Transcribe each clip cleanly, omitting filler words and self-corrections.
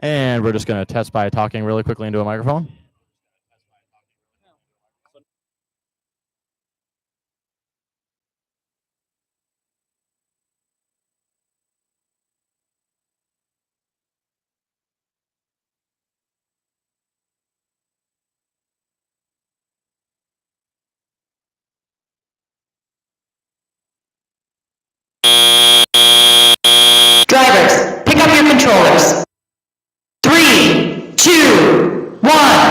And we're just going to test by talking really quickly into a microphone. Drivers, pick up your controllers. 3, 2, 1.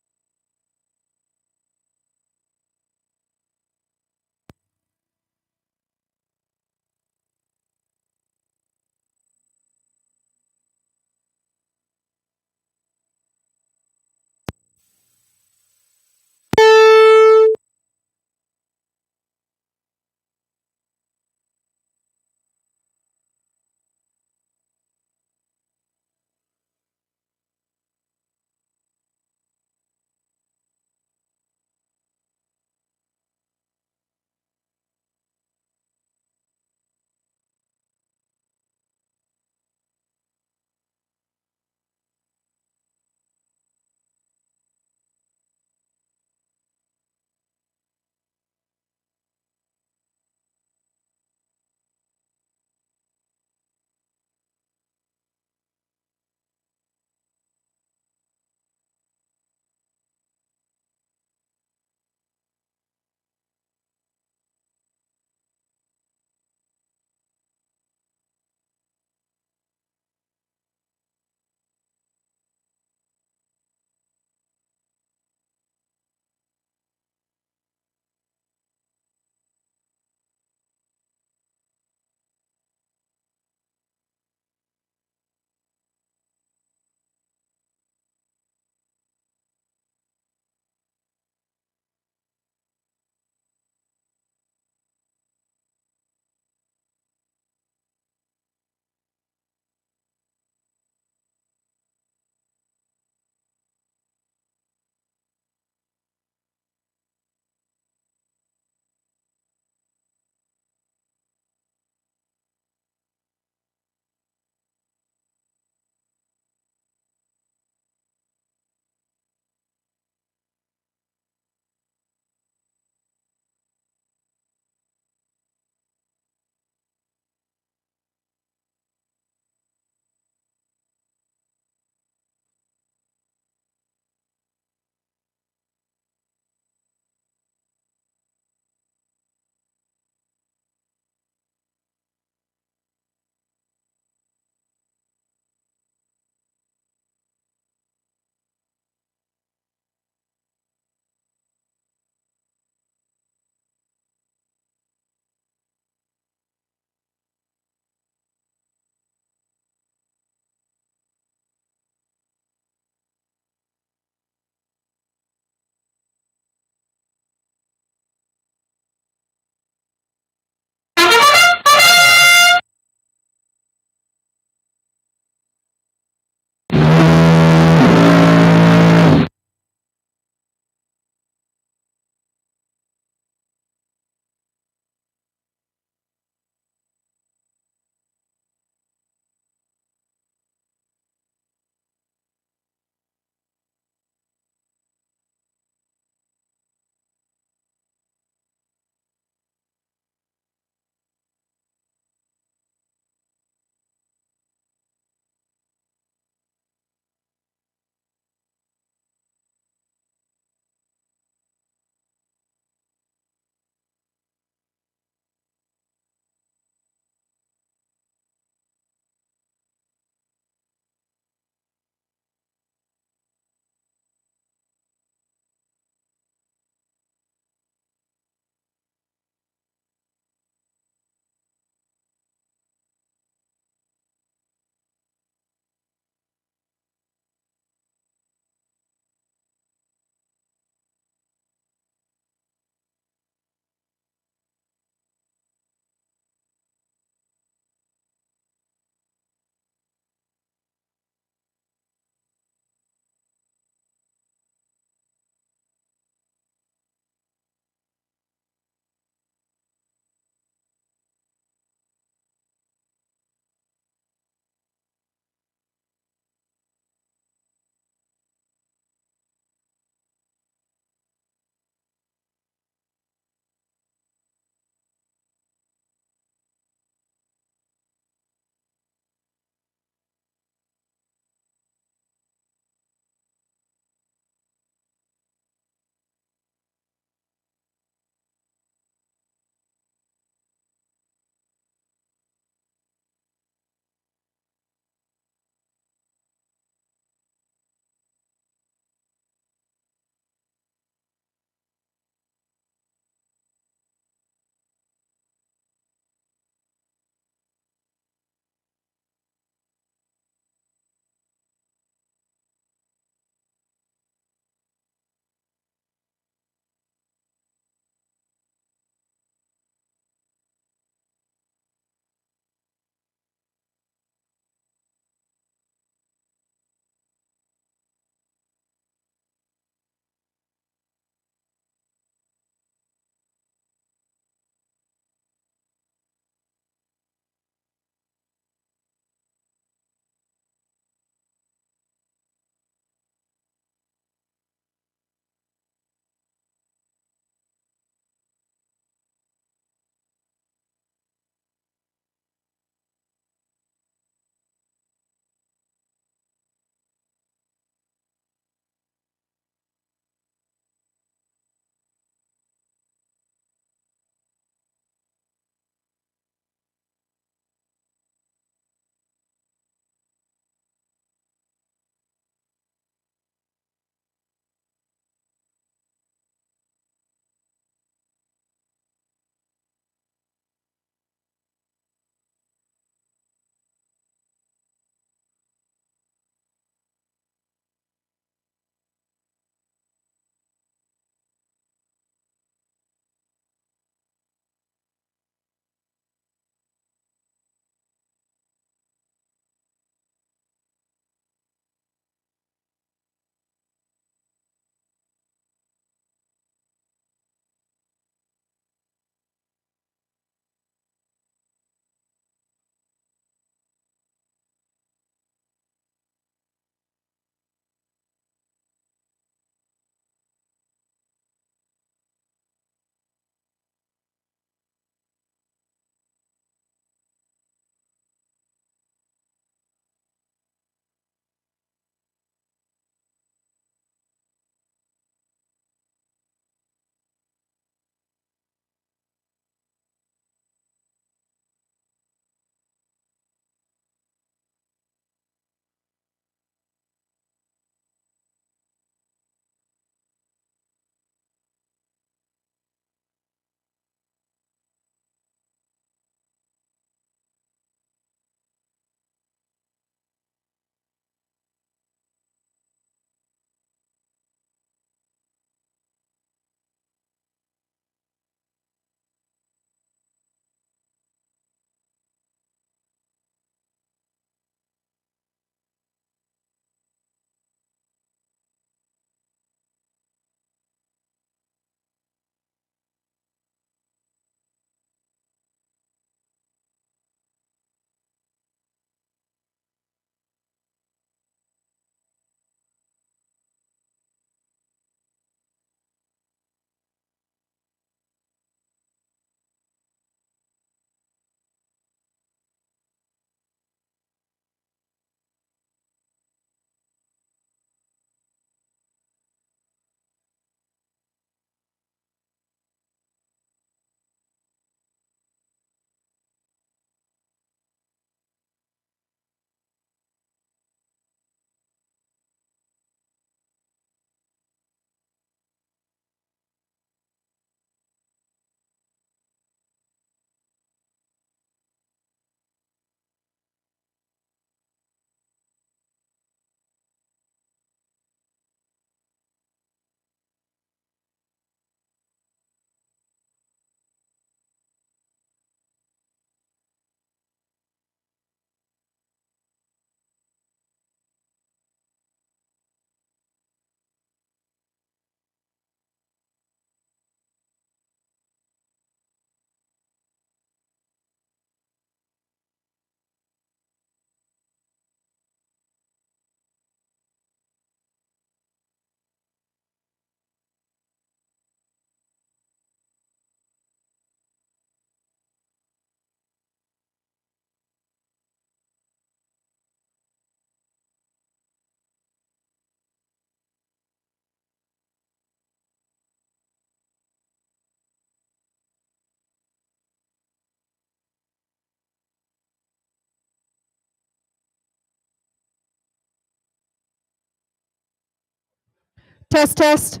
Test, test.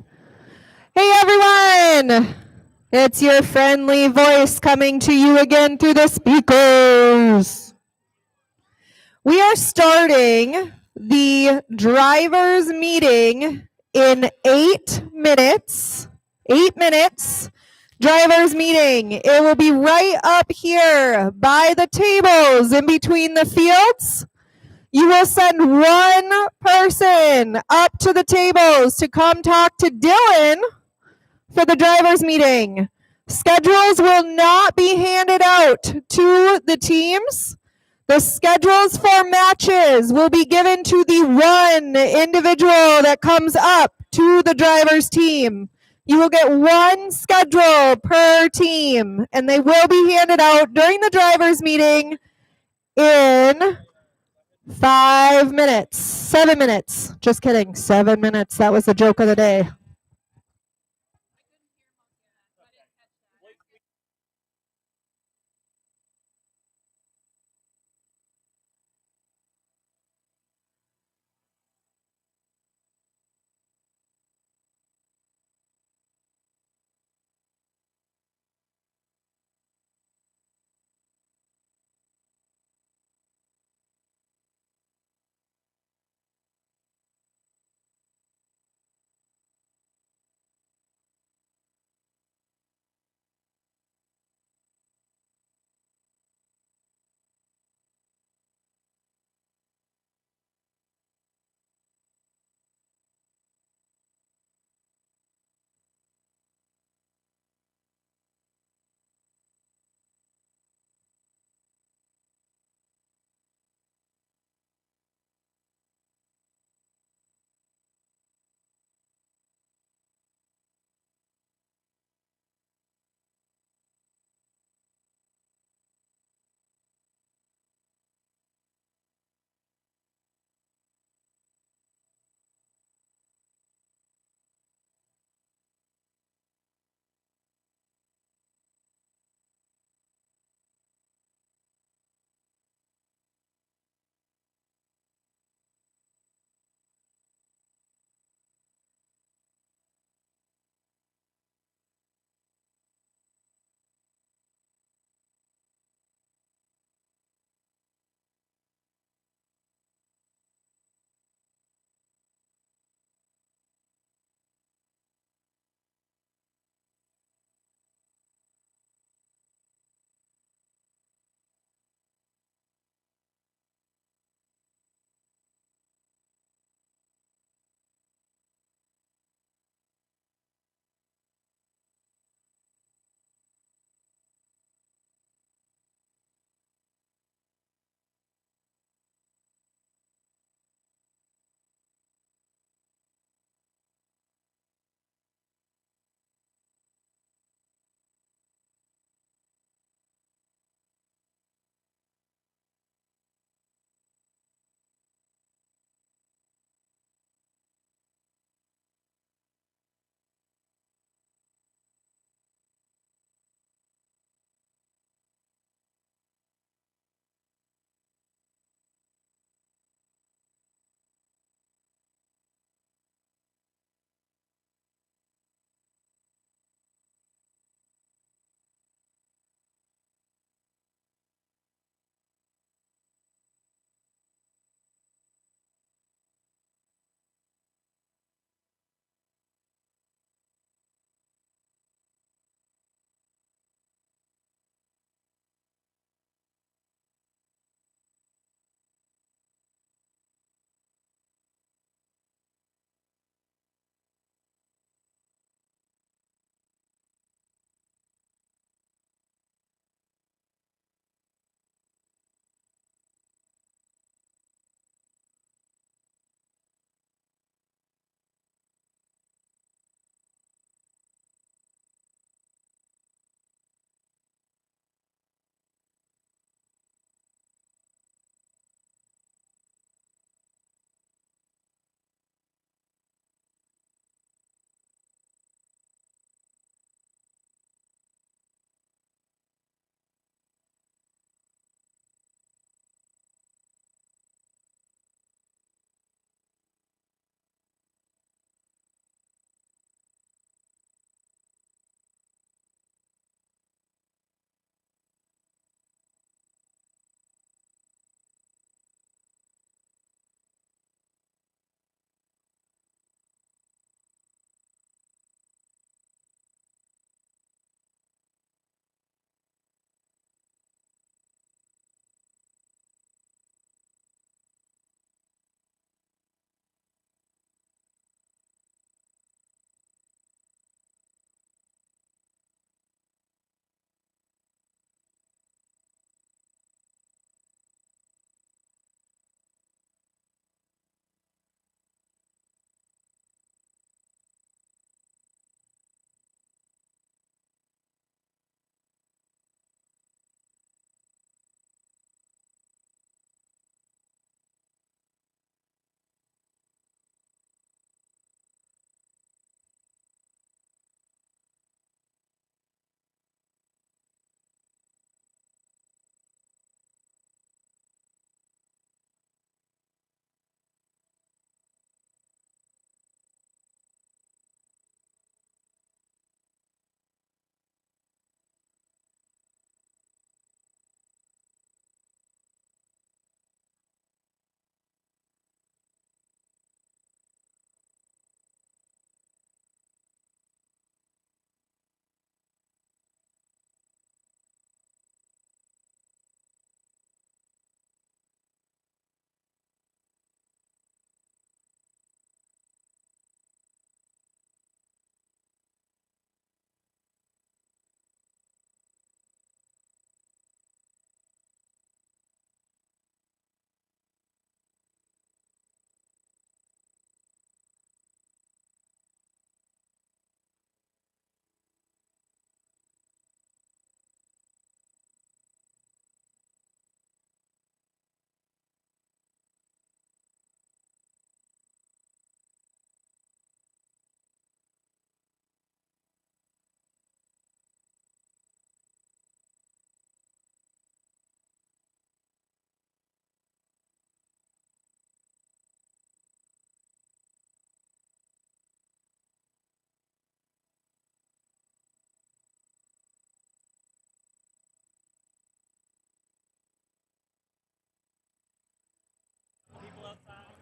Hey everyone! It's your friendly voice coming to you again through the speakers. We are starting the driver's meeting in 8 minutes. 8 minutes. Driver's meeting. It will be right up here by the tables in between the fields. You will send one person up to the tables to come talk to Dylan for the driver's meeting. Schedules will not be handed out to the teams. The schedules for matches will be given to the one individual that comes up to the driver's team. You will get one schedule per team, and they will be handed out during the driver's meeting in 5 minutes. 7 minutes. Just kidding. 7 minutes. That was the joke of the day.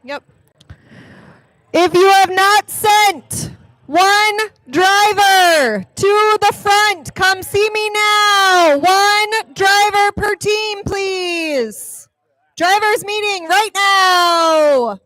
Yep. If you have not sent one driver to the front, come see me now. One driver per team, please. Drivers meeting right now.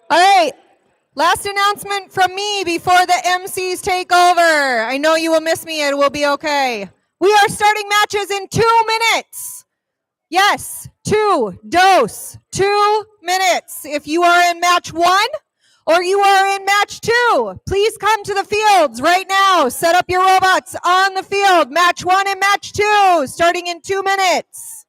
All right. Last announcement from me before the MCs take over. I know you will miss me. It will be okay. We are starting matches in 2 minutes. Yes, 2 minutes. If you are in match 1 or you are in match 2, please come to the fields right now. Set up your robots on the field. Match 1 and match 2 starting in 2 minutes.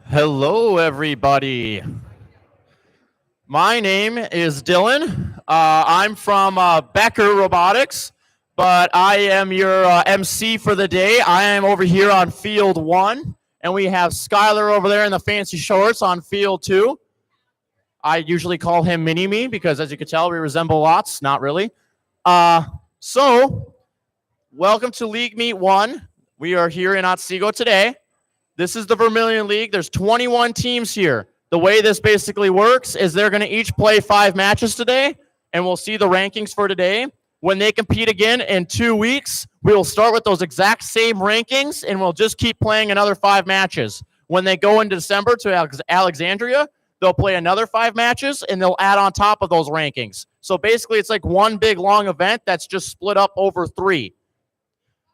Hello, everybody. My name is Dylan. I'm from Becker Robotics, but I am your MC for the day. I am over here on Field 1, and we have Skylar over there in the fancy shorts on Field 2. I usually call him Mini-Me because, as you can tell, we resemble lots. Not really. So, welcome to League Meet 1. We are here in Otsego today. This is the Vermillion League. There's 21 teams here. The way this basically works is they're going to each play 5 matches today, and we'll see the rankings for today. When they compete again in 2 weeks, we will start with those exact same rankings, and we'll just keep playing another 5 matches. When they go in December to Alexandria, they'll play another 5 matches, and they'll add on top of those rankings. So basically, it's like one big, long event that's just split up over 3.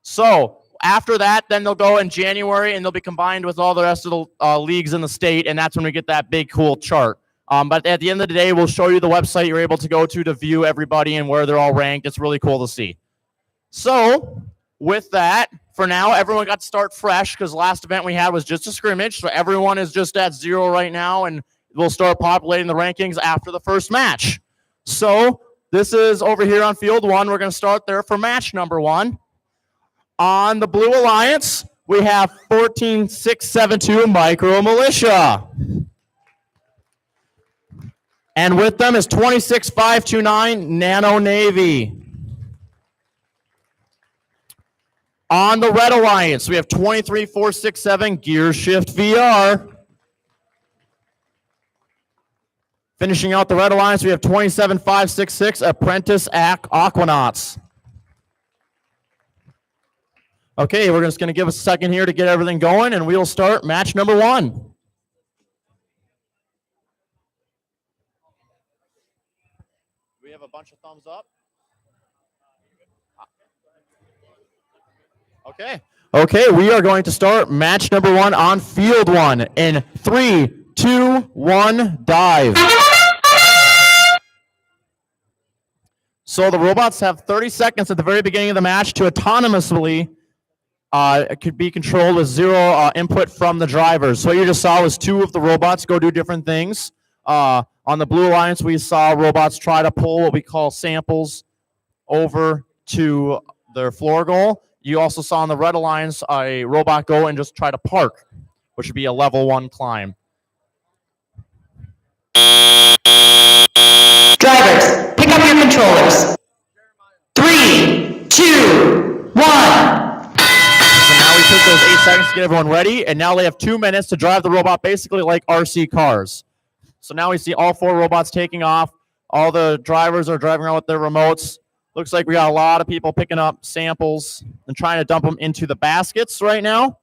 So after that, then they'll go in January, and they'll be combined with all the rest of the leagues in the state, and that's when we get that big, cool chart. But at the end of the day, we'll show you the website you're able to go to view everybody and where they're all ranked. It's really cool to see. So with that, for now, everyone got to start fresh because last event we had was just a scrimmage, so everyone is just at 0 right now, and we'll start populating the rankings after the first match. So this is over here on Field 1. We're going to start there for match number 1. On the Blue Alliance, we have 14672 Micro Militia. And with them is 26529 Nano Navy. On the Red Alliance, we have 23467 Gear Shift VR. Finishing out the Red Alliance, we have 27566 Apprentice Aquanauts. Okay, we're just going to give us a second here to get everything going, and we'll start match number 1. We have a bunch of thumbs up. Okay, we are going to start match number 1 on Field 1 in 3, 2, 1, dive. So the robots have 30 seconds at the very beginning of the match to autonomously it could be controlled with 0 input from the drivers. So what you just saw was 2 of the robots go do different things. On the Blue Alliance, we saw robots try to pull what we call samples over to their floor goal. You also saw on the Red Alliance a robot go and just try to park, which would be a level 1 climb. Drivers, pick up your controllers. 3, 2, 1. So now we took those 8 seconds to get everyone ready, and now they have 2 minutes to drive the robot basically like RC cars. So now we see all 4 robots taking off. All the drivers are driving around with their remotes. Looks like we got a lot of people picking up samples and trying to dump them into the baskets right now.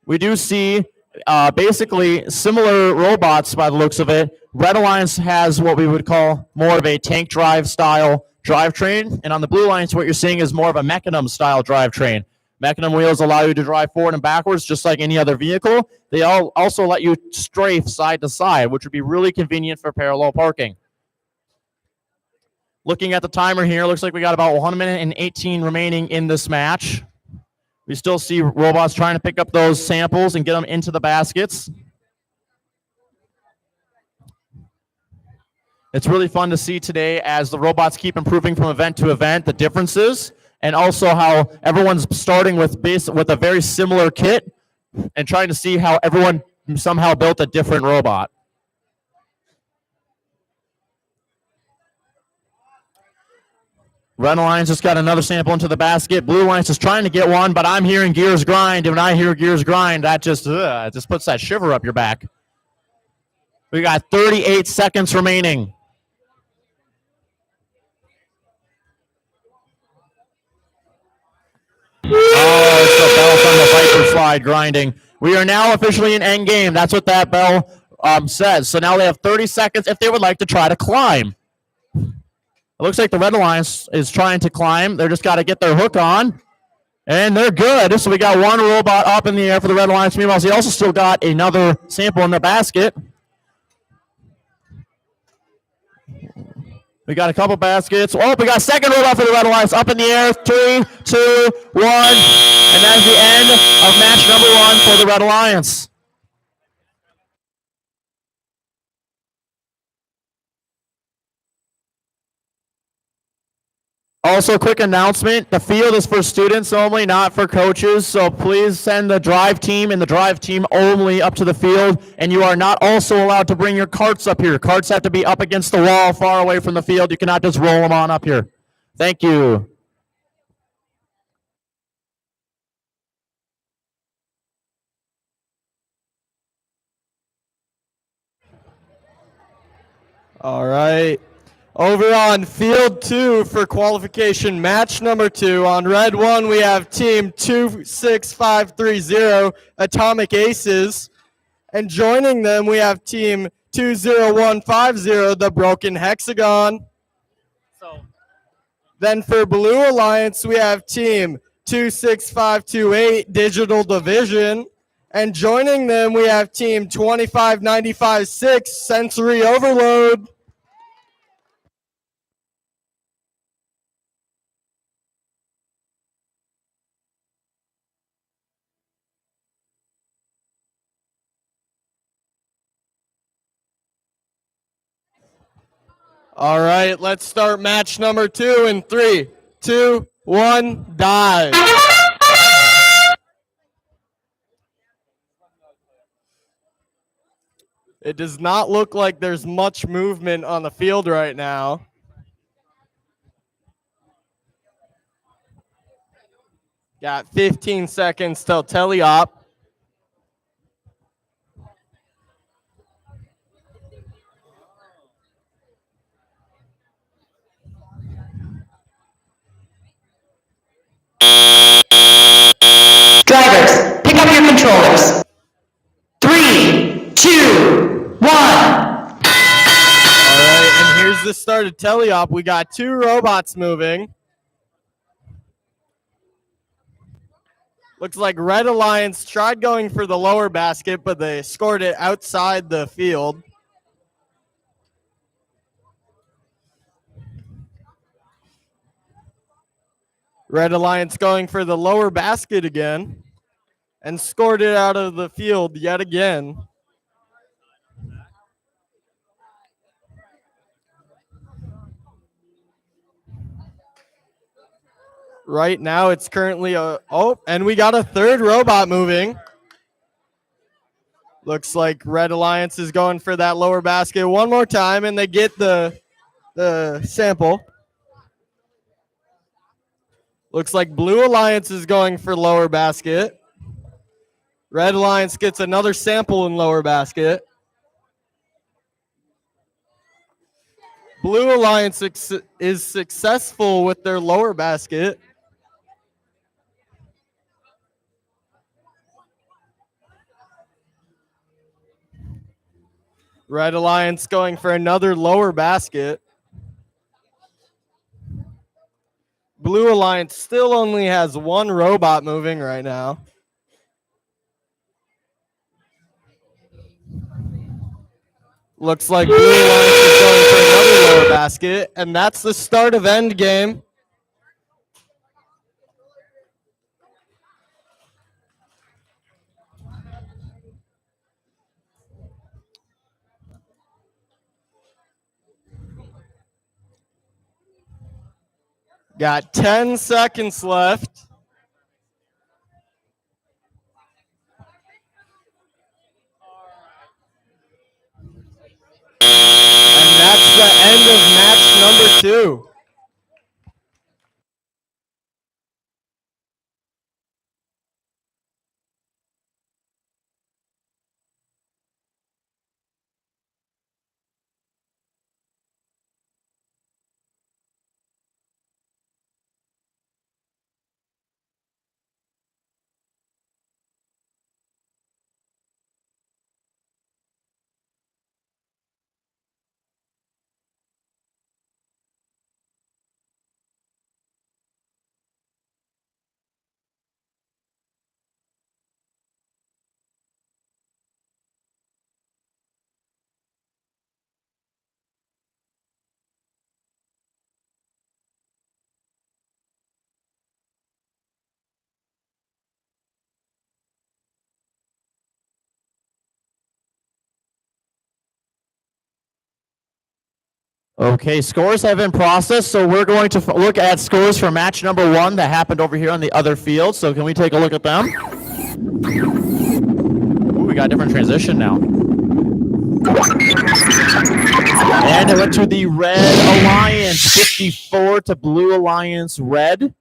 We do see basically similar robots by the looks of it. Red Alliance has what we would call more of a tank drive style drivetrain, and on the Blue Alliance what you're seeing is more of a mechanism style drivetrain. Mechanism wheels allow you to drive forward and backwards just like any other vehicle. They also let you strafe side to side, which would be really convenient for parallel parking. Looking at the timer here, looks like we got about 1 minute and 18 remaining in this match. We still see robots trying to pick up those samples and get them into the baskets. It's really fun to see today as the robots keep improving from event to event, the differences, and also how everyone's starting with a very similar kit and trying to see how everyone somehow built a different robot. Red Alliance just got another sample into the basket. Blue Alliance is trying to get one, but I'm hearing gears grind. And when I hear gears grind, that just puts that shiver up your back. We got 38 seconds remaining. Oh, it's the bell from the Viper slide grinding. We are now officially in endgame. That's what that bell says. So now they have 30 seconds if they would like to try to climb. It looks like the Red Alliance is trying to climb. They're just got to get their hook on. And they're good. So we got one robot up in the air for the Red Alliance. Meanwhile, they also still got another sample in the basket. We got a couple baskets. Oh, we got a second robot for the Red Alliance up in the air. 3, 2, 1. And that is the end of match number 1 for the Red Alliance. Also, quick announcement, the field is for students only, not for coaches, so please send the drive team and the drive team only up to the field, and you are not also allowed to bring your carts up here. Carts have to be up against the wall, far away from the field. You cannot just roll them on up here. Thank you. All right. Over on field 2 for qualification match number 2. On red 1, we have team 26530, Atomic Aces. And joining them, we have team 20150, the Broken Hexagon. Then for Blue Alliance, we have team 26528, Digital Division. And joining them, we have team 25956, Sensory Overload. All right, let's start match number 2 in 3, 2, 1, dive. It does not look like there's much movement on the field right now. Got 15 seconds till teleop. Drivers, pick up your controllers. 3, 2, 1. All right, and here's the start of teleop. We got 2 robots moving. Looks like Red Alliance tried going for the lower basket, but they scored it outside the field. Red Alliance going for the lower basket again and scored it out of the field yet again. Right now it's currently and we got a third robot moving. Looks like Red Alliance is going for that lower basket one more time, and they get the sample. Looks like Blue Alliance is going for lower basket. Red Alliance gets another sample in lower basket. Blue Alliance is successful with their lower basket. Red Alliance going for another lower basket. Blue Alliance still only has one robot moving right now. Looks like Blue Alliance is going for another lower basket, and that's the start of end game. Got 10 seconds left. And that's the end of match number 2. Okay, scores have been processed, so we're going to look at scores for match number 1 that happened over here on the other field. So can we take a look at them? Ooh, we got a different transition now. And it went to the Red Alliance, 54 to Blue Alliance Red.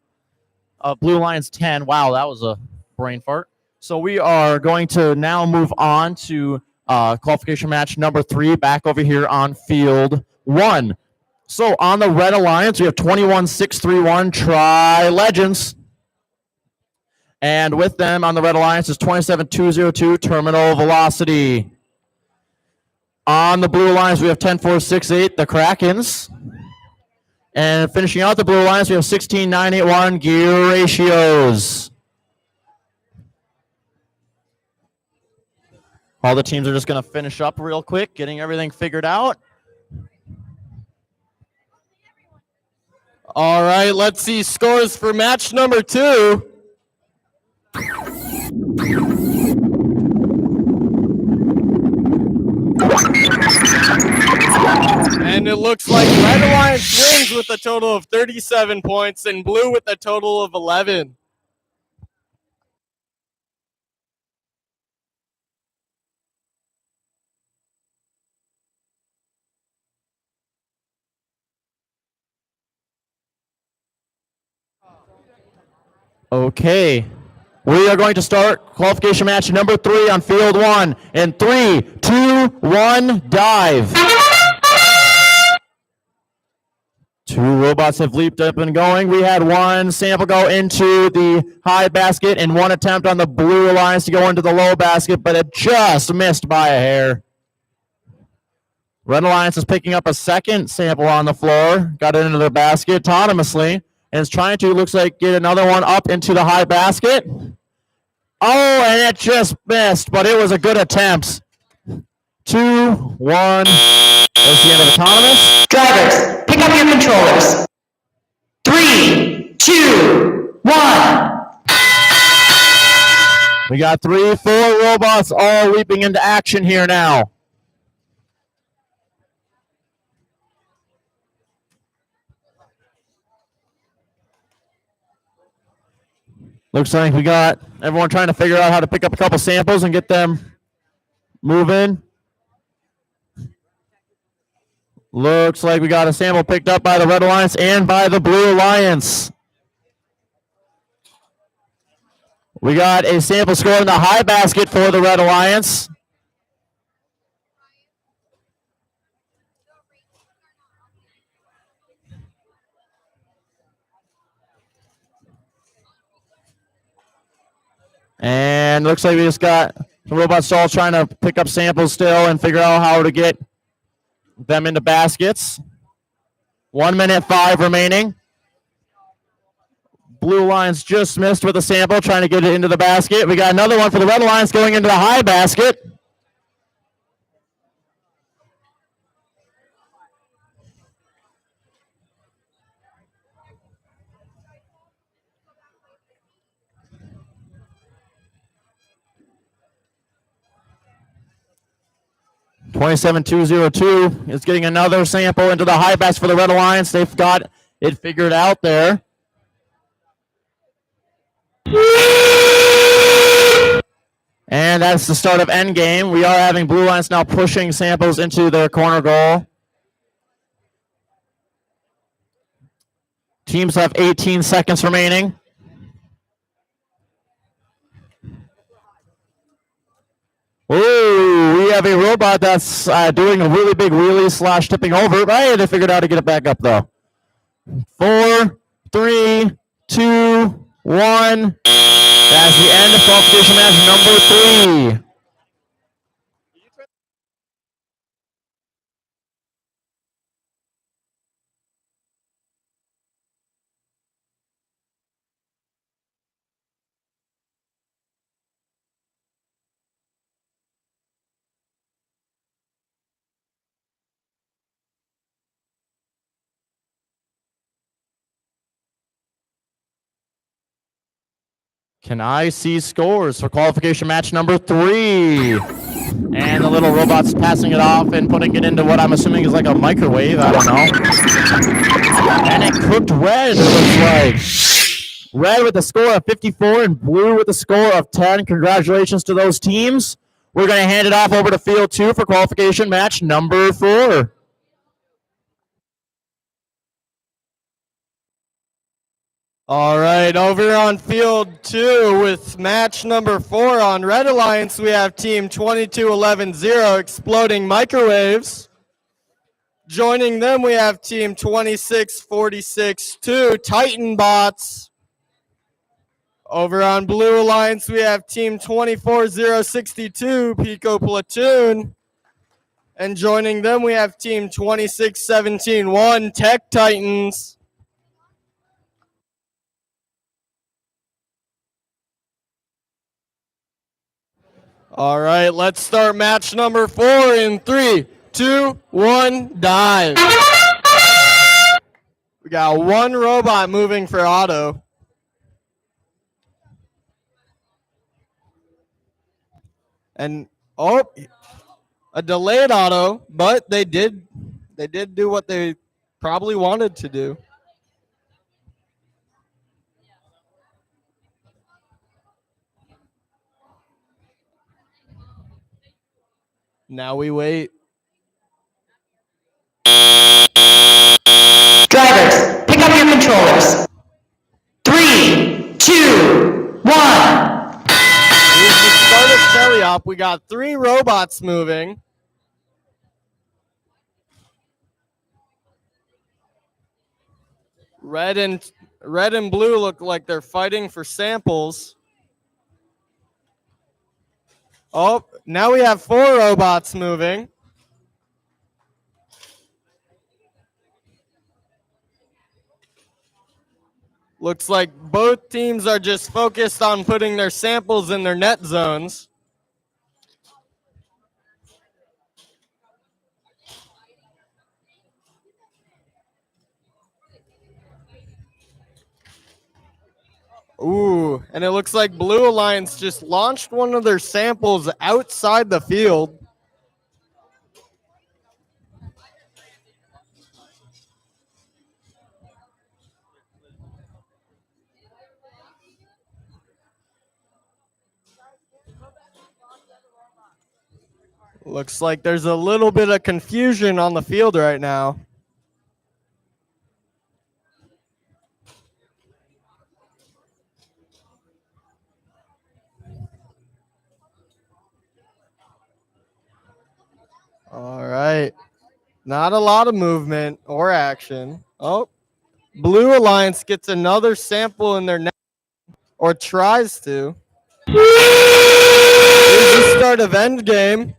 Blue Alliance 10. Wow, that was a brain fart. So we are going to now move on to qualification match number 3 back over here on field 1. So on the Red Alliance, we have 21631 Tri-Legends. And with them on the Red Alliance is 27202 Terminal Velocity. On the Blue Alliance, we have 10468 the Krakens. And finishing out the Blue Alliance, we have 16981 Gear Ratios. All the teams are just going to finish up real quick, getting everything figured out. All right, let's see scores for match number 2. And it looks like Red Alliance wins with a total of 37 points and Blue with a total of 11. Okay. We are going to start qualification match number 3 on field 1. In 3, 2, 1, dive. 2 robots have leaped up and going. We had 1 sample go into the high basket and 1 attempt on the Blue Alliance to go into the low basket, but it just missed by a hair. Red Alliance is picking up a second sample on the floor. Got it into the basket autonomously. And is trying to, looks like, get another one up into the high basket. Oh, and it just missed, but it was a good attempt. 2, 1. That's the end of autonomous. Drivers, pick up your controllers. 3, 2, 1. We got 3, 4 robots all leaping into action here now. Looks like we got everyone trying to figure out how to pick up a couple samples and get them moving. Looks like we got a sample picked up by the Red Alliance and by the Blue Alliance. We got a sample score in the high basket for the Red Alliance. And looks like we just got some robots all trying to pick up samples still and figure out how to get them into baskets. 1 minute 5 remaining. Blue Alliance just missed with a sample, trying to get it into the basket. We got another one for the Red Alliance going into the high basket. $27,202 is getting another sample into the high basket for the Red Alliance. They've got it figured out there. And that's the start of endgame. We are having Blue Alliance now pushing samples into their corner goal. Teams have 18 seconds remaining. Ooh, we have a robot that's doing a really big wheelie slash tipping over. Hey, they figured out how to get it back up though. 4, 3, 2, 1. That's the end of qualification match number 3. Can I see scores for qualification match number 3? And the little robot's passing it off and putting it into what I'm assuming is like a microwave. I don't know. And it cooked red, it looks like. Red with a score of 54 and blue with a score of 10. Congratulations to those teams. We're going to hand it off over to field 2 for qualification match number 4. All right, over on field 2 with match number 4 on Red Alliance, we have team 22110 Exploding Microwaves. Joining them, we have team 26462 Titan Bots. Over on Blue Alliance, we have team 24062 Pico Platoon. And joining them, we have team 26171 Tech Titans. All right, let's start match number 4 in 3, 2, 1, dive. We got one robot moving for auto. And a delayed auto, but they did do what they probably wanted to do. Now we wait. Drivers, pick up your controllers. 3, 2, 1. Here's the start of teleop. We got 3 robots moving. Red and blue look like they're fighting for samples. Oh, now we have 4 robots moving. Looks like both teams are just focused on putting their samples in their net zones. Ooh, and it looks like Blue Alliance just launched one of their samples outside the field. Looks like there's a little bit of confusion on the field right now. All right. Not a lot of movement or action. Oh, Blue Alliance gets another sample in their net, or tries to. Here's the start of endgame.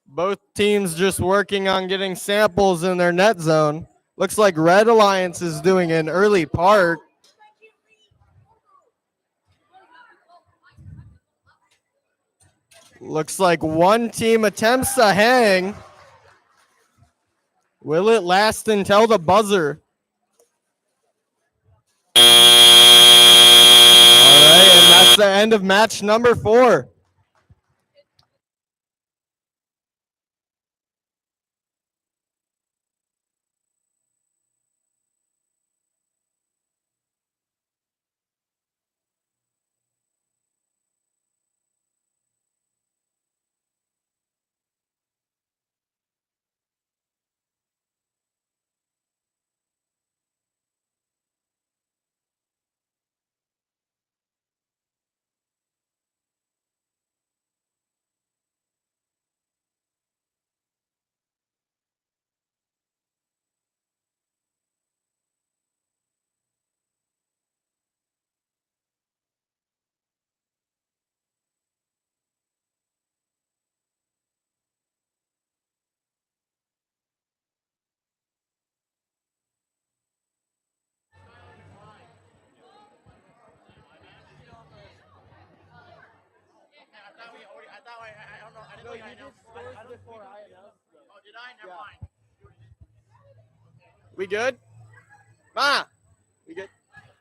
Both teams just working on getting samples in their net zone. Looks like Red Alliance is doing an early part. Looks like one team attempts to hang. Will it last until the buzzer? All right, and that's the end of match number 4. We good? Ma, we good?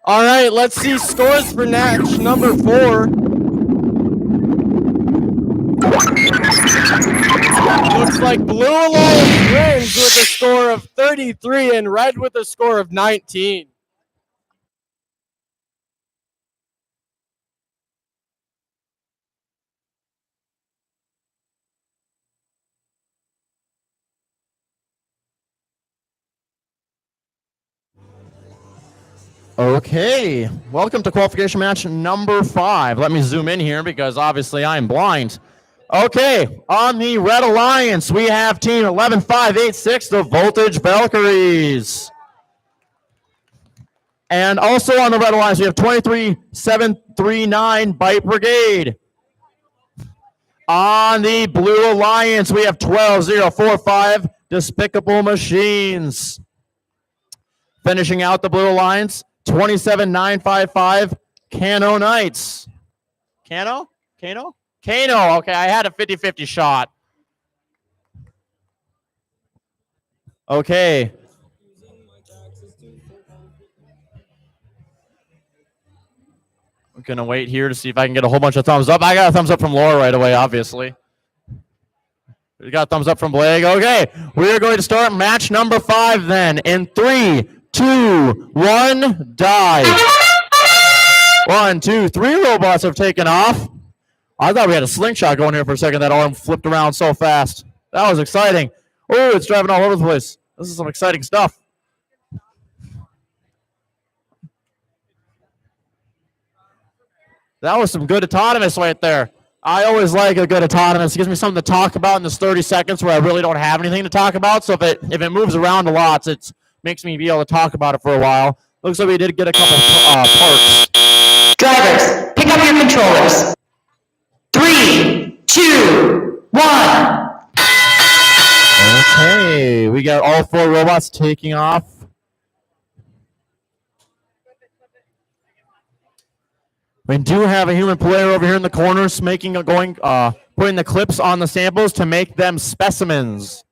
All right, let's see scores for match number 4. Looks like Blue Alliance wins with a score of 33 and Red with a score of 19. Okay, welcome to qualification match number 5. Let me zoom in here because obviously I'm blind. Okay, on the Red Alliance, we have team 11586, the Voltage Valkyries. And also on the Red Alliance, we have 23739 Bite Brigade. On the Blue Alliance, we have 12045 Despicable Machines. Finishing out the Blue Alliance, 27955 Cano Knights. Cano? Cano? Cano. Okay, I had a 50-50 shot. Okay. I'm going to wait here to see if I can get a whole bunch of thumbs up. I got a thumbs up from Laura right away, obviously. We got a thumbs up from Blake. Okay, we're going to start match number 5 then. In 3, 2, 1, dive. 1, 2, 3 robots have taken off. I thought we had a slingshot going here for a second. That arm flipped around so fast. That was exciting. Oh, it's driving all over the place. This is some exciting stuff. That was some good autonomous right there. I always like a good autonomous. It gives me something to talk about in this 30 seconds where I really don't have anything to talk about. So if it moves around a lot, it makes me be able to talk about it for a while. Looks like we did get a couple parts. Drivers, pick up your controllers. 3, 2, 1. Okay, we got all 4 robots taking off. We do have a human player over here in the corners putting the clips on the samples to make them specimens.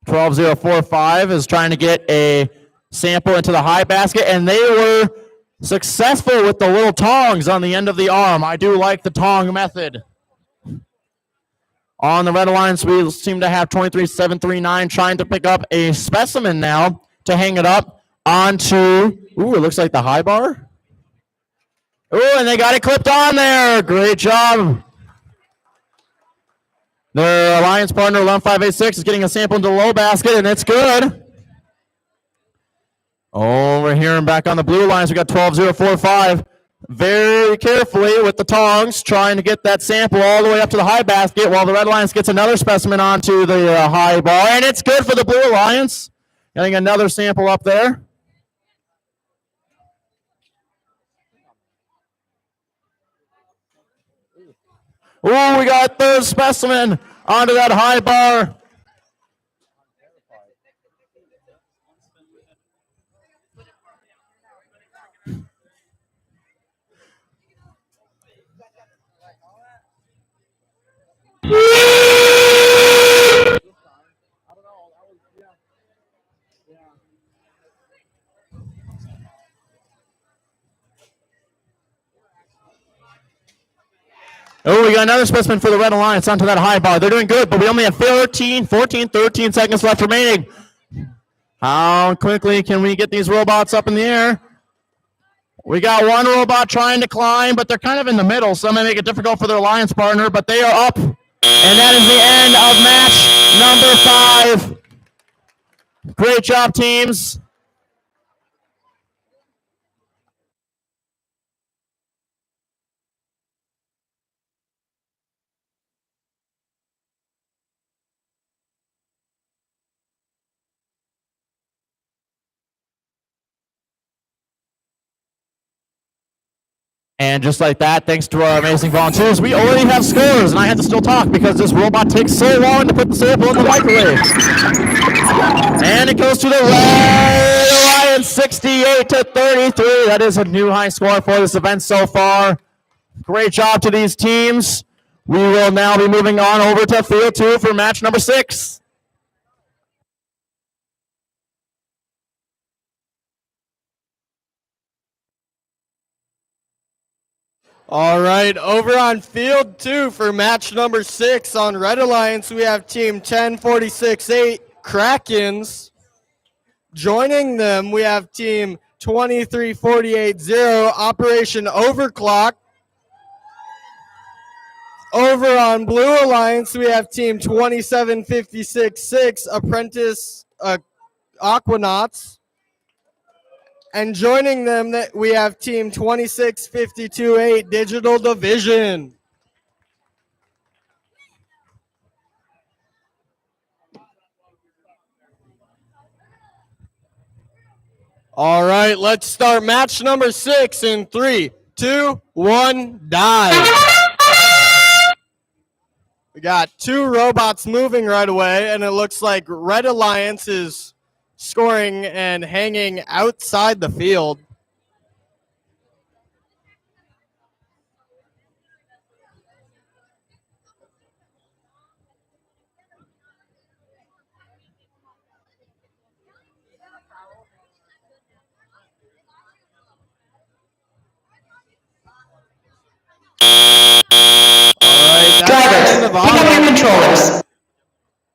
12045 is trying to get a sample into the high basket, and they were successful with the little tongs on the end of the arm. I do like the tong method. On the Red Alliance, we seem to have 23739 trying to pick up a specimen now to hang it up onto, ooh, it looks like the high bar. Ooh, and they got it clipped on there. Great job. Their alliance partner, 11586, is getting a sample into the low basket, and it's good. Over here and back on the Blue Alliance, we got 12045. Very carefully with the tongs, trying to get that sample all the way up to the high basket, while the Red Alliance gets another specimen onto the high bar, and it's good for the Blue Alliance. Getting another sample up there. Ooh, we got third specimen onto that high bar. Oh, we got another specimen for the Red Alliance onto that high bar. They're doing good, but we only have 13 seconds left remaining. How quickly can we get these robots up in the air? We got one robot trying to climb, but they're kind of in the middle, so that may make it difficult for their alliance partner, but they are up. And that is the end of match number 5. Great job, teams. And just like that, thanks to our amazing volunteers, we already have scores, and I had to still talk because this robot takes so long to put the sample in the microwave. And it goes to the Red Alliance, 68-33. That is a new high score for this event so far. Great job to these teams. We will now be moving on over to Field 2 for match number 6. All right, over on field 2 for match number 6 on Red Alliance, we have team 1046-8 Krakens. Joining them, we have team 2348-0 Operation Overclock. Over on Blue Alliance, we have team 2756-6 Apprentice Aquanauts. And joining them, we have team 2652-8 Digital Division. All right, let's start match number 6 in 3, 2, 1, dive. We got 2 robots moving right away, and it looks like Red Alliance is scoring and hanging outside the field. Drivers, pick up your controllers.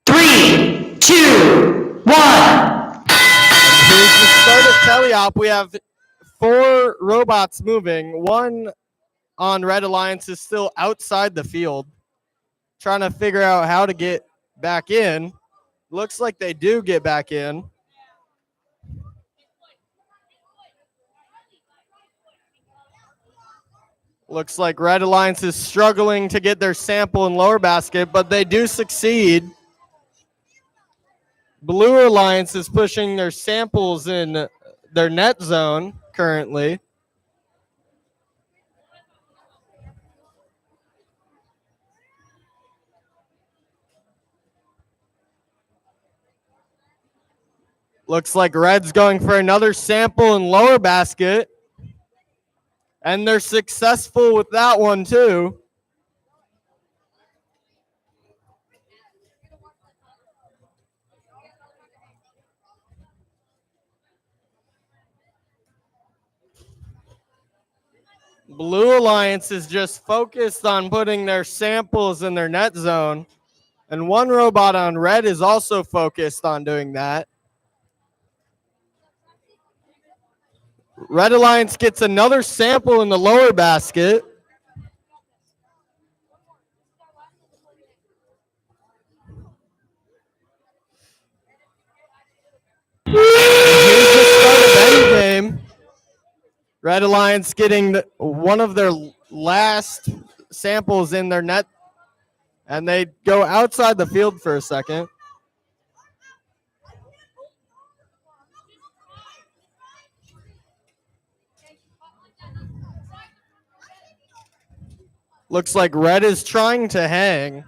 3, 2, 1. Here's the start of teleop. We have 4 robots moving. 1 on Red Alliance is still outside the field, trying to figure out how to get back in. Looks like they do get back in. Looks like Red Alliance is struggling to get their sample in lower basket, but they do succeed. Blue Alliance is pushing their samples in their net zone currently. Looks like Red's going for another sample in lower basket. And they're successful with that one too. Blue Alliance is just focused on putting their samples in their net zone. And 1 robot on Red is also focused on doing that. Red Alliance gets another sample in the lower basket. And here's the start of endgame. Red Alliance getting one of their last samples in their net. And they go outside the field for a second. Looks like Red is trying to hang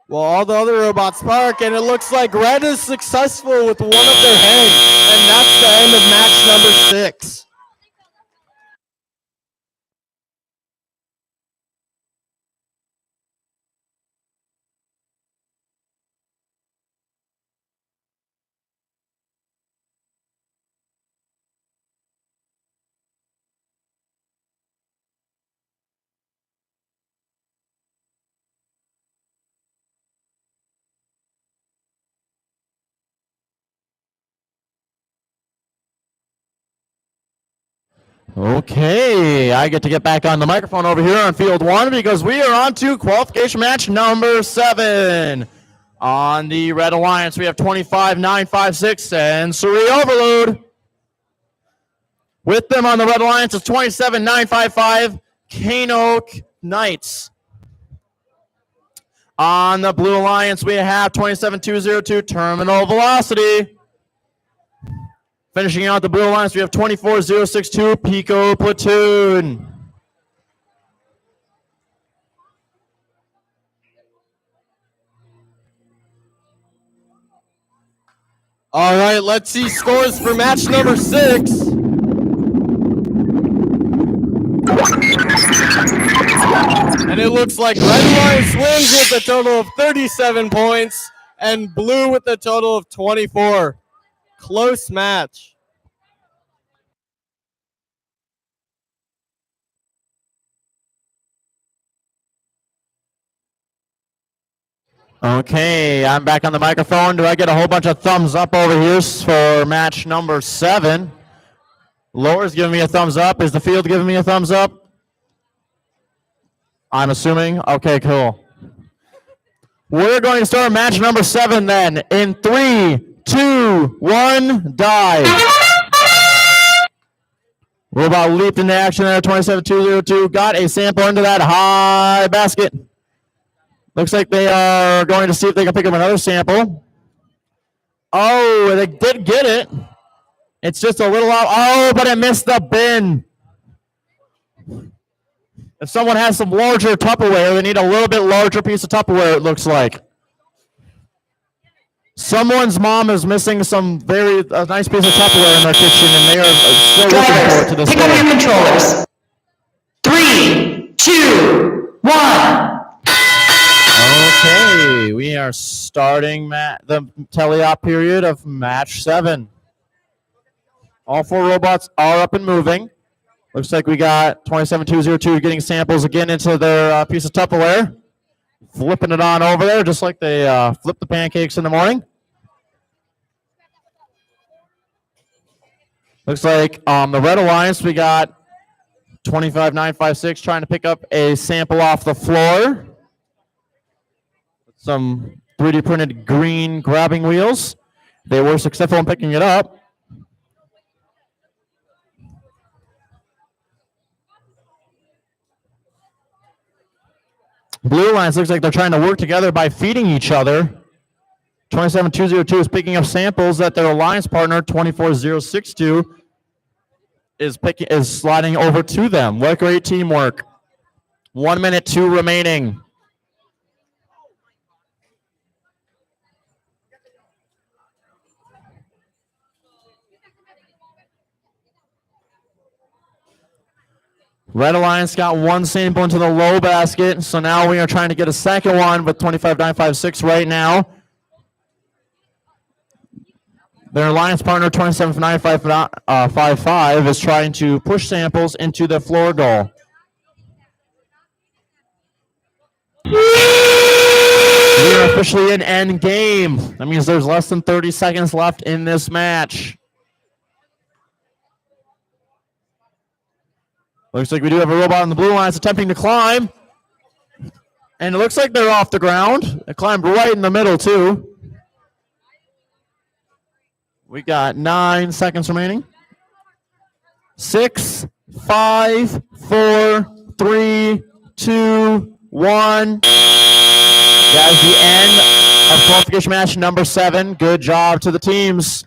while all the other robots park, and it looks like Red is successful with one of their hangs, and that's the end of match number 6. Okay, I get to get back on the microphone over here on field 1 because we are on to qualification match number 7. On the Red Alliance, we have 25-956 Sensory Overload. With them on the Red Alliance is 27-955 Canoke Knights. On the Blue Alliance, we have 27-202 Terminal Velocity. Finishing out the Blue Alliance, we have 24-062 Pico Platoon. All right, let's see scores for match number 6. And it looks like Red Alliance wins with a total of 37 points and Blue with a total of 24. Close match. Okay, I'm back on the microphone. Do I get a whole bunch of thumbs up over here for match number 7? Laura's giving me a thumbs up. Is the field giving me a thumbs up? I'm assuming. Okay, cool. We're going to start match number 7 then. In 3, 2, 1, dive. Robot leaped into action there. 27202 got a sample into that high basket. Looks like they are going to see if they can pick up another sample. Oh, they did get it. It's just a little out. Oh, but it missed the bin. If someone has some larger Tupperware, they need a little bit larger piece of Tupperware, it looks like. Someone's mom is missing some a nice piece of Tupperware in their kitchen, and they are still looking for it to this Pick up day. your controllers. 3, 2, 1. Okay, we are starting the teleop period of match 7. All 4 robots are up and moving. Looks like we got 27202 getting samples again into their piece of Tupperware. Flipping it on over there, just like they flip the pancakes in the morning. Looks like the Red Alliance, we got 25956 trying to pick up a sample off the floor. Some 3D printed green grabbing wheels. They were successful in picking it up. Blue Alliance looks like they're trying to work together by feeding each other. 27202 is picking up samples that their alliance partner 24062 is sliding over to them. What great teamwork. 1 minute, 2 remaining. Red Alliance got 1 sample into the low basket, so now we are trying to get a second one with 25956 right now. Their alliance partner 27955 is trying to push samples into the floor goal. We are officially in end game. That means there's less than 30 seconds left in this match. Looks like we do have a robot on the blue line attempting to climb. And it looks like they're off the ground. They climbed right in the middle, too. We got 9 seconds remaining. 6, 5, 4, 3, 2, 1. That is the end of qualification match number 7. Good job to the teams.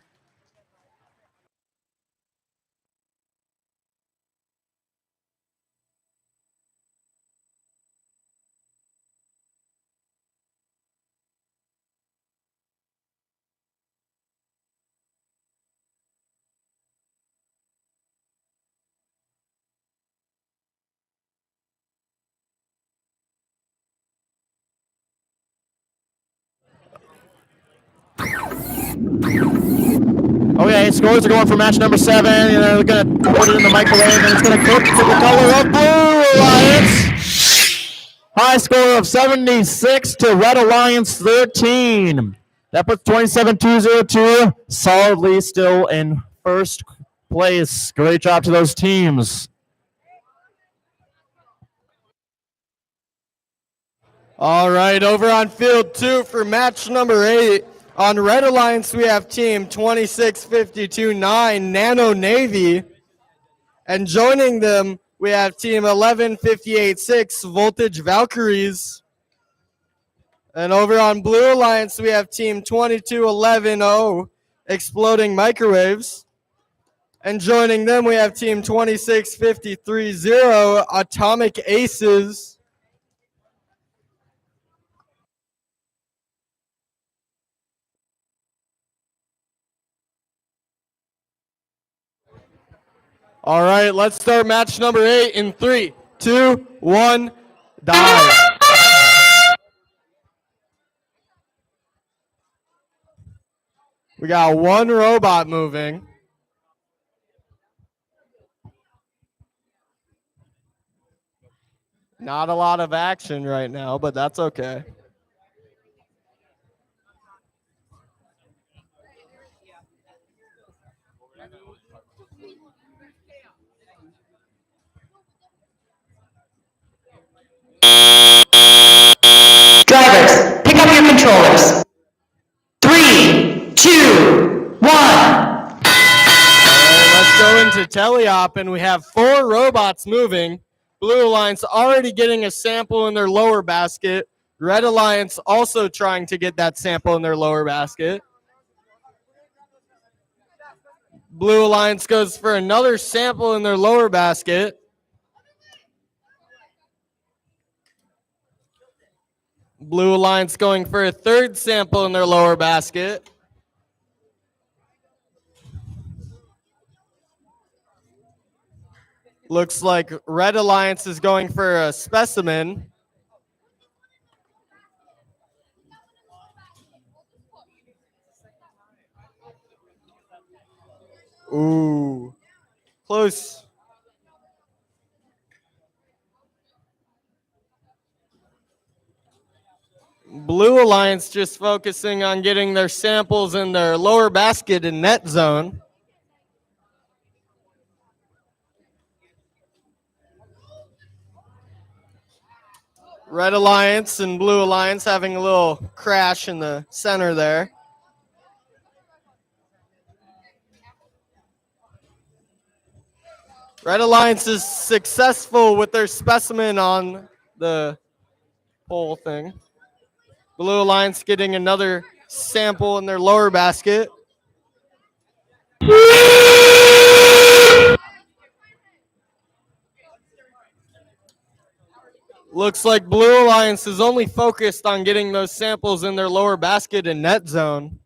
Okay, scores are going for match number 7, and they're going to put it in the microwave, and it's going to cook to the color of Blue Alliance. High score of 76 to Red Alliance 13. That puts 27202 solidly still in first place. Great job to those teams. All right, over on field 2 for match number 8. On Red Alliance, we have team 26529 Nano Navy. And joining them, we have team 11586 Voltage Valkyries. And over on Blue Alliance, we have team 22110 Exploding Microwaves. And joining them, we have team 26530 Atomic Aces. All right, let's start match number 8 in 3, 2, 1, dive. We got 1 robot moving. Not a lot of action right now, but that's okay. Drivers, pick up your controllers. 3, 2, 1. Let's go into teleop, and we have 4 robots moving. Blue Alliance already getting a sample in their lower basket. Red Alliance also trying to get that sample in their lower basket. Blue Alliance goes for another sample in their lower basket. Blue Alliance going for a third sample in their lower basket. Looks like Red Alliance is going for a specimen. Ooh, close. Blue Alliance just focusing on getting their samples in their lower basket and net zone. Red Alliance and Blue Alliance having a little crash in the center there. Red Alliance is successful with their specimen on the pole thing. Blue Alliance getting another sample in their lower basket. Looks like Blue Alliance is only focused on getting those samples in their lower basket and net zone.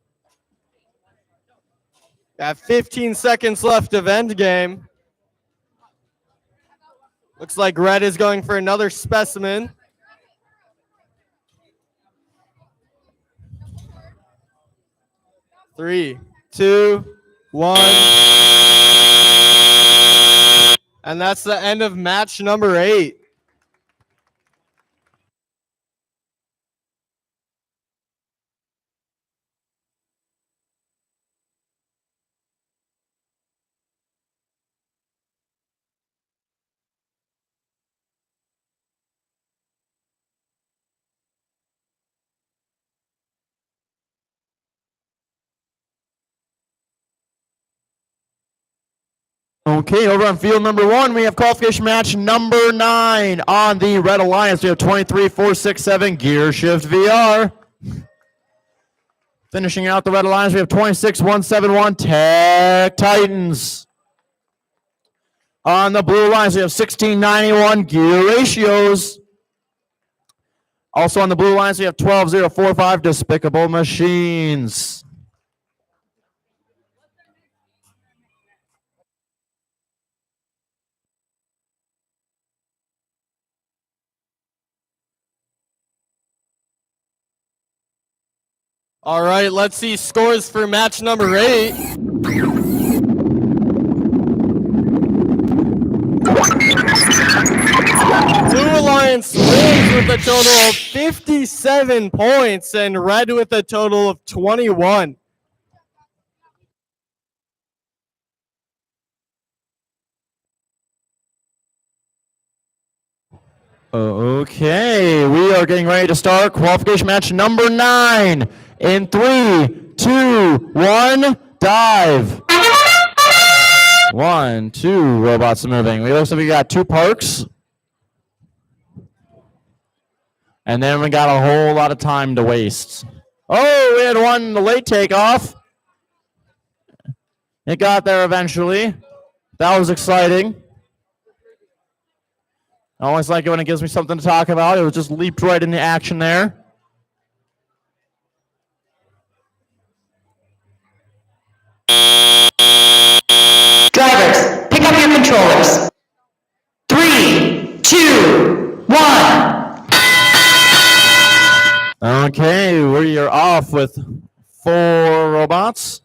Got 15 seconds left of end game. Looks like Red is going for another specimen. Three, two, one. And that's the end of match number 8. Okay, over on field number 1, we have qualification match number 9. On the Red Alliance, we have 23-467 Gear Shift VR. Finishing out the Red Alliance, we have 26-171 Tech Titans. On the Blue Alliance, we have 1691 Gear Ratios. Also on the Blue Alliance, we have 12045 Despicable Machines. All right, let's see scores for match number 8. Blue Alliance wins with a total of 57 points and Red with a total of 21. Okay, we are getting ready to start qualification match number 9. In 3, 2, 1, dive. 1, 2 robots moving. We looks like we got 2 parks. And then we got a whole lot of time to waste. Oh, we had one late takeoff. It got there eventually. That was exciting. I always like it when it gives me something to talk about. It was just leaped right into action there. Drivers, pick up your controllers. 3, 2, 1. Okay, we are off with 4 robots.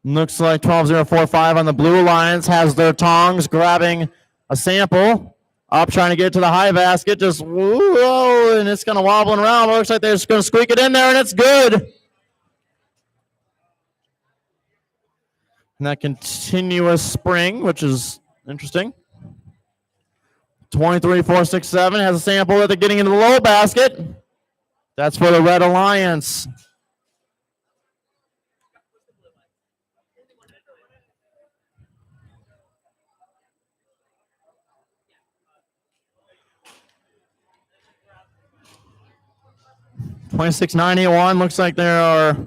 Looks like 12045 on the Blue Alliance has their tongs grabbing a sample. Up trying to get it to the high basket. Just whoa, and it's going to wobbling around. Looks like they're just going to squeak it in there, and it's good. And that continuous spring, which is interesting. 23-4-6-7 has a sample that they're getting into the low basket. That's for the Red Alliance. $26.91 looks like they are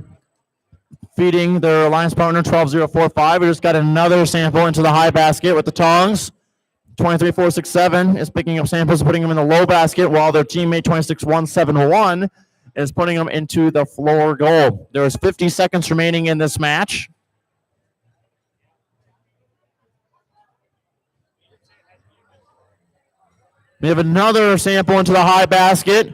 feeding their alliance partner 12-0-4-5. We just got another sample into the high basket with the tongs. 23-4-6-7 is picking up samples, putting them in the low basket, while their teammate 26-1-7-1 is putting them into the floor goal. There's 50 seconds remaining in this match. We have another sample into the high basket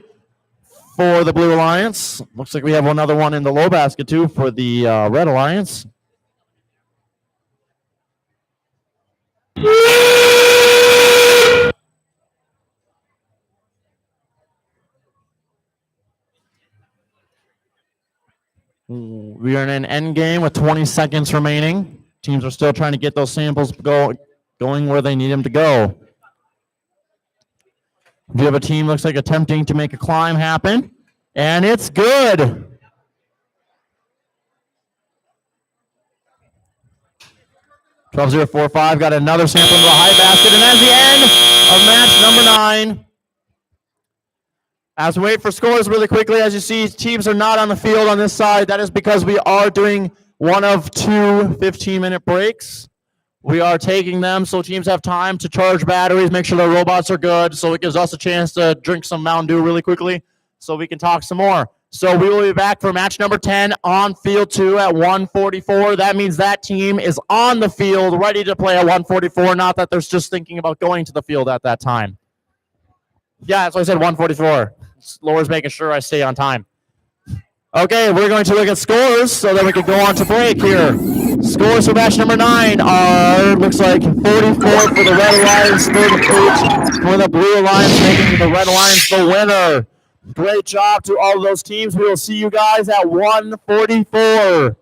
for the Blue Alliance. Looks like we have another one in the low basket too for the Red Alliance. We are in an end game with 20 seconds remaining. Teams are still trying to get those samples going where they need them to go. We have a team looks like attempting to make a climb happen, and it's good. $12-0-4-5 got another sample into the high basket, and that's the end of match number 9. As we wait for scores really quickly, as you see, teams are not on the field on this side. That is because we are doing one of 2 15-minute breaks. We are taking them so teams have time to charge batteries, make sure their robots are good, so it gives us a chance to drink some Mountain Dew really quickly so we can talk some more. So we will be back for match number 10 on field 2 at 1:44. That means that team is on the field ready to play at 1:44, not that they're just thinking about going to the field at that time. Yeah, that's why I said 1:44. Laura's making sure I stay on time. Okay, we're going to look at scores so that we can go on to break here. Scores for match number 9 are, looks like 44 for the Red Alliance, 38 for the Blue Alliance, making the Red Alliance the winner. Great job to all of those teams. We will see you guys at 1:44.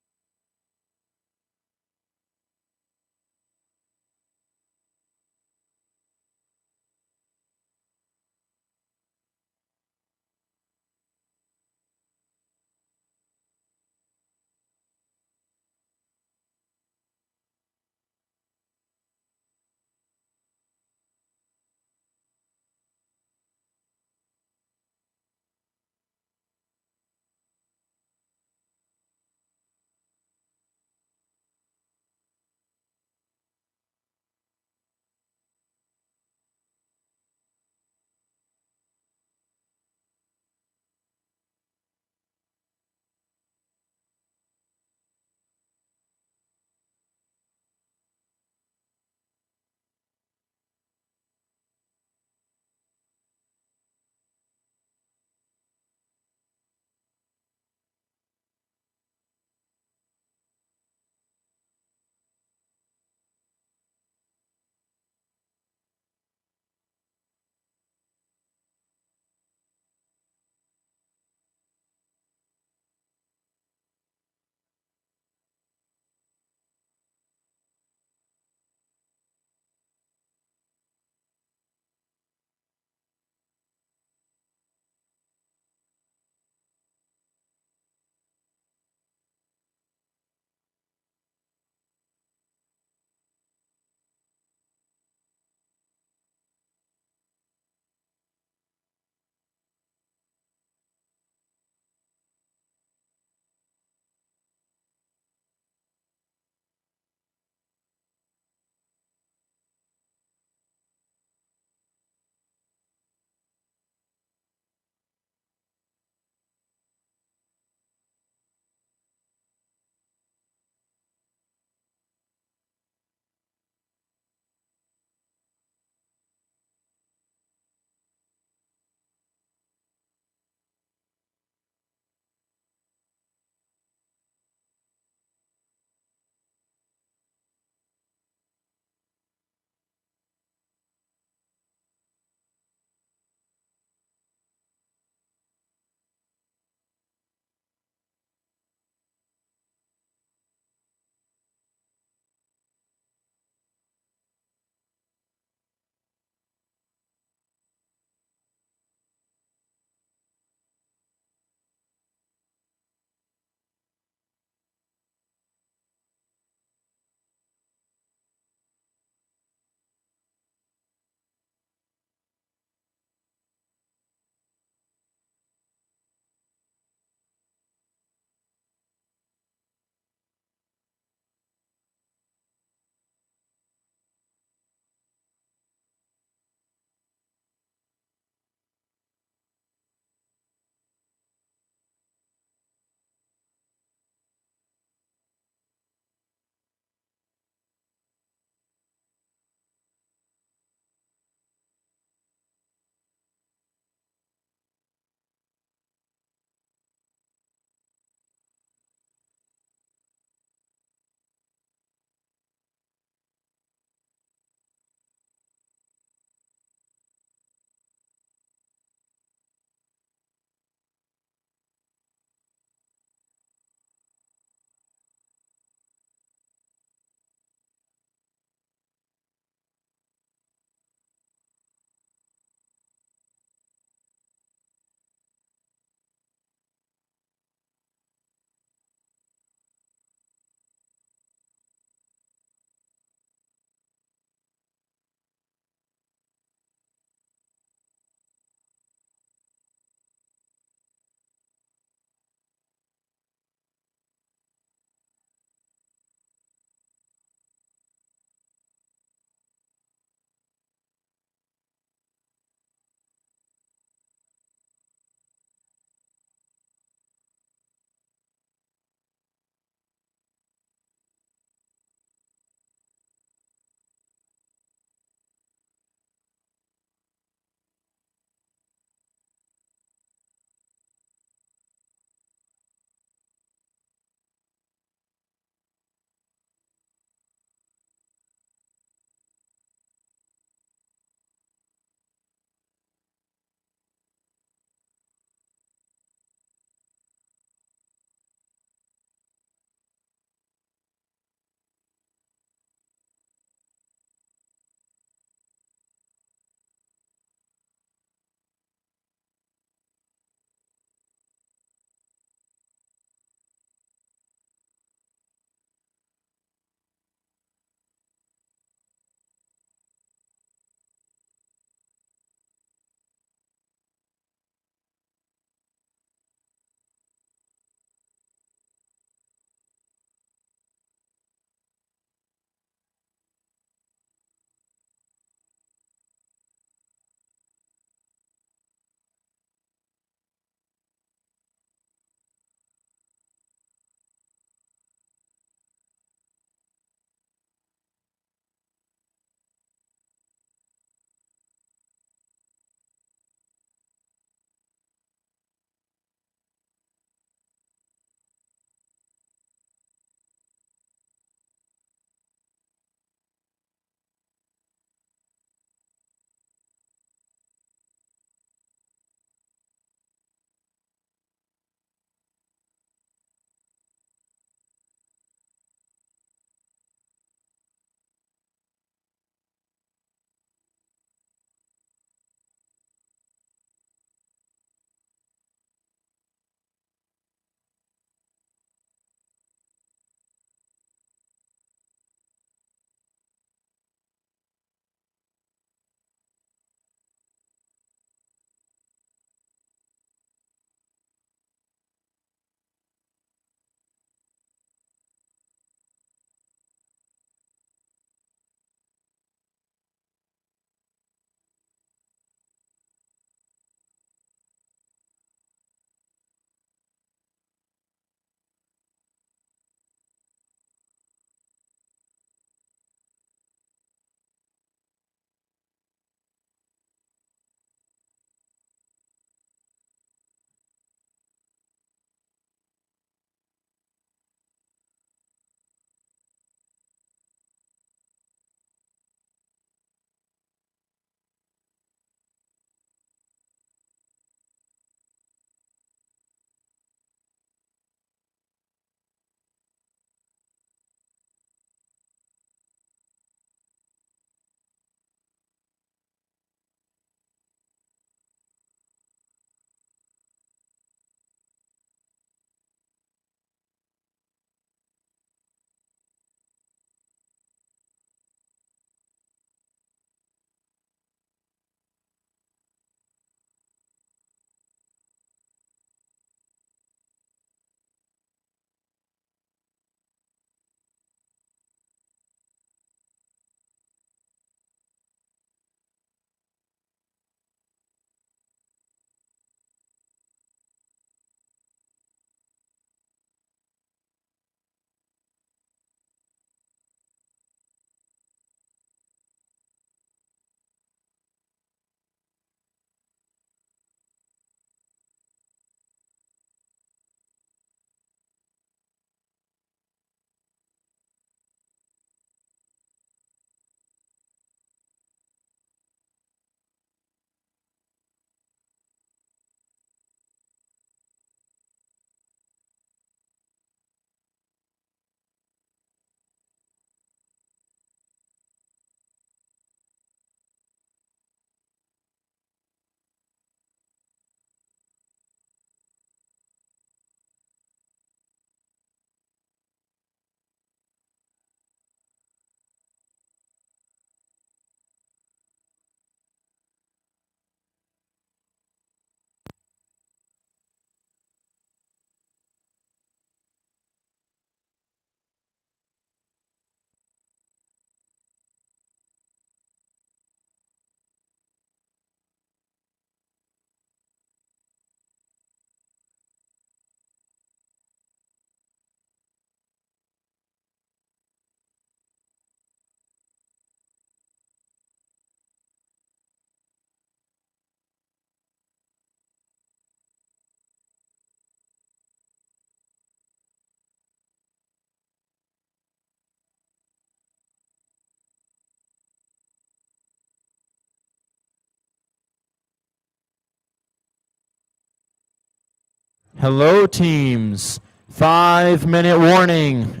Hello, teams. 5-minute warning.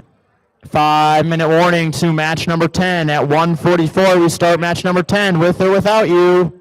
5-minute warning to match number 10. At 1:44, we start match number 10, with or without you.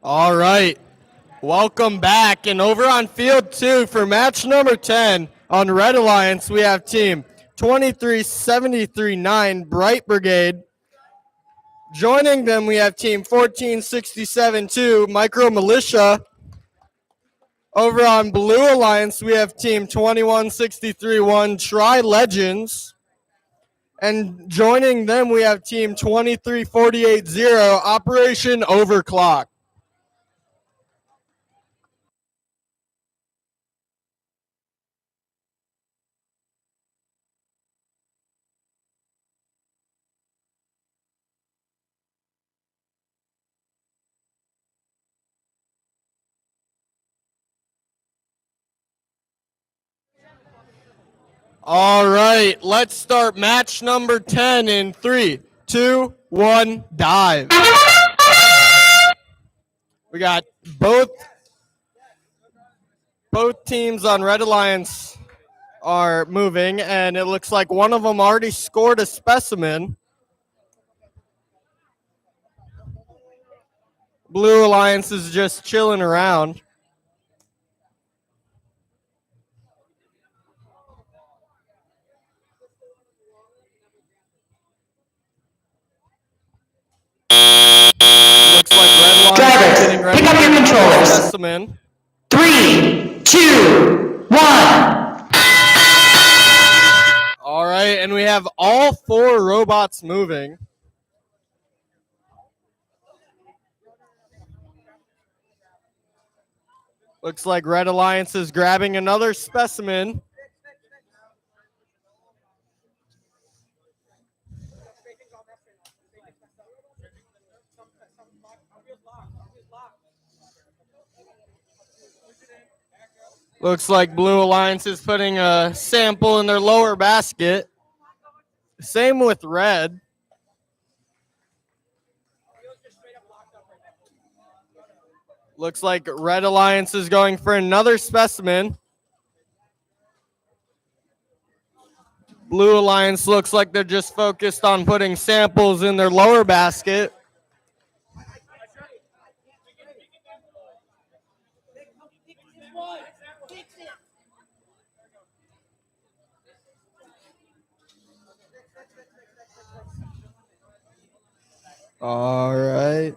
All right. Welcome back. And over on field 2 for match number 10 on Red Alliance, we have team 2373-9 Bright Brigade. Joining them, we have team 1467-2 Micro Militia. Over on Blue Alliance, we have team 2163-1 Tri Legends. And joining them, we have team 23480 Operation Overclock. All right, let's start match number 10 in 3, 2, 1, dive. We got both teams on Red Alliance are moving, and it looks like one of them already scored a specimen. Blue Alliance is just chilling around. Looks like Red Alliance Drivers, is getting ready pick up for your another controllers. specimen. 3, 2, 1. All right, and we have all 4 robots moving. Looks like Red Alliance is grabbing another specimen. Looks like Blue Alliance is putting a sample in their lower basket. Same with Red. Looks like Red Alliance is going for another specimen. Blue Alliance looks like they're just focused on putting samples in their lower basket. All right.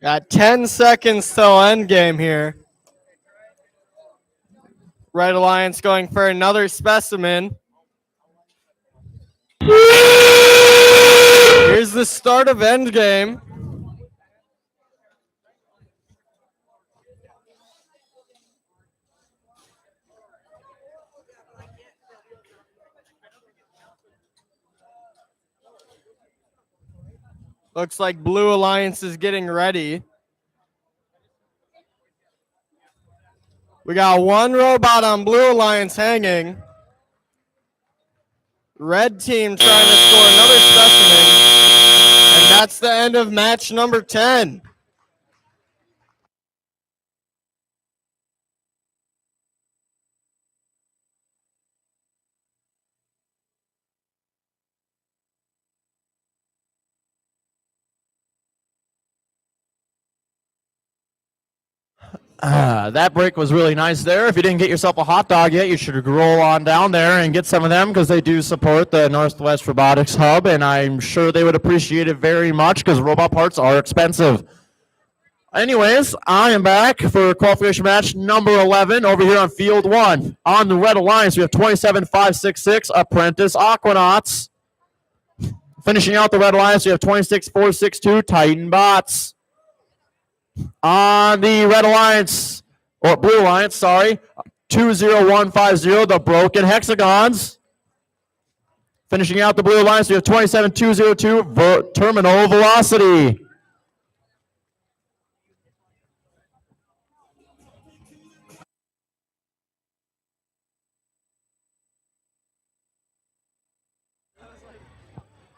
Got 10 seconds till end game here. Red Alliance going for another specimen. Here's the start of end game. Looks like Blue Alliance is getting ready. We got one robot on Blue Alliance hanging. Red team trying to score another specimen. And that's the end of match number 10. That break was really nice there. If you didn't get yourself a hot dog yet, you should roll on down there and get some of them because they do support the Northwest Robotics Hub, and I'm sure they would appreciate it very much because robot parts are expensive. Anyways, I am back for qualification match number 11 over here on Field 1. On the Red Alliance, we have 27-566 Apprentice Aquanauts. Finishing out the Red Alliance, we have 26-462 Titan Bots. On the Red Alliance, or Blue Alliance, sorry, 20150, the Broken Hexagons. Finishing out the Blue Alliance, we have 27202, Terminal Velocity.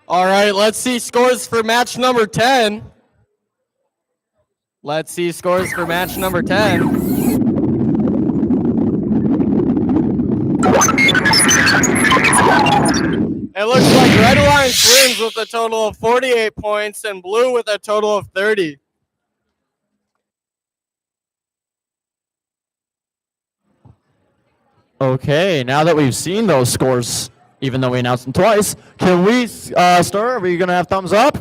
All right, let's see scores for match number 10. Let's see scores for match number 10. It looks like Red Alliance wins with a total of 48 points and Blue with a total of 30. Okay, now that we've seen those scores, even though we announced them twice, can we start? Are we going to have thumbs up?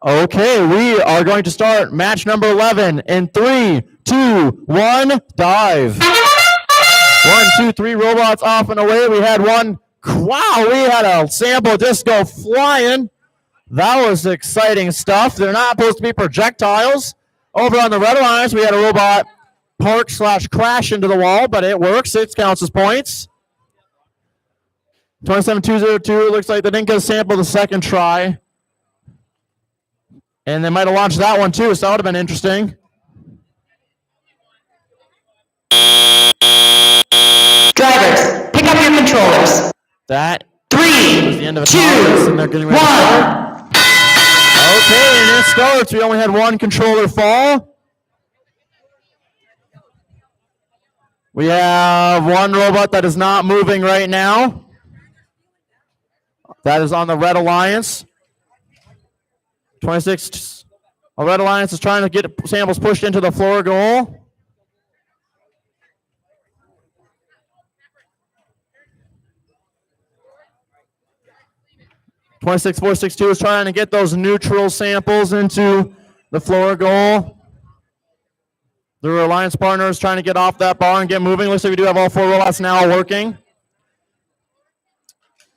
Okay, we are going to start match number 11 in 3, 2, 1, dive. 1, 2, 3 robots off and away. We had one. Wow, we had a sample just go flying. That was exciting stuff. They're not supposed to be projectiles. Over on the Red Alliance, we had a robot park/crash into the wall, but it works. It counts as points. 27202, looks like they didn't get a sample the second try. And they might have launched that one too, so that would have been interesting. Drivers, pick up your controllers. That 3, was the end of a toss, and they're 2, getting 1. ready to start. Okay, and it starts. We only had one controller fall. We have one robot that is not moving right now. That is on the Red Alliance. 26. The Red Alliance is trying to get samples pushed into the floor goal. $26,462 is trying to get those neutral samples into the floor goal. The Alliance partner is trying to get off that bar and get moving. Looks like we do have all four robots now working.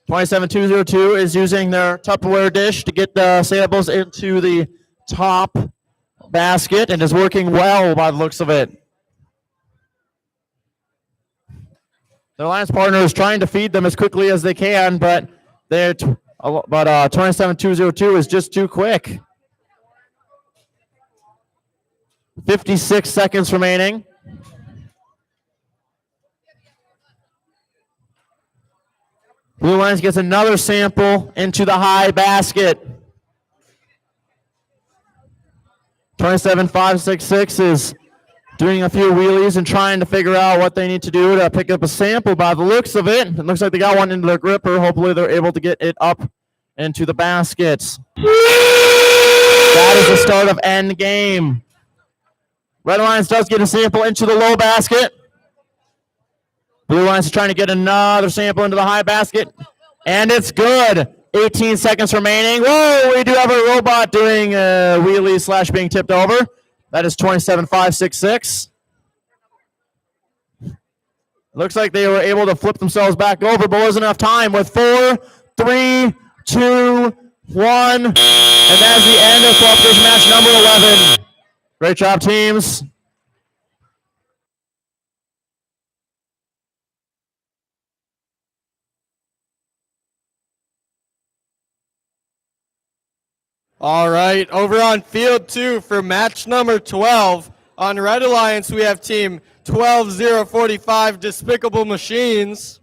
27202 is using their Tupperware dish to get the samples into the top basket and is working well by the looks of it. The Alliance partner is trying to feed them as quickly as they can, but 27202 is just too quick. 56 seconds remaining. Blue Alliance gets another sample into the high basket. 27566 is doing a few wheelies and trying to figure out what they need to do to pick up a sample. By the looks of it, it looks like they got one into their gripper. Hopefully they're able to get it up into the baskets. That is the start of end game. Red Alliance does get a sample into the low basket. Blue Alliance is trying to get another sample into the high basket. And it's good. 18 seconds remaining. Whoa, we do have a robot doing wheelie / being tipped over. That is 27566. Looks like they were able to flip themselves back over, but wasn't enough time with 4, 3, 2, 1. And that is the end of qualification match number 11. Great job, teams. All right, over on field 2 for match number 12. On Red Alliance, we have team 12045 Despicable Machines.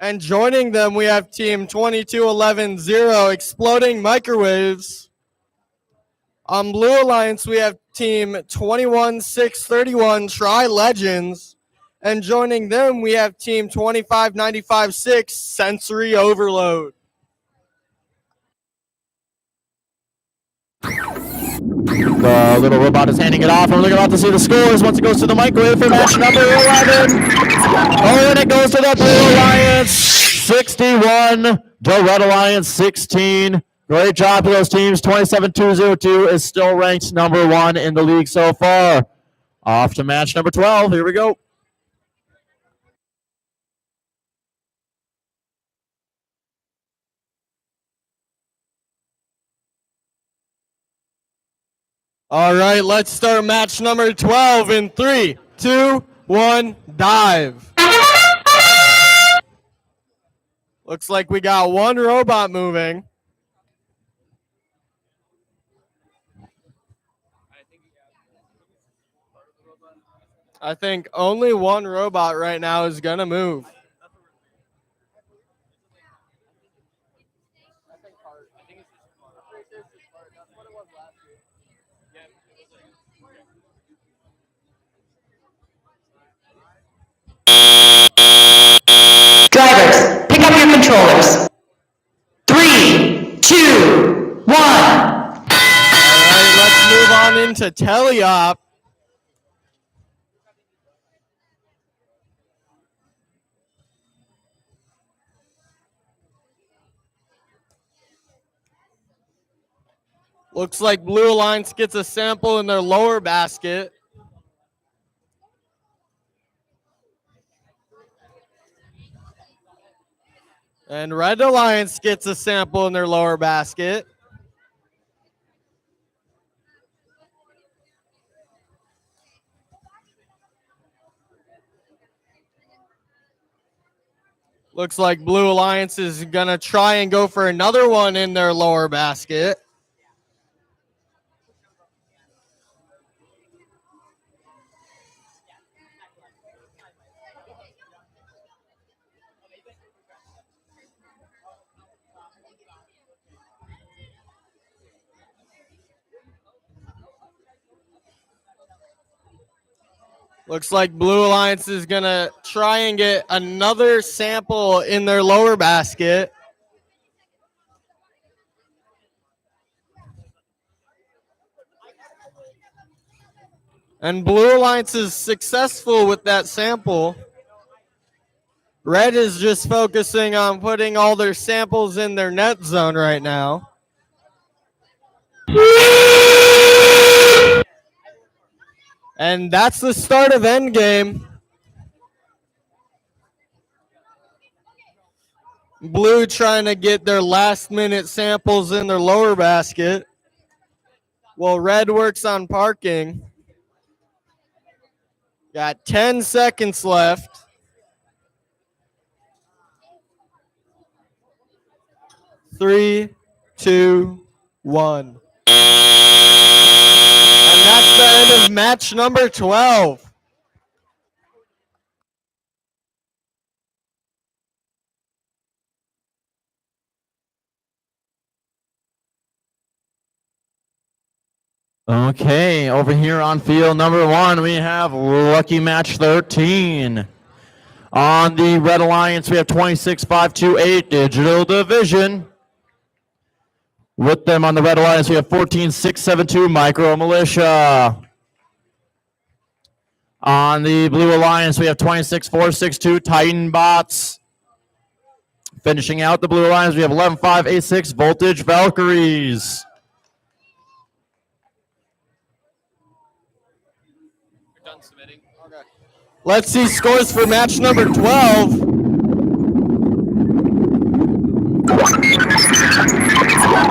And joining them, we have team 22110 Exploding Microwaves. On Blue Alliance, we have team 21631 Try Legends. And joining them, we have team 25956 Sensory Overload. The little robot is handing it off, and we're about to see the scores once it goes to the microwave for match number 11. Oh, and it goes to the Blue Alliance, 61 to Red Alliance, 16. Great job to those teams. 27202 is still ranked number 1 in the league so far. Off to match number 12. Here we go. All right, let's start match number 12 in 3, 2, 1, dive. Looks like we got one robot moving. I think only one robot right now is going to move. Drivers, pick up your controllers. 3, 2, 1. All right, let's move on into teleop. Looks like Blue Alliance gets a sample in their lower basket. And Red Alliance gets a sample in their lower basket. Looks like Blue Alliance is going to try and go for another one in their lower basket. Looks like Blue Alliance is going to try and get another sample in their lower basket. And Blue Alliance is successful with that sample. Red is just focusing on putting all their samples in their net zone right now. And that's the start of endgame. Blue trying to get their last minute samples in their lower basket, while Red works on parking. Got 10 seconds left. Three, two, one. And that's the end of match number 12. Okay, over here on field number 1, we have lucky match 13. On the Red Alliance, we have 26-528 Digital Division. With them on the Red Alliance, we have 14-672 Micro Militia. On the Blue Alliance, we have 26-462 Titan Bots. Finishing out the Blue Alliance, we have 11-586 Voltage Valkyries. You're done submitting? Okay. Let's see scores for match number 12.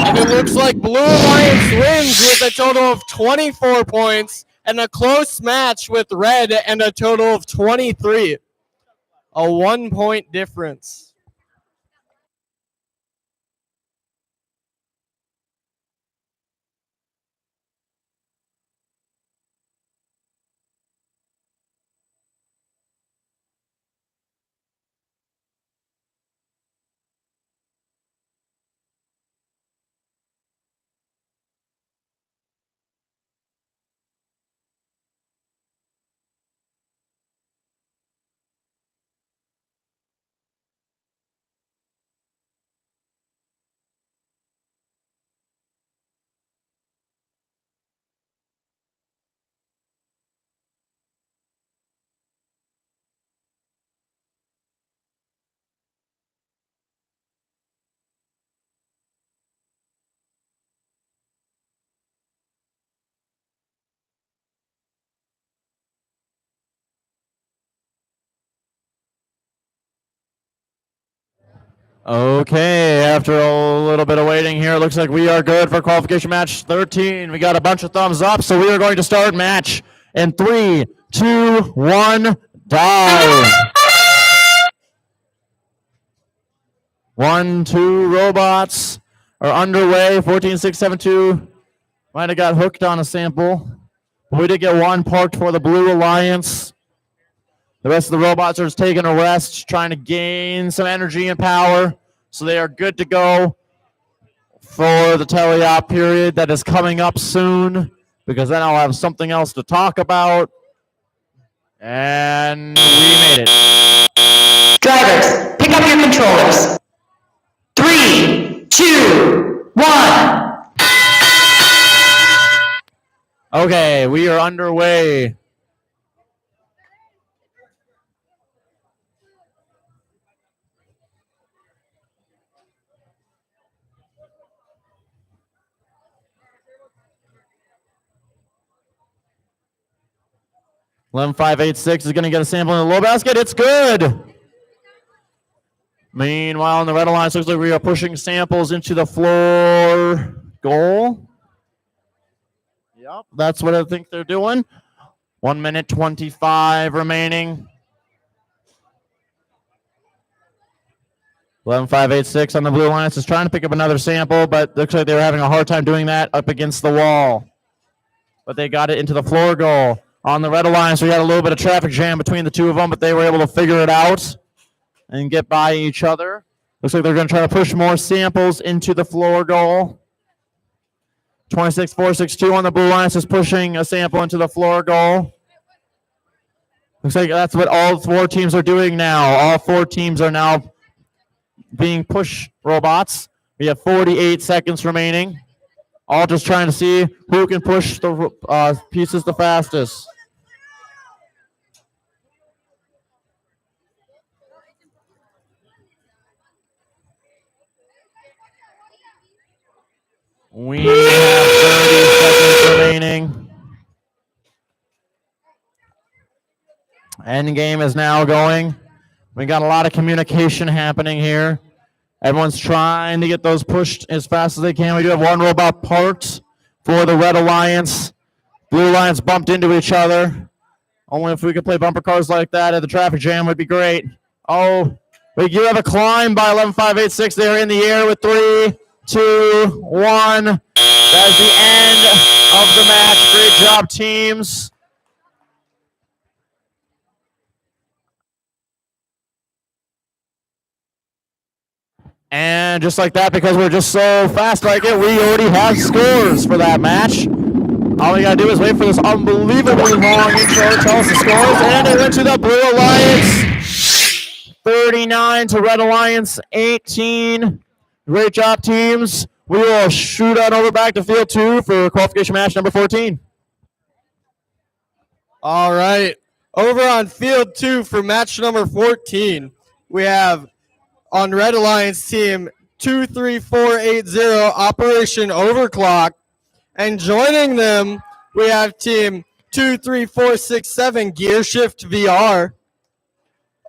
And it looks like Blue Alliance wins with a total of 24 points and a close match with Red and a total of 23. A 1-point difference. Okay, after a little bit of waiting here, it looks like we are good for qualification match 13. We got a bunch of thumbs up, so we are going to start match in 3, 2, 1, dive. 1, 2 robots are underway. 14-672 might have got hooked on a sample. We did get one parked for the Blue Alliance. The rest of the robots are just taking a rest, trying to gain some energy and power. So they are good to go for the teleop period that is coming up soon, because then I'll have something else to talk about. And we made it. Drivers, pick up your controllers. 3, 2, 1. Okay, we are underway. (11-586) is going to get a sample in the low basket. It's good. Meanwhile, in the Red Alliance, looks like we are pushing samples into the floor goal. Yep, that's what I think they're doing. 1 minute 25 remaining. 11-586 on the Blue Alliance is trying to pick up another sample, but looks like they were having a hard time doing that up against the wall. But they got it into the floor goal. On the Red Alliance, we had a little bit of traffic jam between the two of them, but they were able to figure it out and get by each other. Looks like they're going to try to push more samples into the floor goal. 26-462 on the Blue Alliance is pushing a sample into the floor goal. Looks like that's what all 4 teams are doing now. All 4 teams are now being push robots. We have 48 seconds remaining. All just trying to see who can push the pieces the fastest. We have 30 seconds remaining. End game is now going. We got a lot of communication happening here. Everyone's trying to get those pushed as fast as they can. We do have 1 robot parked for the Red Alliance. Blue Alliance bumped into each other. Only if we could play bumper cars like that at the traffic jam would be great. Oh, we do have a climb by 11.586. They're in the air with 3, 2, 1. That is the end of the match. Great job, teams. And just like that, because we're just so fast like it, we already have scores for that match. All we gotta do is wait for this unbelievably long intro to tell us the scores. And it went to the Blue Alliance. 39 to Red Alliance 18. Great job, teams. We will shoot on over back to field 2 for qualification match number 14. All right. Over on field 2 for match number 14, we have on Red Alliance team 23480 Operation Overclock. And joining them, we have team 23467 Gear Shift VR.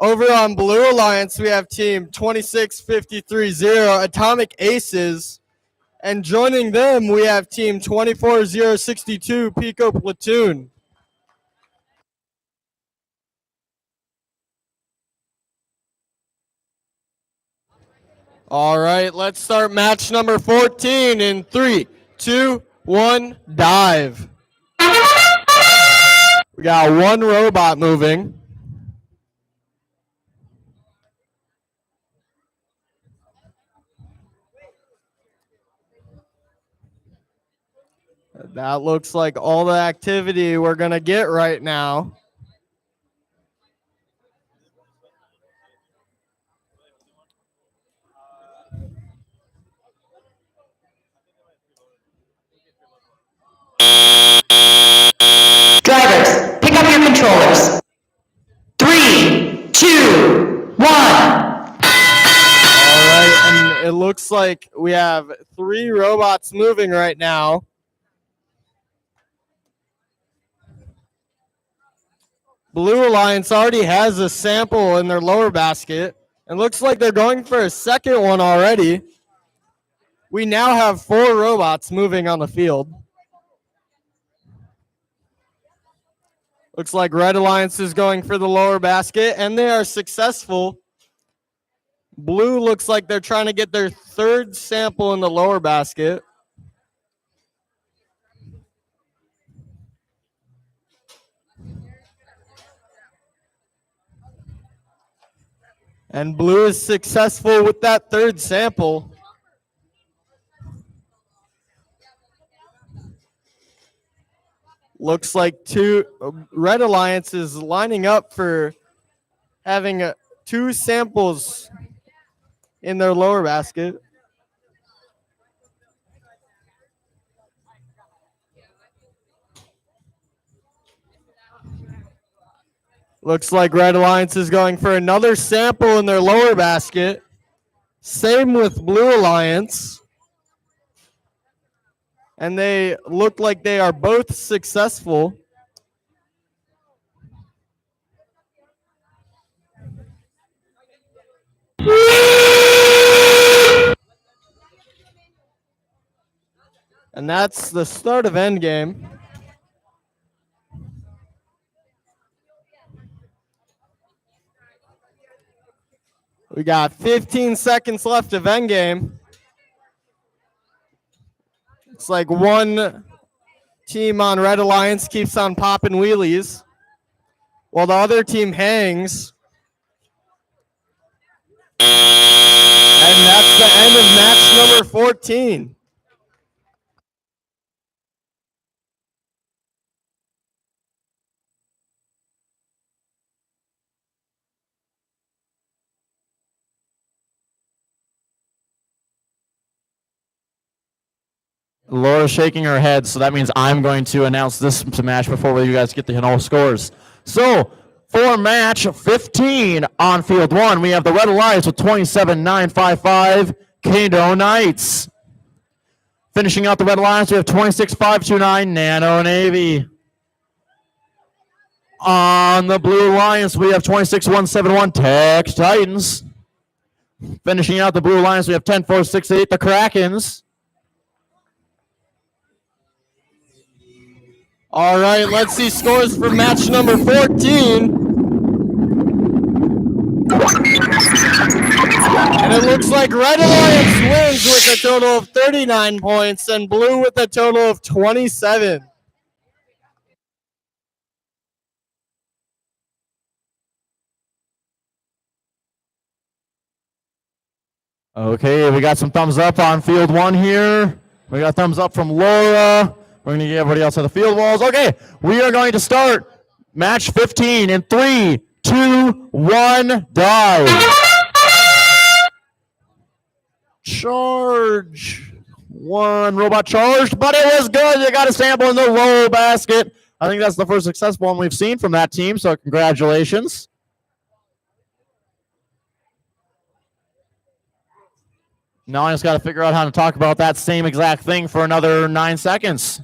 Over on Blue Alliance, we have team 26530 Atomic Aces. And joining them, we have team 24062 Pico Platoon. All right, let's start match number 14 in 3, 2, 1, dive. We got 1 robot moving. That looks like all the activity we're going to get right now. Drivers, pick up your controllers. 3, 2, 1. All right, and it looks like we have 3 robots moving right now. Blue Alliance already has a sample in their lower basket. And looks like they're going for a second one already. We now have 4 robots moving on the field. Looks like Red Alliance is going for the lower basket, and they are successful. Blue looks like they're trying to get their 3rd sample in the lower basket. And Blue is successful with that 3rd sample. Looks like Red Alliance is lining up for having 2 samples in their lower basket. Looks like Red Alliance is going for another sample in their lower basket. Same with Blue Alliance. And they look like they are both successful. And that's the start of endgame. We got 15 seconds left of endgame. It's like one team on Red Alliance keeps on popping wheelies while the other team hangs. And that's the end of match number 14. Laura's shaking her head, so that means I'm going to announce this match before you guys get the whole scores. So, for match 15 on field 1, we have the Red Alliance with 27-955, Kado Knights. Finishing out the Red Alliance, we have 26-529, Nano Navy. On the Blue Alliance, we have 26-171, Tech Titans. Finishing out the Blue Alliance, we have 10-468, the Krakens. All right, let's see scores for match number 14. And it looks like Red Alliance wins with a total of 39 points and Blue with a total of 27. Okay, we got some thumbs up on field 1 here. We got thumbs up from Laura. We're going to get everybody else on the field walls. Okay, we are going to start match 15 in 3, 2, 1, dive. Charge. 1 robot charged, but it was good. You got a sample in the low basket. I think that's the first successful one we've seen from that team, so congratulations. Now I just got to figure out how to talk about that same exact thing for another 9 seconds.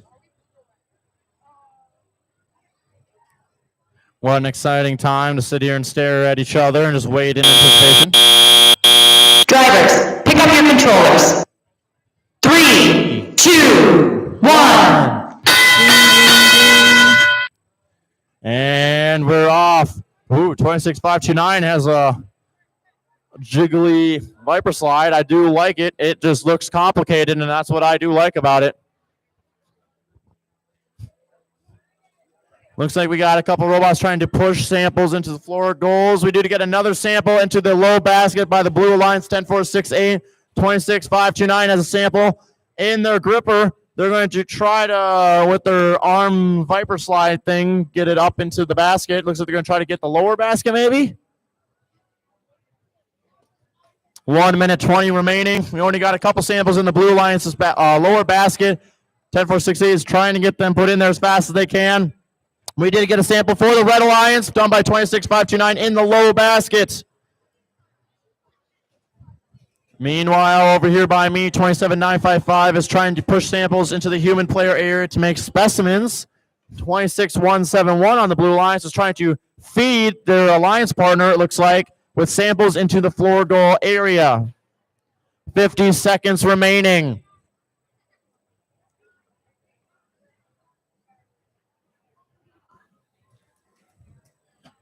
What an exciting time to sit here and stare at each other and just wait in anticipation. Drivers, pick up your controllers. 3, 2, 1. And we're off. Ooh, 26-529 has a jiggly Viper slide. I do like it. It just looks complicated, and that's what I do like about it. Looks like we got a couple robots trying to push samples into the floor goals. We do to get another sample into the low basket by the Blue Alliance. 10-468, 26-529 has a sample in their gripper. They're going to try to, with their arm Viper slide thing, get it up into the basket. Looks like they're going to try to get the lower basket maybe. 1 minute 20 remaining. We only got a couple samples in the Blue Alliance's lower basket. 10-468 is trying to get them put in there as fast as they can. We did get a sample for the Red Alliance, done by 26-529 in the low basket. Meanwhile, over here by me, 27-955 is trying to push samples into the human player area to make specimens. 26-171 on the Blue Alliance is trying to feed their alliance partner, it looks like, with samples into the floor goal area. 50 seconds remaining.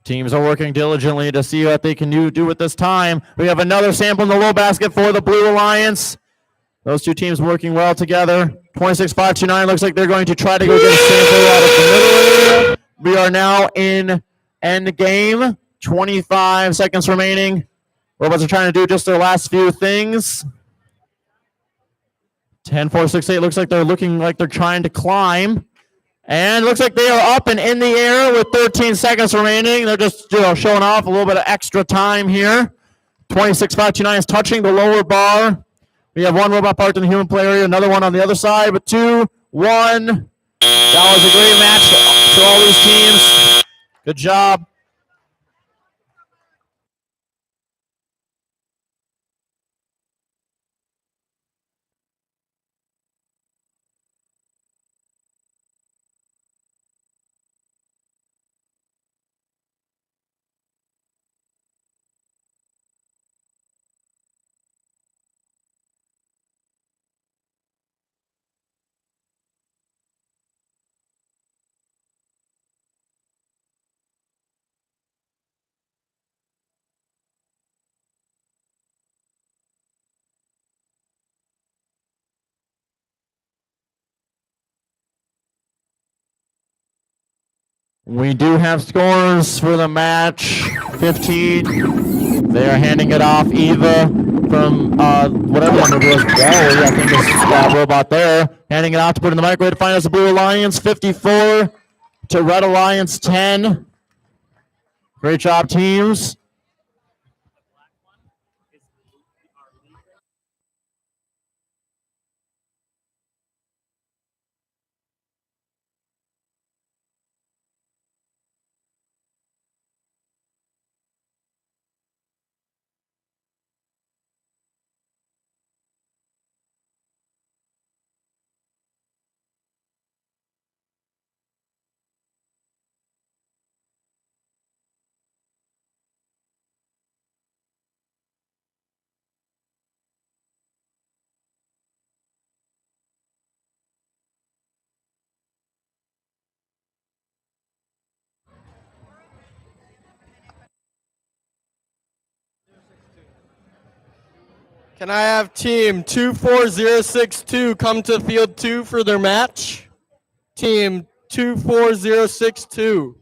Teams are working diligently to see what they can do with this time. We have another sample in the low basket for the Blue Alliance. Those two teams working well together. 26-529 looks like they're going to try to go get a sample out of the middle area. We are now in end game. 25 seconds remaining. Robots are trying to do just their last few things. 10-468 looks like they're trying to climb. And looks like they are up and in the air with 13 seconds remaining. They're just showing off a little bit of extra time here. 26-529 is touching the lower bar. We have one robot parked in the human player area, another one on the other side, but 2, 1. That was a great match to all these teams. Good job. We do have scores for the match. 15. They are handing it off. Eva from whatever that number was. Wally, I think is that robot there. Handing it off to put in the microwave to find us the Blue Alliance. 54 to Red Alliance 10. Great job, teams. Can I have team 24062 come to field 2 for their match? Team 24062.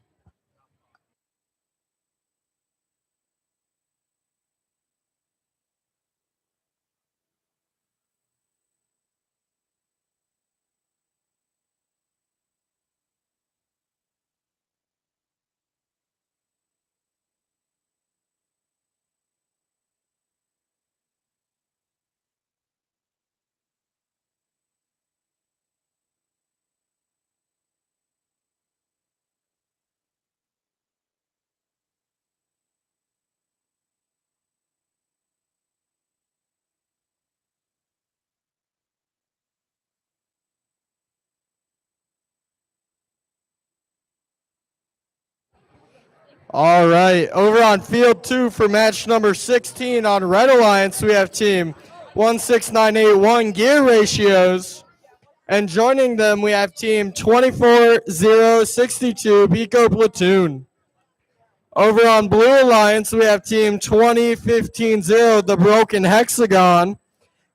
All right, over on field 2 for match number 16 on Red Alliance, we have team 16981 Gear Ratios. And joining them, we have team 24062 Pico Platoon. Over on Blue Alliance, we have team 20150 The Broken Hexagon.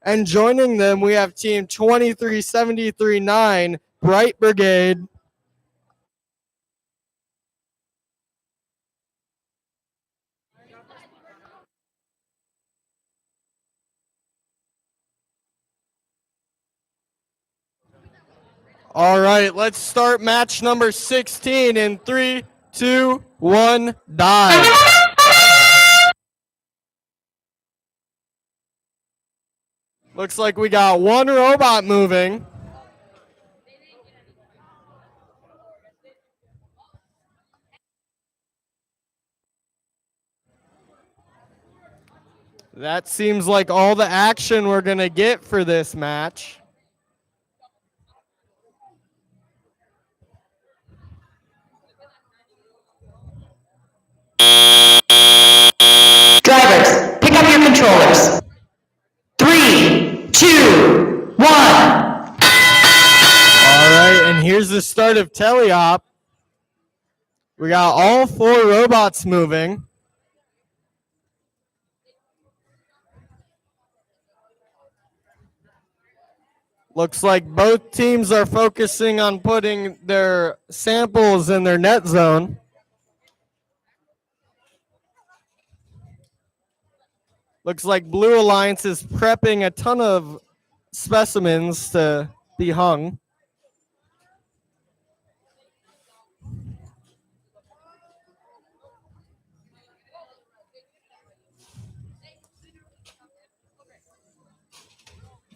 And joining them, we have team 23739 Bright Brigade. All right, let's start match number 16 in 3, 2, 1, dive. Looks like we got one robot moving. That seems like all the action we're going to get for this match. Drivers, pick up your controllers. 3, 2, 1. All right, and here's the start of teleop. We got all 4 robots moving. Looks like both teams are focusing on putting their samples in their net zone. Looks like Blue Alliance is prepping a ton of specimens to be hung.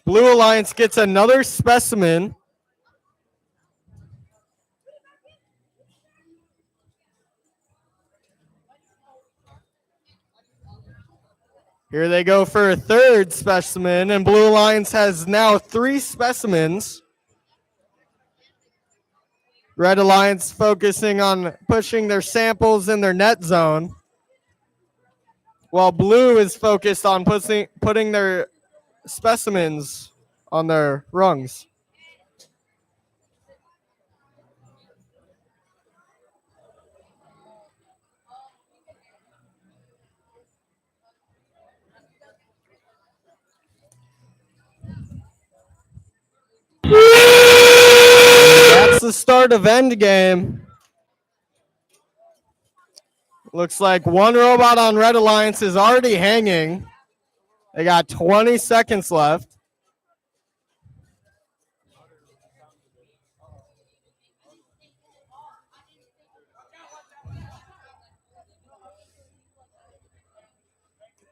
Blue Alliance gets another specimen. Here they go for a third specimen, and Blue Alliance has now 3 specimens. Red Alliance focusing on pushing their samples in their net zone, while Blue is focused on putting their specimens on their rungs. That's the start of Endgame. Looks like one robot on Red Alliance is already hanging. They got 20 seconds left.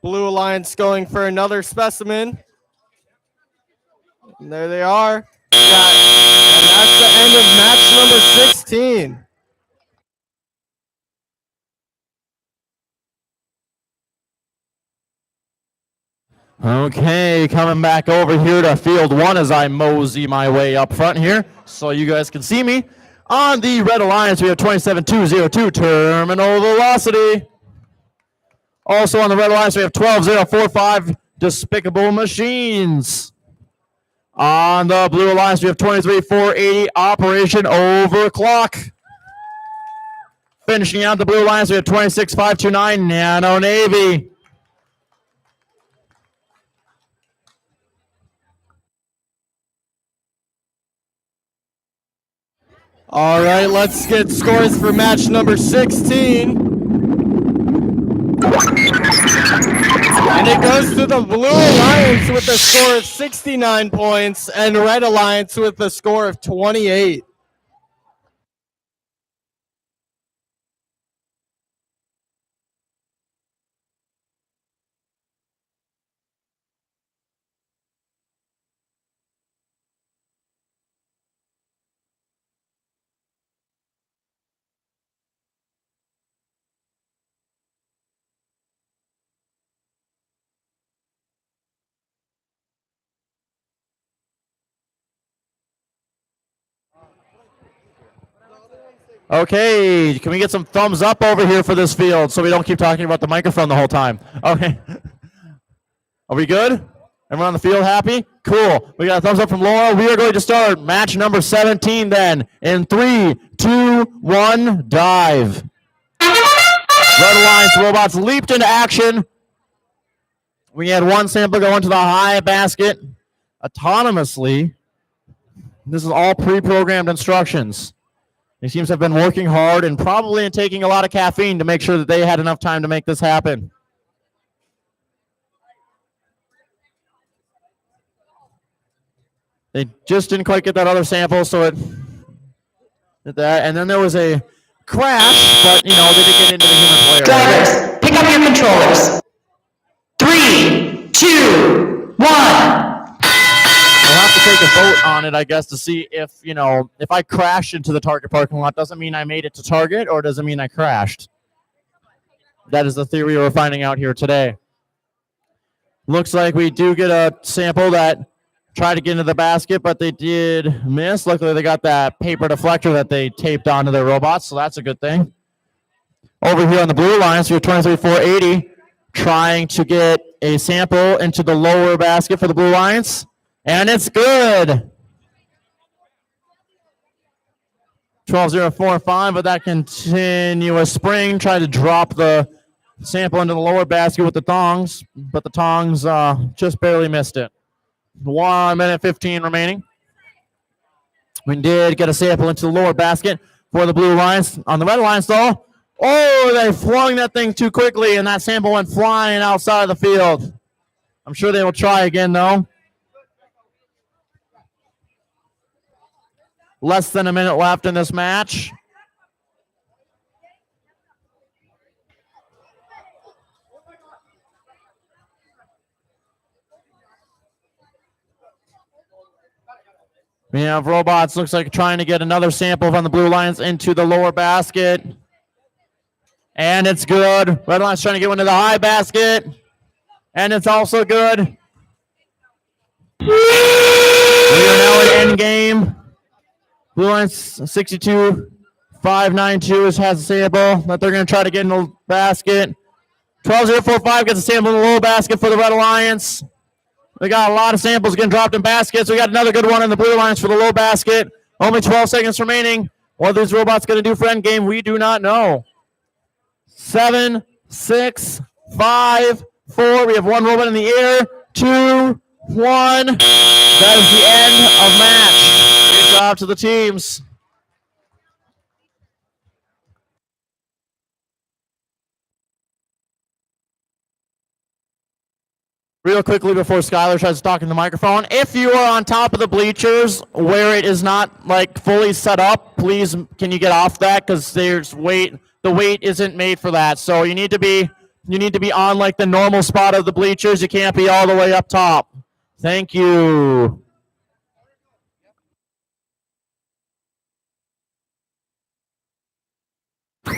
Blue Alliance going for another specimen. And there they are. And that's the end of match number 16. Okay, coming back over here to field 1 as I mosey my way up front here so you guys can see me. On the Red Alliance, we have 27202 Terminal Velocity. Also on the Red Alliance, we have 12045 Despicable Machines. On the Blue Alliance, we have 23480 Operation Overclock. Finishing out the Blue Alliance, we have 26529 Nano Navy. All right, let's get scores for match number 16. And it goes to the Blue Alliance with a score of 69 points and Red Alliance with a score of 28. Okay, can we get some thumbs up over here for this field so we don't keep talking about the microphone the whole time? Okay. Are we good? Everyone on the field happy? Cool. We got a thumbs up from Laura. We are going to start match number 17 then. In 3, 2, 1, dive. Red Alliance robots leaped into action. We had one sample go into the high basket autonomously. This is all pre-programmed instructions. These teams have been working hard and probably taking a lot of caffeine to make sure that they had enough time to make this happen. They just didn't quite get that other sample, so it did that. And then there was a crash, but, you know, they did get into the human player. Drivers, pick up your controllers. 3, 2, 1. We'll have to take a vote on it, I guess, to see if, you know, if I crashed into the Target parking lot, doesn't mean I made it to Target, or does it mean I crashed? That is the theory we're finding out here today. Looks like we do get a sample that tried to get into the basket, but they did miss. Luckily, they got that paper deflector that they taped onto their robots, so that's a good thing. Over here on the Blue Alliance, we have 23-480, trying to get a sample into the lower basket for the Blue Alliance. And it's good. 12-0-4-5, but that continuous spring tried to drop the sample into the lower basket with the tongs, but the tongs just barely missed it. 1 minute 15 remaining. We did get a sample into the lower basket for the Blue Alliance. On the Red Alliance, though, oh, they flung that thing too quickly, and that sample went flying outside of the field. I'm sure they will try again, though. Less than a minute left in this match. We have robots, looks like trying to get another sample from the Blue Alliance into the lower basket. And it's good. Red Alliance trying to get one to the high basket. And it's also good. We are now in end game. Blue Alliance 62-592 has a sample that they're going to try to get in the basket. 12-0-4-5 gets a sample in the lower basket for the Red Alliance. They got a lot of samples getting dropped in baskets. We got another good one in the Blue Alliance for the low basket. Only 12 seconds remaining. What are these robots going to do for end game? We do not know. 7, 6, 5, 4. We have one robot in the air. 2, 1. That is the end of match. Good job to the teams. Real quickly before Skylar tries to talk in the microphone, if you are on top of the bleachers where it is not like fully set up, please can you get off that, because there's weight. The weight isn't made for that. So you need to be on like the normal spot of the bleachers. You can't be all the way up top. Thank you.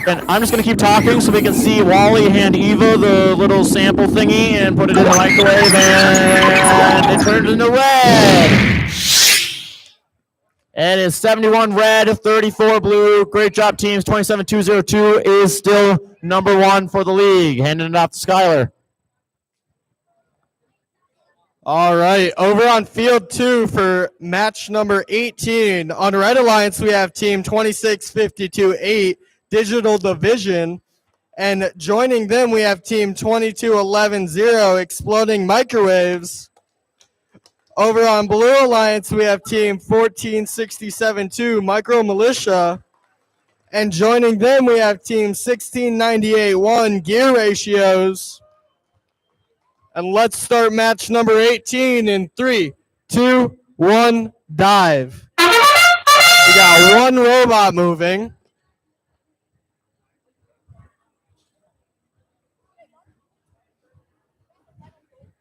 And I'm just going to keep talking so we can see Wally hand Eva the little sample thingy and put it in the microwave, and it turned into red. It is 71 red, 34 blue. Great job, teams. 27-202 is still number one for the league. Handing it off to Skylar. All right, over on field 2 for match number 18. On Red Alliance, we have team 26-52-8, Digital Division. And joining them, we have team 22-11-0, Exploding Microwaves. Over on Blue Alliance, we have team 1467-2, Micro Militia. And joining them, we have team 1698-1, Gear Ratios. And let's start match number 18 in 3, 2, 1, dive. We got one robot moving.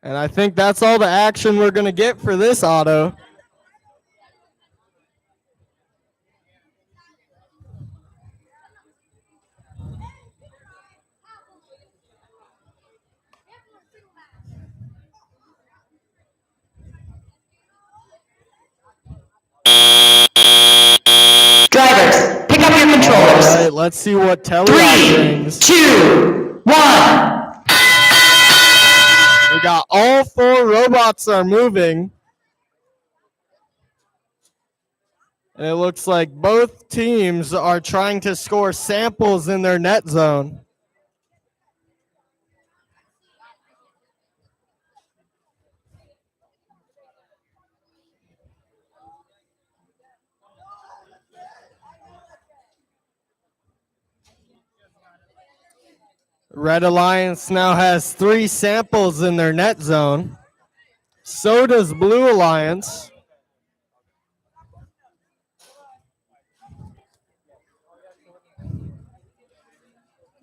And I think that's all the action we're going to get for this auto. Drivers, pick up your controllers. All right, let's see what Teleop 3, brings. 2, 1. We got all 4 robots are moving. And it looks like both teams are trying to score samples in their net zone. Red Alliance now has 3 samples in their net zone. So does Blue Alliance.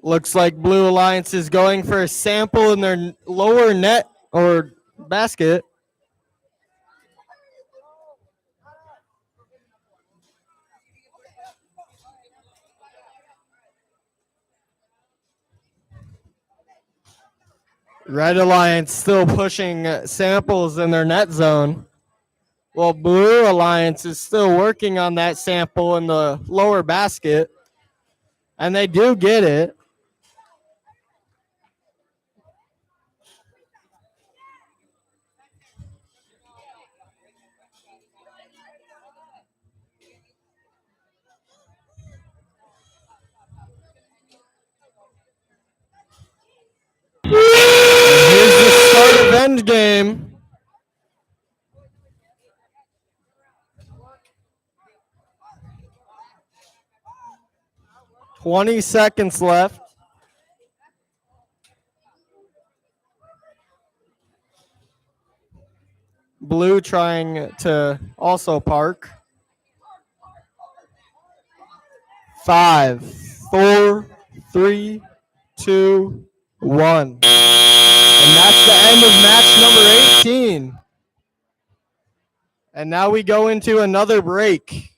Looks like Blue Alliance is going for a sample in their lower net or basket. Red Alliance still pushing samples in their net zone, while Blue Alliance is still working on that sample in the lower basket. And they do get it. Here's the start of end game. $20 seconds left. Blue trying to also park. 5, 4, 3, 2, 1. And that's the end of match number 18. And now we go into another break.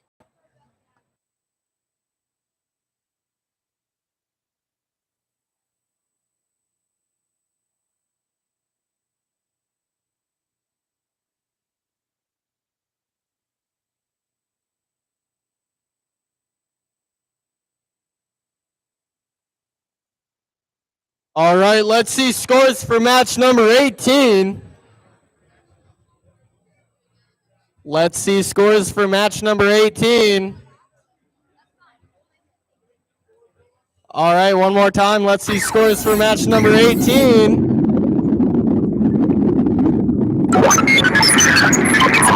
All right, let's see scores for match number 18. Let's see scores for match number 18. All right, one more time. Let's see scores for match number 18.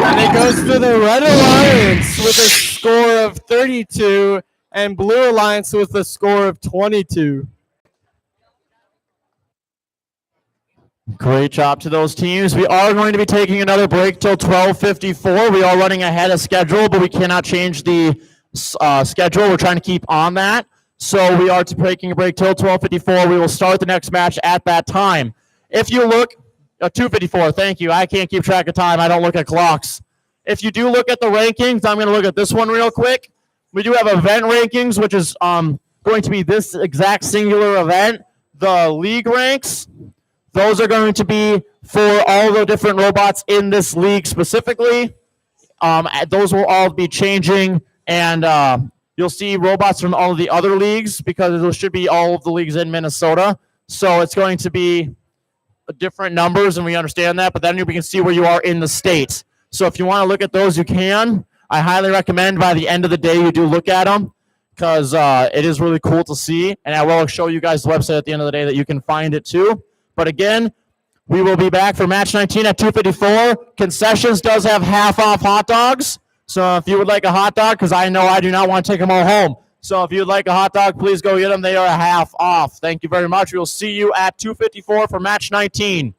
And it goes to the Red Alliance with a score of 32 and Blue Alliance with a score of 22. Great job to those teams. We are going to be taking another break till 12:54. We are running ahead of schedule, but we cannot change the schedule. We're trying to keep on that. So we are taking a break till 12:54. We will start the next match at that time. If you look, 2:54, thank you. I can't keep track of time. I don't look at clocks. If you do look at the rankings, I'm going to look at this one real quick. We do have event rankings, which is going to be this exact singular event. The league ranks. Those are going to be for all the different robots in this league specifically. Those will all be changing, and you'll see robots from all of the other leagues because those should be all of the leagues in Minnesota. So it's going to be different numbers, and we understand that, but then we can see where you are in the state. So if you want to look at those, you can. I highly recommend by the end of the day you do look at them because it is really cool to see, and I will show you guys the website at the end of the day that you can find it too. But again, We will be back for match 19 at 2:54. Concessions does have half off hot dogs. So if you would like a hot dog, because I know I do not want to take them all home. So if you'd like a hot dog, please go get them. They are half off. Thank you very much. We will see you at 2:54 for match 19.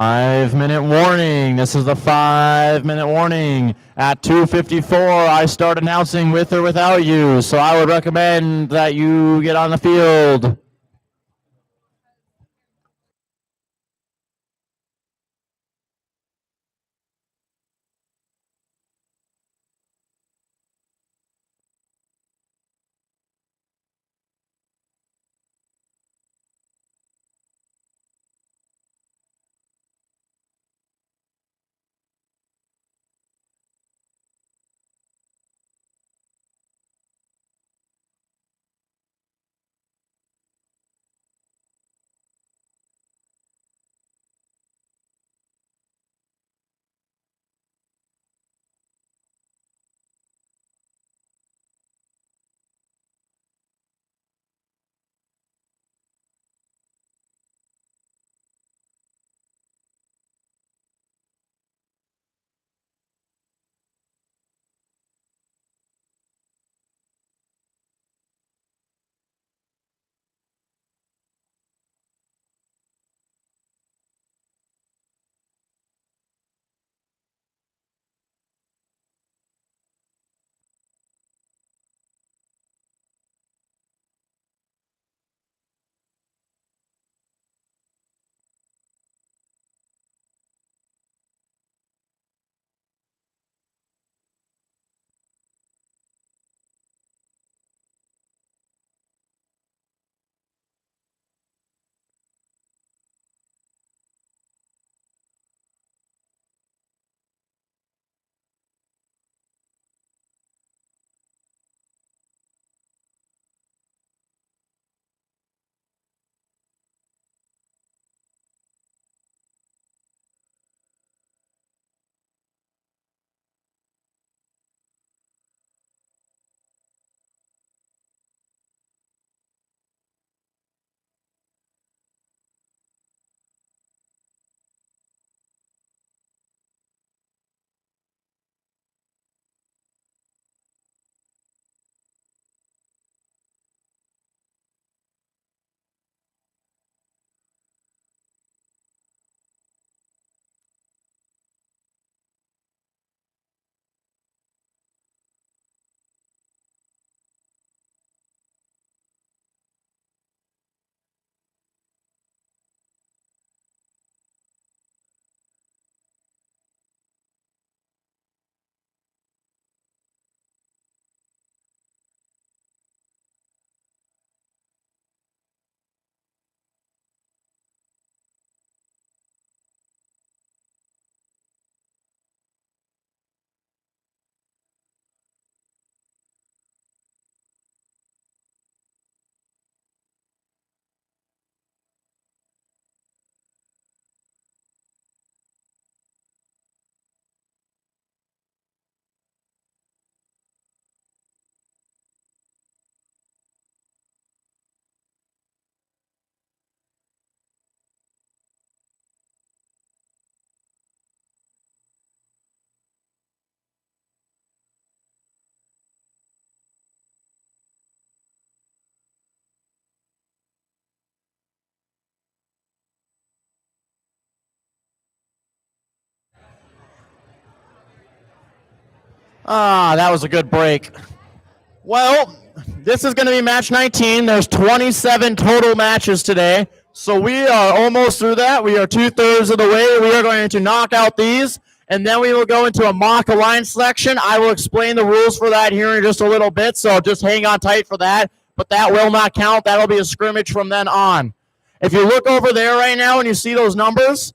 5-minute warning. This is the 5-minute warning. At 2:54, I start announcing with or without you. So I would recommend that you get on the field. That was a good break. Well, this is going to be match 19. There's 27 total matches today. So we are almost through that. We are 2/3 of the way. We are going to knock out these, and then we will go into a mock alliance selection. I will explain the rules for that here in just a little bit, so just hang on tight for that. But that will not count. That'll be a scrimmage from then on. If you look over there right now and you see those numbers,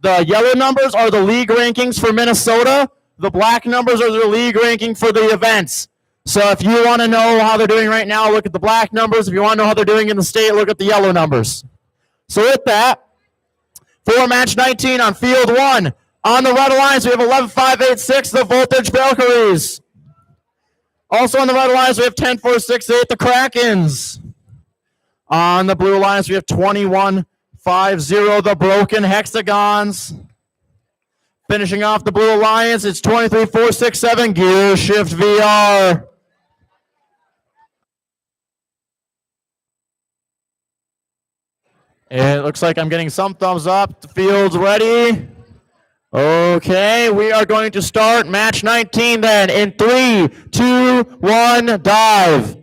the yellow numbers are the league rankings for Minnesota. The black numbers are the league ranking for the events. So if you want to know how they're doing right now, look at the black numbers. If you want to know how they're doing in the state, look at the yellow numbers. So with that, for match 19 on field 1, on the red alliance, we have 11-5-8-6, the Voltage Valkyries. Also on the red alliance, we have 10-4-6-8, the Krakens. On the blue alliance, we have 21-5-0, the Broken Hexagons. Finishing off the blue alliance, it's 23-4-6-7, Gear Shift VR. It looks like I'm getting some thumbs up. The field's ready. Okay, we are going to start match 19 then in 3, 2, 1, dive.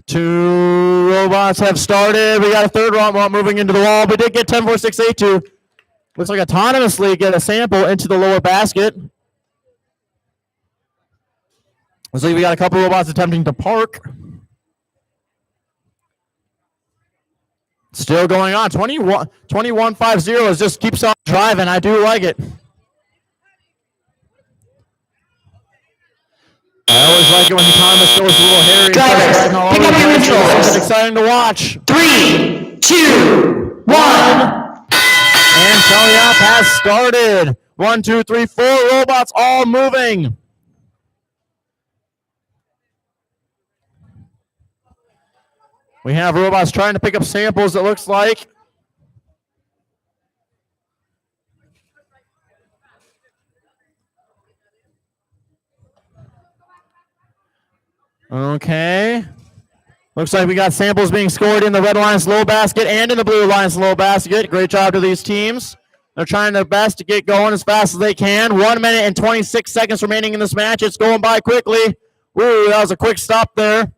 2 robots have started. We got a third robot moving into the wall. We did get 10-4-6-8 to, looks like autonomously get a sample into the lower basket. Looks like we got a couple robots attempting to park. Still going on. 21-5-0 is just keeps on driving. I do like it. I always like it when the autonomous goes a little hairy. Drivers, pick up your controllers. It's exciting to watch. 3, 2, 1. And Telly Up has started. 1, 2, 3, 4 robots all moving. We have robots trying to pick up samples, it looks like. Okay. Looks like we got samples being scored in the red Alliance low basket and in the blue Alliance low basket. Great job to these teams. They're trying their best to get going as fast as they can. 1 minute and 26 seconds remaining in this match. It's going by quickly. Woo, that was a quick stop there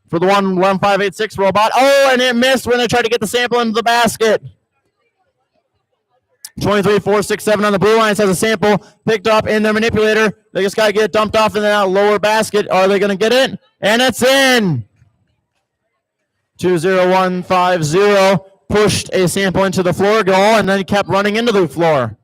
for the 11586 robot. Oh, and it missed when they tried to get the sample into the basket. 23-4-6-7 on the blue Alliance has a sample picked up in their manipulator. They just got to get it dumped off in that lower basket. Are they going to get it? And it's in. 2-0-1-5-0 pushed a sample into the floor goal and then kept running into the floor.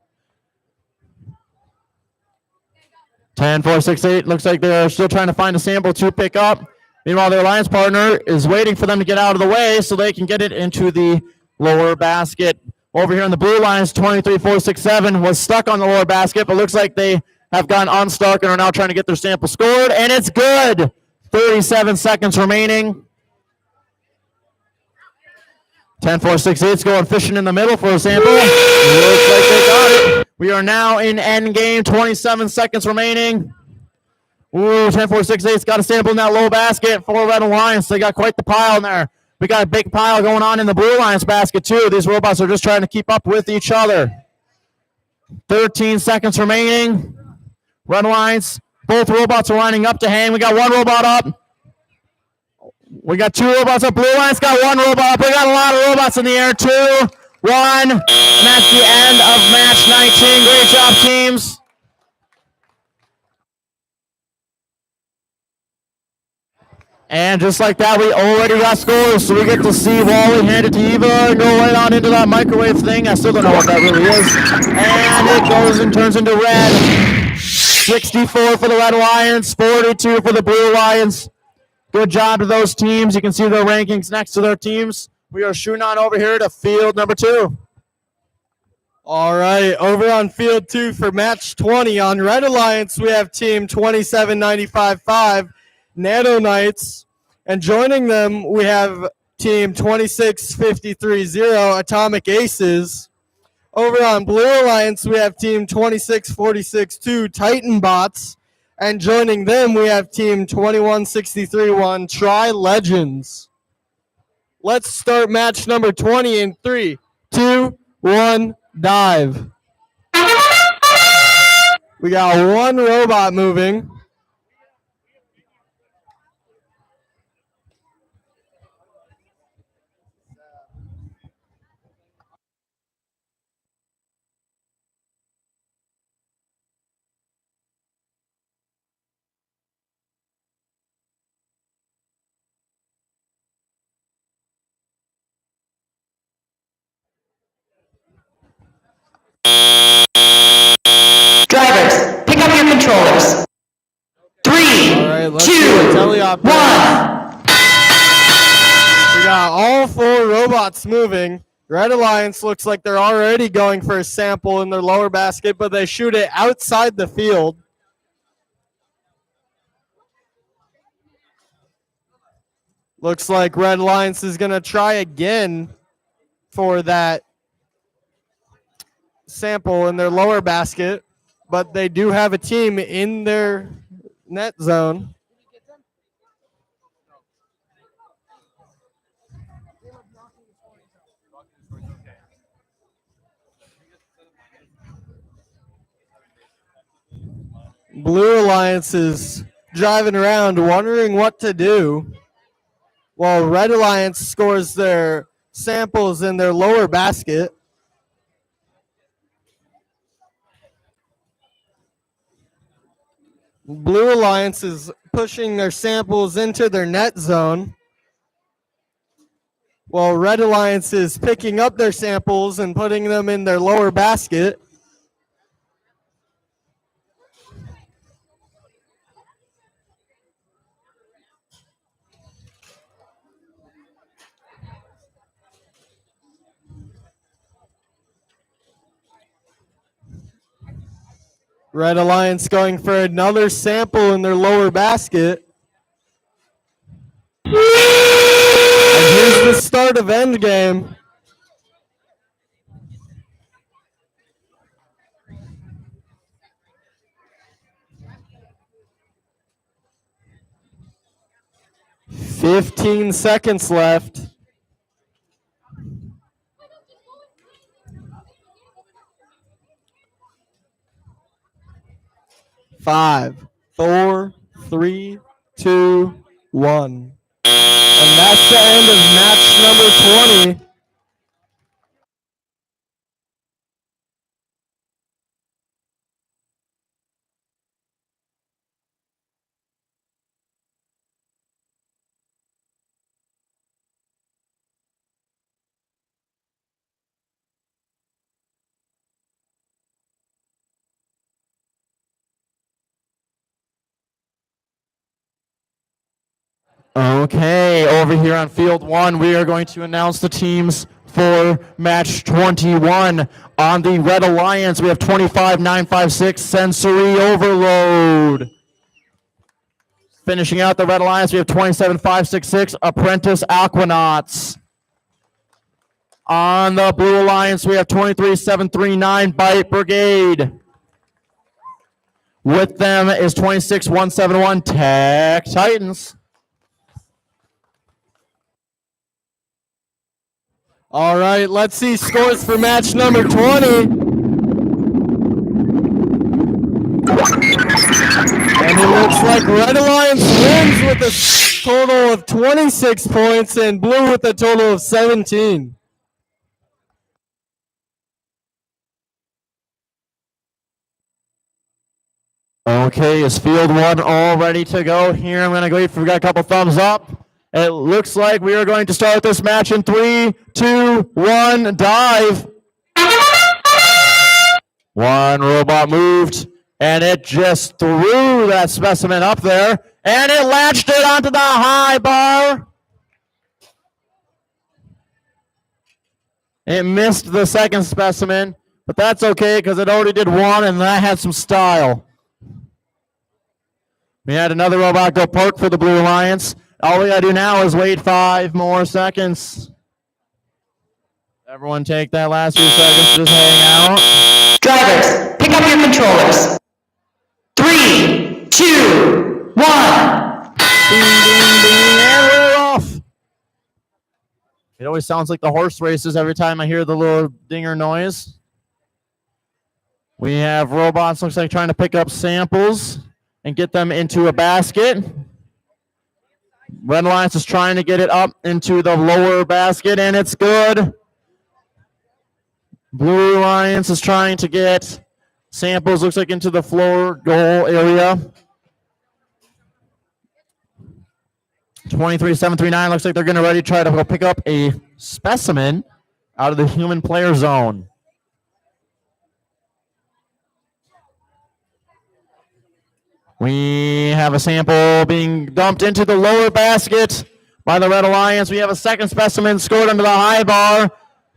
10-4-6-8 looks like they're still trying to find a sample to pick up. Meanwhile, their alliance partner is waiting for them to get out of the way so they can get it into the lower basket. Over here on the blue Alliance, 23-4-6-7 was stuck on the lower basket, but looks like they have gotten unstuck and are now trying to get their sample scored, and it's good. 37 seconds remaining. 10-4-6-8's going fishing in the middle for a sample. Looks like they got it. We are now in end game, 27 seconds remaining. Ooh, 10-4-6-8's got a sample in that low basket for Red Alliance. They got quite the pile in there. We got a big pile going on in the blue Alliance basket, too. These robots are just trying to keep up with each other. 13 seconds remaining. Red Alliance, both robots are lining up to hang. We got one robot up. We got 2 robots up. Blue Alliance got 1 robot up. We got a lot of robots in the air, 2, 1. And that's the end of match 19. Great job, teams. And just like that, we already got scores, so we get to see Wally hand it to Eva and go right on into that microwave thing. I still don't know what that really is. And it goes and turns into red. 64 for the Red Alliance, 42 for the Blue Alliance. Good job to those teams. You can see their rankings next to their teams. We are shooting on over here to field number 2. All right, over on field 2 for match 20 on Red Alliance, we have team 27-95-5, Nano Knights, and joining them we have team 26-53-0, Atomic Aces. Over on Blue Alliance, we have team 26-46-2, Titan Bots, and joining them we have team 21-63-1, Tri Legends. Let's start match number 20 in 3, 2, 1, dive. We got 1 robot moving. Drivers, pick up your controllers. 3, All right, let's 2, do a teleop. 1. We got all 4 robots moving. Red Alliance looks like they're already going for a sample in their lower basket, but they shoot it outside the field. Looks like Red Alliance is going to try again for that sample in their lower basket, but they do have a team in their net zone. Blue Alliance is driving around wondering what to do, while Red Alliance scores their samples in their lower basket. Blue Alliance is pushing their samples into their net zone, while Red Alliance is picking up their samples and putting them in their lower basket. Red Alliance going for another sample in their lower basket. And here's the start of endgame. "15 seconds left. Five, 4, 3, 2, 1. And that's the end of match number 20. Okay, over here on field 1, we are going to announce the teams for match 21. On the Red Alliance, we have 25-956 Sensory Overload. Finishing out the Red Alliance, we have 27-566 Apprentice Aquanauts. On the Blue Alliance, we have 23-739 Bite Brigade. With them is 26-171 Tech Titans. All right, let's see scores for match number 20. And it looks like Red Alliance wins with a total of 26 points and Blue with a total of 17. Okay, is field 1 all ready to go here? I'm going to go if we got a couple thumbs up. It looks like we are going to start this match in 3, 2, 1, dive. One robot moved, and it just threw that specimen up there, and it latched it onto the high bar. It missed the second specimen, but that's okay because it already did one, and that had some style. We had another robot go park for the Blue Alliance. All we gotta do now is wait 5 more seconds. Everyone take that last few seconds to just hang out. Drivers, pick up your controllers. 3, 2, 1. Ding, ding, ding, and we're off. It always sounds like the horse races every time I hear the little dinger noise. We have robots, looks like, trying to pick up samples and get them into a basket. Red Alliance is trying to get it up into the lower basket, and it's good. Blue Alliance is trying to get samples, looks like, into the floor goal area. 23-739 looks like they're going to ready to try to go pick up a specimen out of the human player zone. We have a sample being dumped into the lower basket by the Red Alliance. We have a second specimen scored under the high bar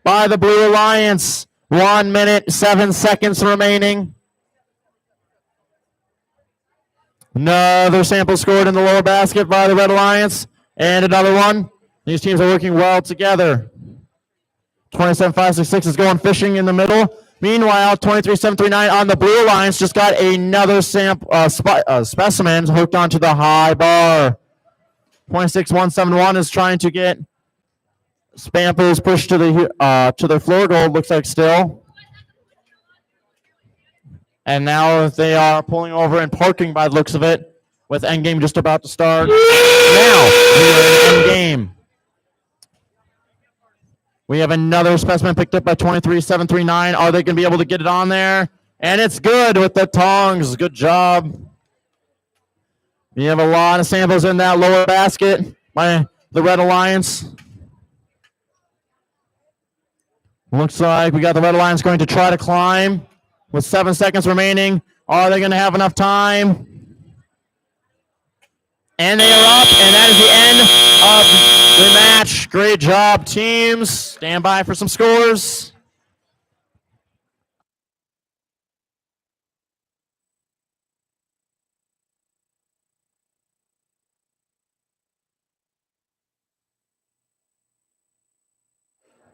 by the Blue Alliance. 1 minute, 7 seconds remaining. Another sample scored in the lower basket by the Red Alliance. And another one. These teams are working well together. 27-566 is going fishing in the middle. Meanwhile, 23-739 on the Blue Alliance just got another specimen hooked onto the high bar. 26-171 is trying to get Spampers pushed to their floor goal, looks like still. And now they are pulling over and parking by the looks of it, with endgame just about to start. Now we are in endgame. We have another specimen picked up by 23739. Are they going to be able to get it on there? And it's good with the tongs. Good job. We have a lot of samples in that lower basket by the Red Alliance. Looks like we got the Red Alliance going to try to climb with 7 seconds remaining. Are they going to have enough time? And they are up, and that is the end of the match. Great job, teams. Stand by for some scores.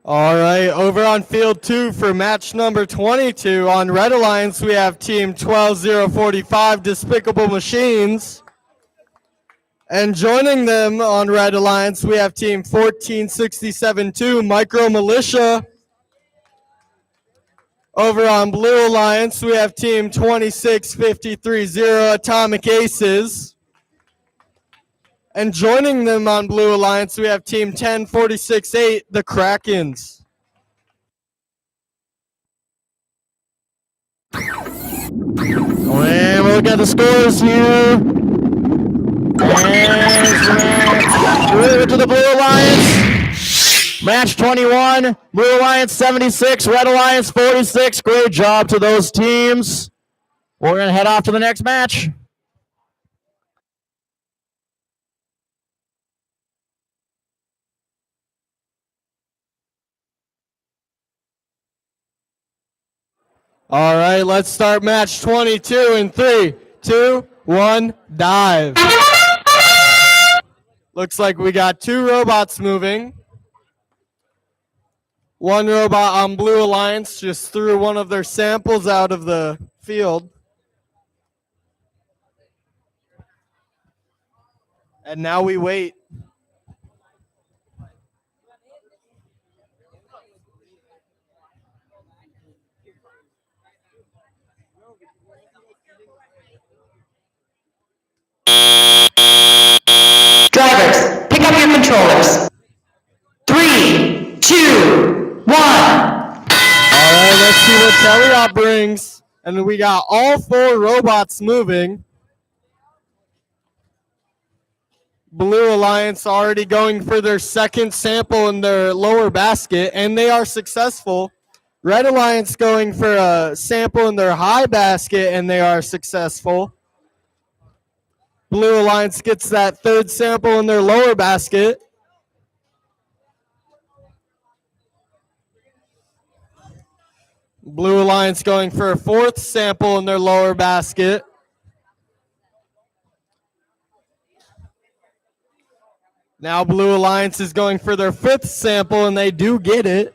All right, over on field 2 for match number 22. On Red Alliance, we have team 12045 Despicable Machines. And joining them on Red Alliance, we have team 14672 Micro Militia. Over on Blue Alliance, we have team 26530 Atomic Aces. And joining them on Blue Alliance, we have team 10468 the Krakens. And we're looking at the scores here. And we're to the Blue Alliance. Match 21, Blue Alliance 76, Red Alliance 46. Great job to those teams. We're going to head off to the next match. All right, let's start match 22 in 3, 2, 1, dive. Looks like we got 2 robots moving. One robot on Blue Alliance just threw one of their samples out of the field. And now we wait. Drivers, pick up your controllers. 3, 2, 1. All right, let's see what teleop brings. And we got all 4 robots moving. Blue Alliance already going for their second sample in their lower basket, and they are successful. Red Alliance going for a sample in their high basket, and they are successful. Blue Alliance gets that third sample in their lower basket. Blue Alliance going for a fourth sample in their lower basket. Now Blue Alliance is going for their fifth sample, and they do get it.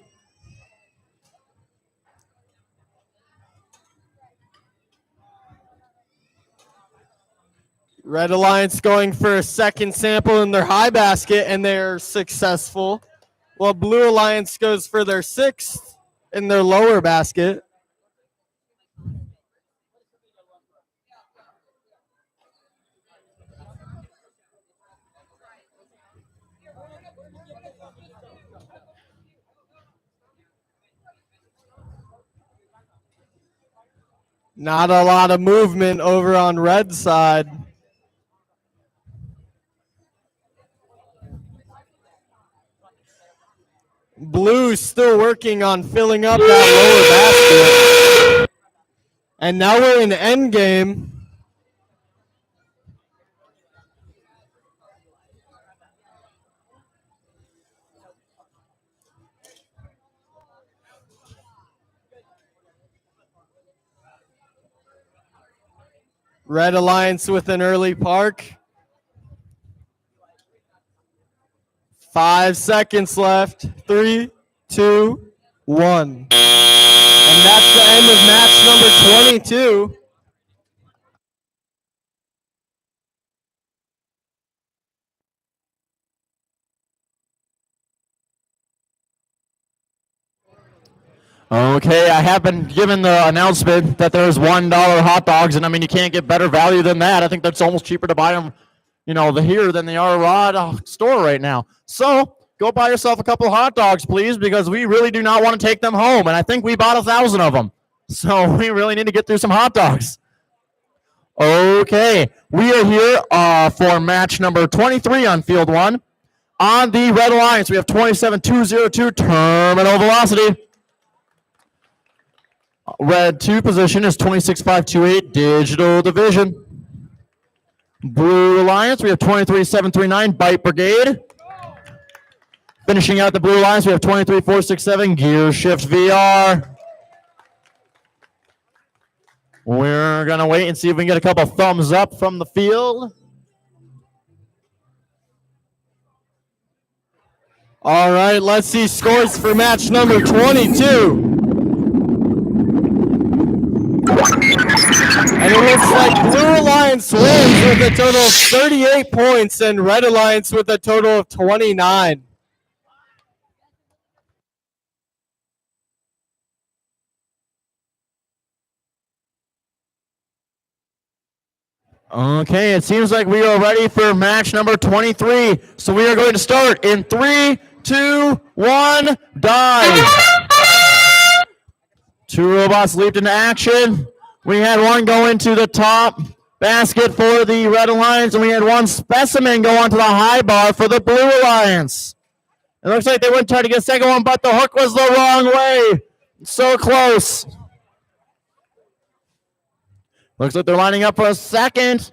Red Alliance going for a second sample in their high basket, and they're successful. While Blue Alliance goes for their sixth in their lower basket. Not a lot of movement over on red side. Blue still working on filling up that lower basket. And now we're in end game. Red Alliance with an early park. 5 seconds left. 3, 2, 1. And that's the end of match number 22. Okay, I have been given the announcement that there's $1 hot dogs, and I mean, you can't get better value than that. I think that's almost cheaper to buy them, here than they are at a store right now. So go buy yourself a couple hot dogs, please, because we really do not want to take them home, and I think we bought 1,000 of them. So we really need to get through some hot dogs. Okay, we are here for match number 23 on field 1. On the Red Alliance, we have 27-202 terminal velocity. Red 2 position is 26-528 digital division. Blue Alliance, we have 23-739 Bite Brigade. Finishing out the Blue Alliance, we have 23-467 Gear Shift VR. We're going to wait and see if we can get a couple thumbs up from the field. All right, let's see scores for match number 22. And it looks like Blue Alliance wins with a total of 38 points and Red Alliance with a total of 29. Okay, it seems like we are ready for match number 23. So we are going to start in 3, 2, 1, dive. 2 robots leaped into action. We had one go into the top basket for the Red Alliance, and we had one specimen go onto the high bar for the Blue Alliance. It looks like they went to try to get a second one, but the hook was the wrong way. So close. Looks like they're lining up for a second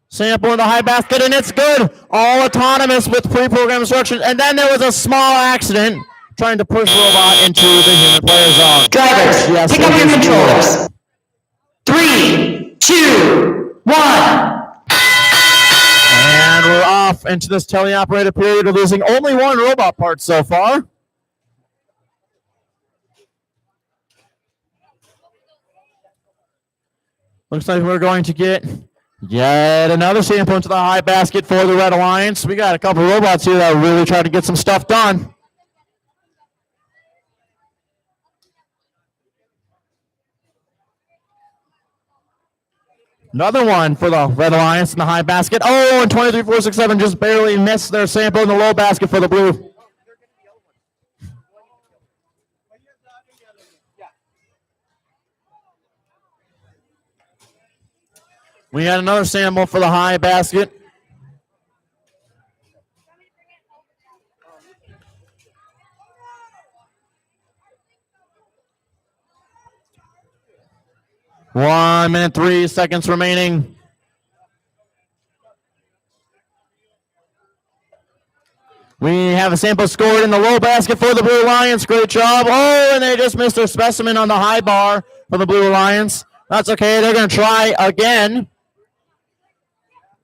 sample in the high basket, and it's good. All autonomous with pre-programmed instructions. And then there was a small accident trying to push robot into the human player zone. Drivers, Yes, pick it up your is controllers. 3, 2, 1. And we're off into this teleoperated period. We're losing only one robot part so far. Looks like we're going to get yet another sample into the high basket for the Red Alliance. We got a couple robots here that are really trying to get some stuff done. Another one for the Red Alliance in the high basket. Oh, and 23-467 just barely missed their sample in the low basket for the Blue. We had another sample for the high basket. One minute, 3 seconds remaining. We have a sample scored in the low basket for the Blue Alliance. Great job. Oh, and they just missed their specimen on the high bar for the Blue Alliance. That's okay. They're going to try again,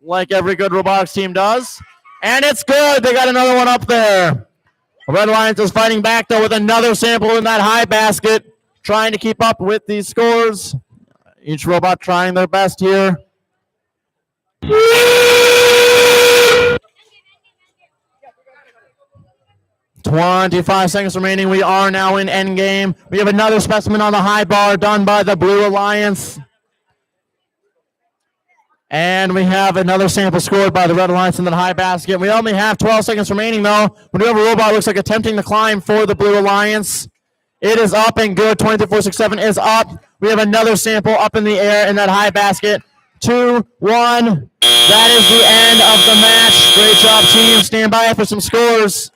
like every good robotics team does. And it's good. They got another one up there. The Red Alliance is fighting back, though, with another sample in that high basket, trying to keep up with these scores. Each robot trying their best here. 25 seconds remaining. We are now in endgame. We have another specimen on the high bar done by the Blue Alliance. And we have another sample scored by the Red Alliance in the high basket. We only have 12 seconds remaining, though. We do have a robot looks like attempting to climb for the Blue Alliance. It is up and good. 23-467 is up. We have another sample up in the air in that high basket. 2, 1. That is the end of the match. Great job, team. Stand by for some scores.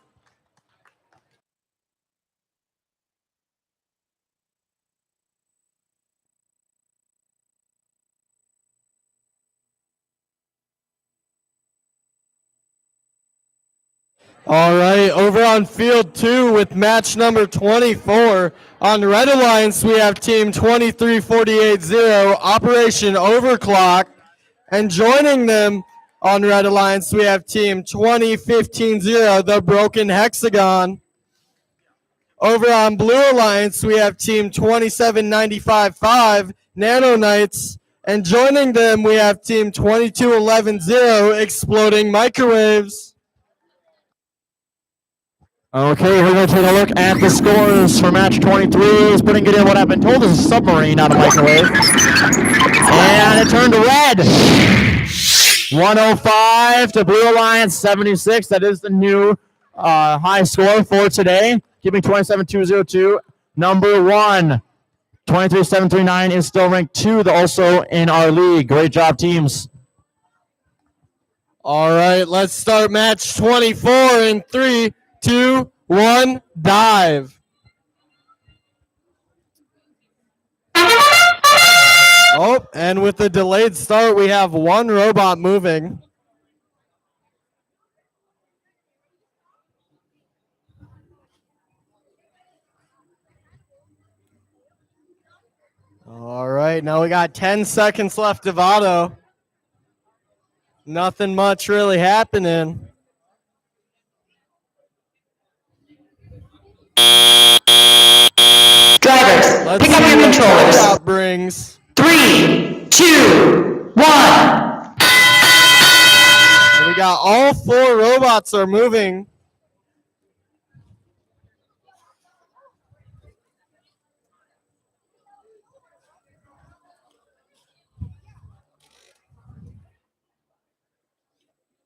All right, over on field 2 with match number 24. On Red Alliance, we have team 23480, Operation Overclock. And joining them on Red Alliance, we have team 20150, the Broken Hexagon. Over on Blue Alliance, we have team 27955, Nano Knights. And joining them, we have team 22110, Exploding Microwaves. Okay, we're going to take a look at the scores for match 23. It's putting it in what I've been told is a submarine, not a microwave. And it turned red. 105 to Blue Alliance 76. That is the new high score for today. Keeping 27-202. Number 1, 23-739 is still ranked 2, also in our league. Great job, teams. All right, let's start match 24 in 3, 2, 1, dive. Oh, and with the delayed start, we have one robot moving. All right, now we got 10 seconds left of auto. Nothing much really happening. Drivers, Let's pick up see your what controllers. timeout brings. 3, 2, 1. And we got all 4 robots are moving.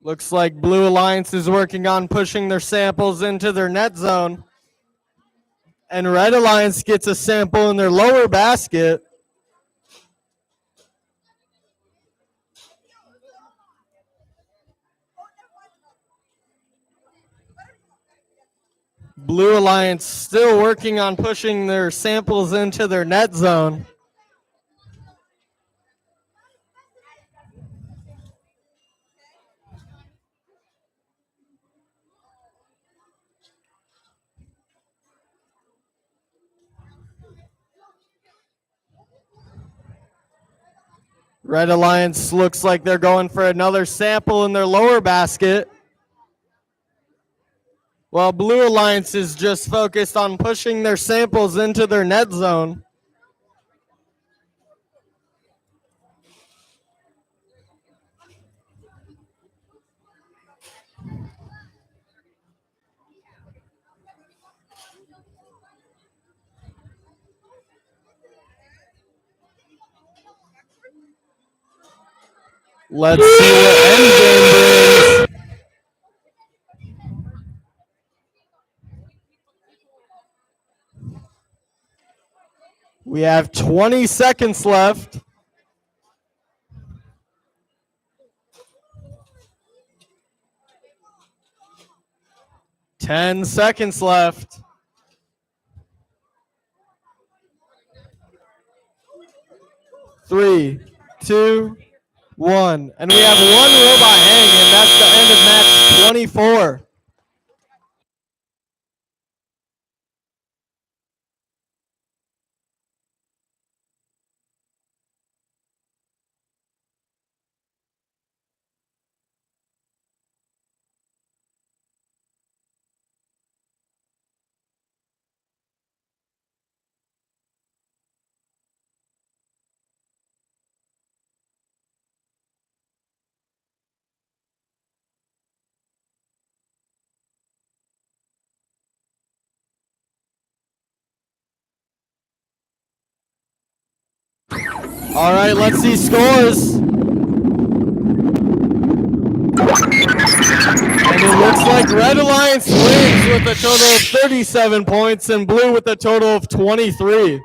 Looks like Blue Alliance is working on pushing their samples into their net zone. And Red Alliance gets a sample in their lower basket. Blue Alliance still working on pushing their samples into their net zone. Red Alliance looks like they're going for another sample in their lower basket. While Blue Alliance is just focused on pushing their samples into their net zone. Let's see what endgame brings. We have 20 seconds left. Ten seconds left. Three, two, one. And we have one robot hanging, and that's the end of match 24. All right, let's see scores. And it looks like Red Alliance wins with a total of 37 points and Blue with a total of 23.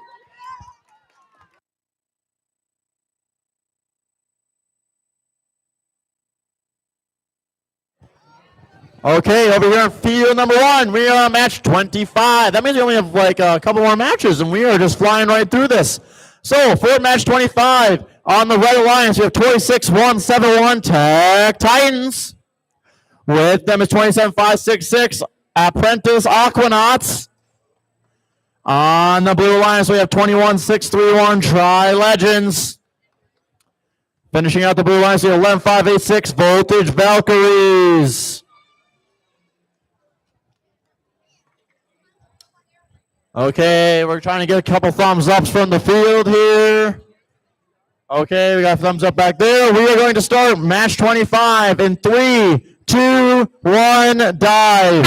Okay, over here in field number 1, we are on match 25. That means we only have like a couple more matches, and we are just flying right through this. So, for match 25, on the Red Alliance, we have 26-171 Tech Titans. With them is 27-566 Apprentice Aquanauts. On the Blue Alliance, we have 21-631 Tri Legends. Finishing out the Blue Alliance, we have 11-586 Voltage Valkyries. Okay, we're trying to get a couple thumbs ups from the field here. Okay, we got thumbs up back there. We are going to start match 25 in 3, 2, 1, dive.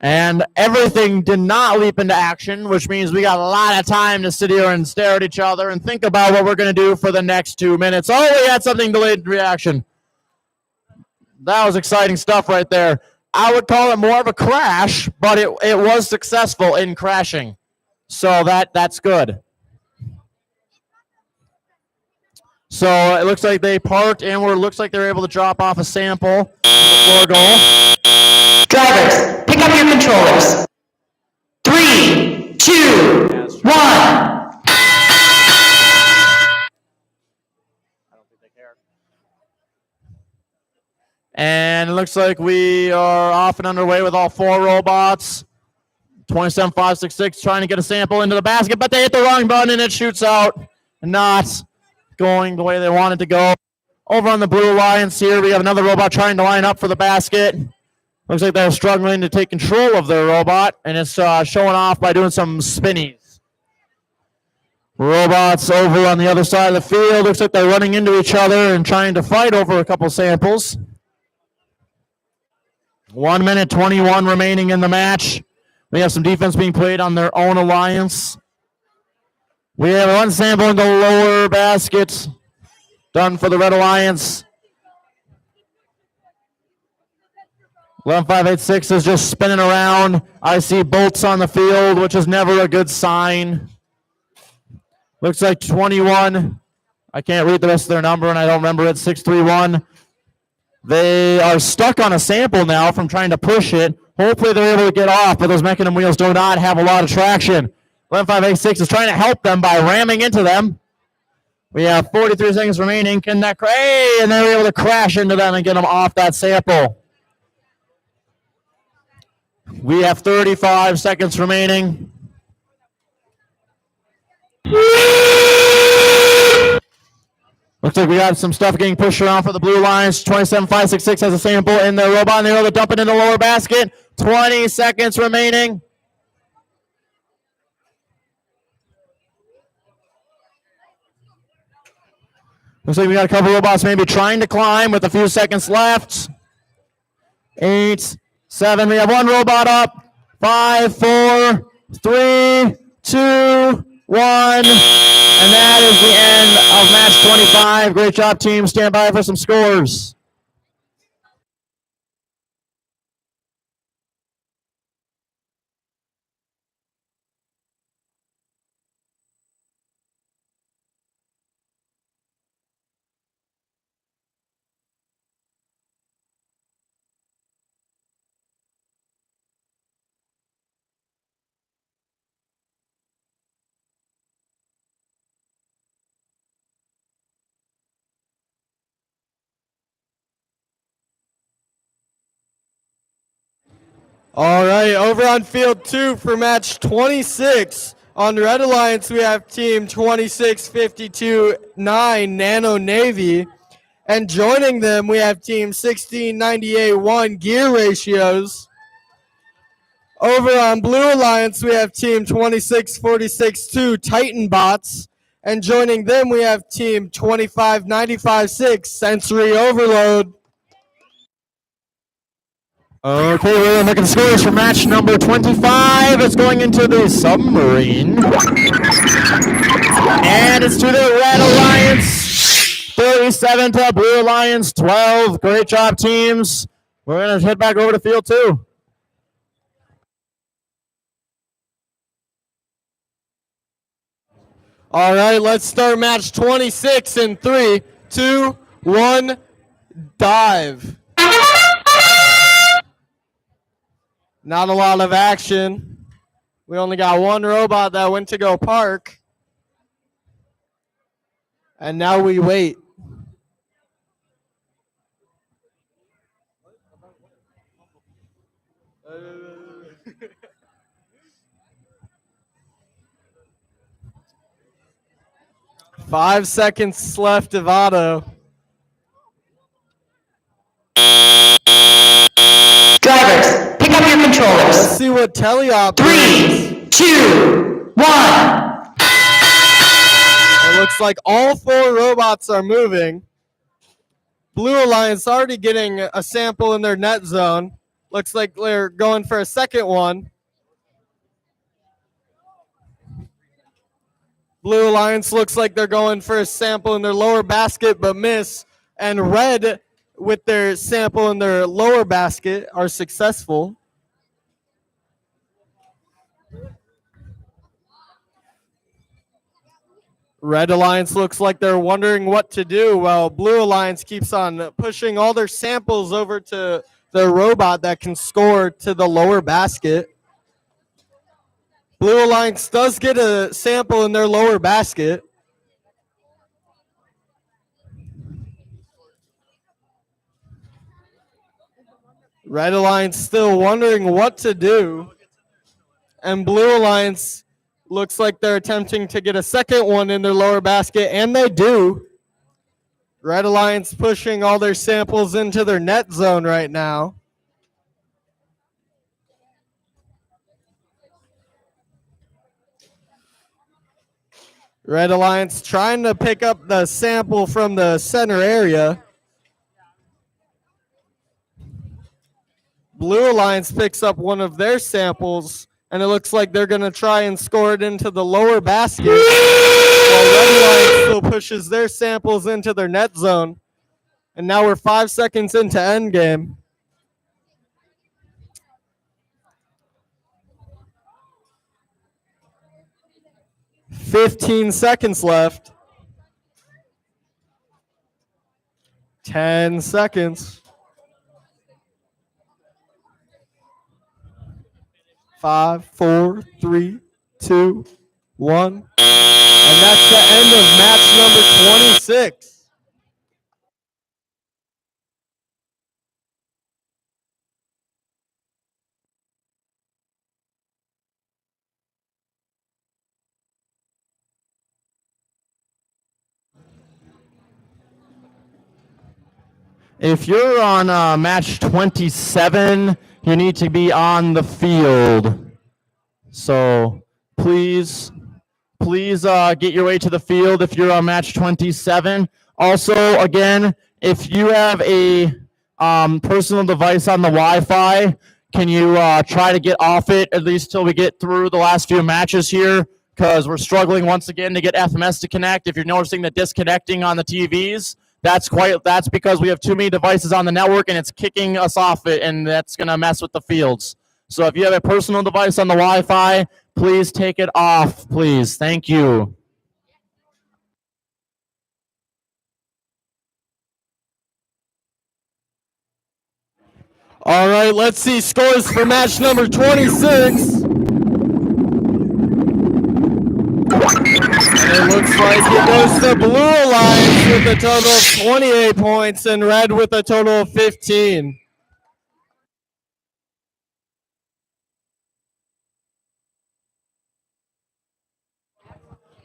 And everything did not leap into action, which means we got a lot of time to sit here and stare at each other and think about what we're going to do for the next 2 minutes. Oh, we had something delayed in reaction. That was exciting stuff right there. I would call it more of a crash, but it was successful in crashing. So that's good. So it looks like they parked and looks like they're able to drop off a sample before goal. Drivers, pick up your controllers. 3, 2, 1. And it looks like we are off and underway with all 4 robots. 27566 trying to get a sample into the basket, but they hit the wrong button and it shoots out. Not going the way they wanted to go. Over on the Blue Alliance here, we have another robot trying to line up for the basket. Looks like they're struggling to take control of their robot, and it's showing off by doing some spinnies. Robots over on the other side of the field. Looks like they're running into each other and trying to fight over a couple samples. 1 minute 21 remaining in the match. We have some defense being played on their own alliance. We have one sample in the lower basket done for the Red Alliance. 11586 is just spinning around. I see bolts on the field, which is never a good sign. Looks like 21. I can't read the rest of their number, and I don't remember it. 631. They are stuck on a sample now from trying to push it. Hopefully they're able to get off, but those mechanism wheels do not have a lot of traction. 11586 is trying to help them by ramming into them. We have 43 seconds remaining. Can that and they're able to crash into them and get them off that sample. We have 35 seconds remaining. Looks like we got some stuff getting pushed around for the Blue Lions. 27566 has a sample in their robot, and they're able to dump it in the lower basket. 20 seconds remaining. Looks like we got a couple robots maybe trying to climb with a few seconds left. 8, 7. We have one robot up. 5, 4, 3, 2, 1. And that is the end of match 25. Great job, team. Stand by for some scores. All right, over on field 2 for match 26. On Red Alliance, we have team 2652-9 Nano Navy. And joining them, we have team 1698-1 Gear Ratios. Over on Blue Alliance, we have team 2646-2 Titan Bots. And joining them, we have team 2595-6 Sensory Overload. Okay, we're looking at scores for match number 25. It's going into the submarine. And it's to the Red Alliance. 37 to Blue Alliance 12. Great job, teams. We're going to head back over to field 2. All right, let's start match 26 in 3, 2, 1, dive. Not a lot of action. We only got one robot that went to go park. And now we wait. Five seconds left of auto. Drivers, pick up your controllers. Let's see what teleop 3, 2, 1. It looks like all 4 robots are moving. Blue Alliance already getting a sample in their net zone. Looks like they're going for a second one. Blue Alliance looks like they're going for a sample in their lower basket but miss. And red with their sample in their lower basket are successful. Red Alliance looks like they're wondering what to do while Blue Alliance keeps on pushing all their samples over to the robot that can score to the lower basket. Blue Alliance does get a sample in their lower basket. Red Alliance still wondering what to do. And Blue Alliance looks like they're attempting to get a second one in their lower basket, and they do. Red Alliance pushing all their samples into their net zone right now. Red Alliance trying to pick up the sample from the center area. Blue Alliance picks up one of their samples, and it looks like they're going to try and score it into the lower basket. While Red Alliance still pushes their samples into their net zone. And now we're 5 seconds into endgame. $15 seconds left. 10 seconds. 5, 4, 3, 2, 1. And that's the end of match number 26. If you're on match 27, you need to be on the field. So please get your way to the field if you're on match 27. Also, again, if you have a personal device on the Wi-Fi, can you try to get off it at least till we get through the last few matches here? Because we're struggling once again to get FMS to connect. If you're noticing the disconnecting on the TVs, that's because we have too many devices on the network and it's kicking us off it, and that's going to mess with the fields. So if you have a personal device on the Wi-Fi, please take it off, please. Thank you. All right, let's see scores for match number 26. And it looks like it goes to Blue Alliance with a total of 28 points and Red with a total of 15.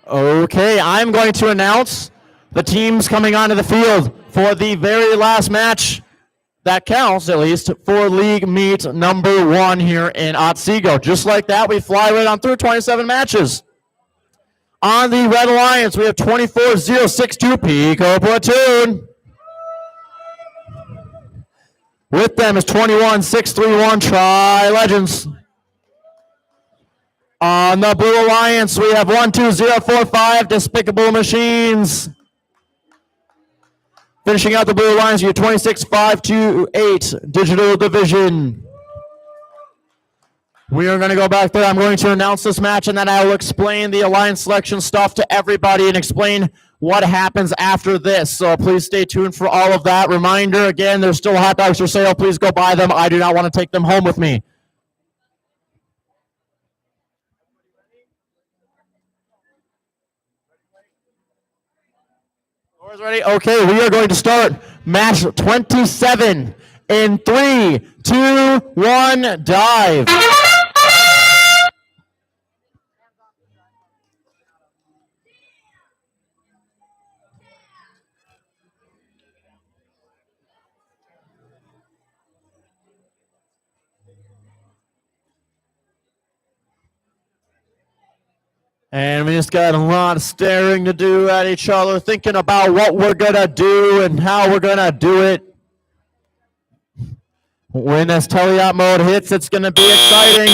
Okay, I'm going to announce the teams coming onto the field for the very last match that counts, at least, for league meet number 1 here in Otsego. Just like that, we fly right on through 27 matches. On the Red Alliance, we have 24062 Pico Platoon. With them is 21631 Tri Legends. On the Blue Alliance, we have 12045 Despicable Machines. Finishing out the Blue Alliance, you have 26528 Digital Division. We are going to go back there. I'm going to announce this match, and then I will explain the Alliance selection stuff to everybody and explain what happens after this. So please stay tuned for all of that. Reminder, again, there's still hot dogs for sale. Please go buy them. I do not want to take them home with me. Ready? Okay, we are going to start match 27 in 3, 2, 1, dive. And we just got a lot of staring to do at each other, thinking about what we're going to do and how we're going to do it. When this teleop mode hits, it's going to be exciting.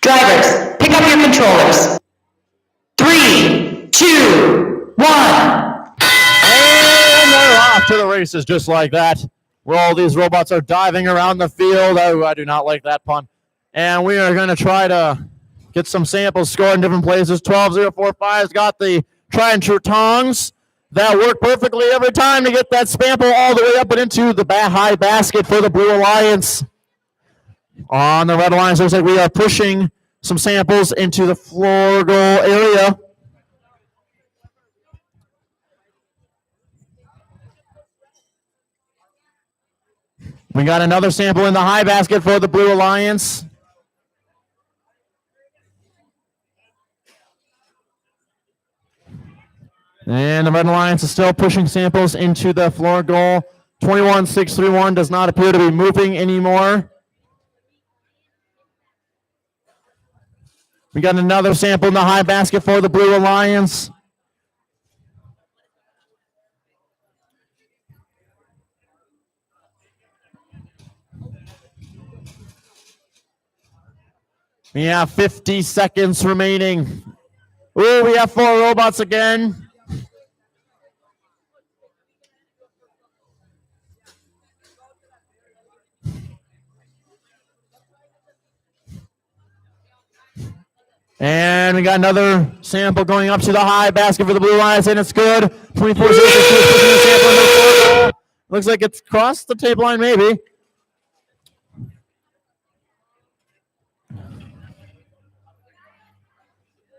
Drivers, pick up your controllers. 3, 2, 1. And they're off to the races just like that. Where all these robots are diving around the field. Oh, I do not like that pun. And we are going to try to get some samples scored in different places. 12045's got the try and true tongs that work perfectly every time to get that sample all the way up and into the high basket for the Blue Alliance. On the Red Alliance, looks like we are pushing some samples into the floor goal area. We got another sample in the high basket for the Blue Alliance. And the Red Alliance is still pushing samples into the floor goal. 21631 does not appear to be moving anymore. We got another sample in the high basket for the Blue Alliance. We have 50 seconds remaining. Ooh, we have 4 robots again. And we got another sample going up to the high basket for the Blue Alliance, and it's good. 24-0, pushing the sample into the floor goal. Looks like it's crossed the tape line, maybe.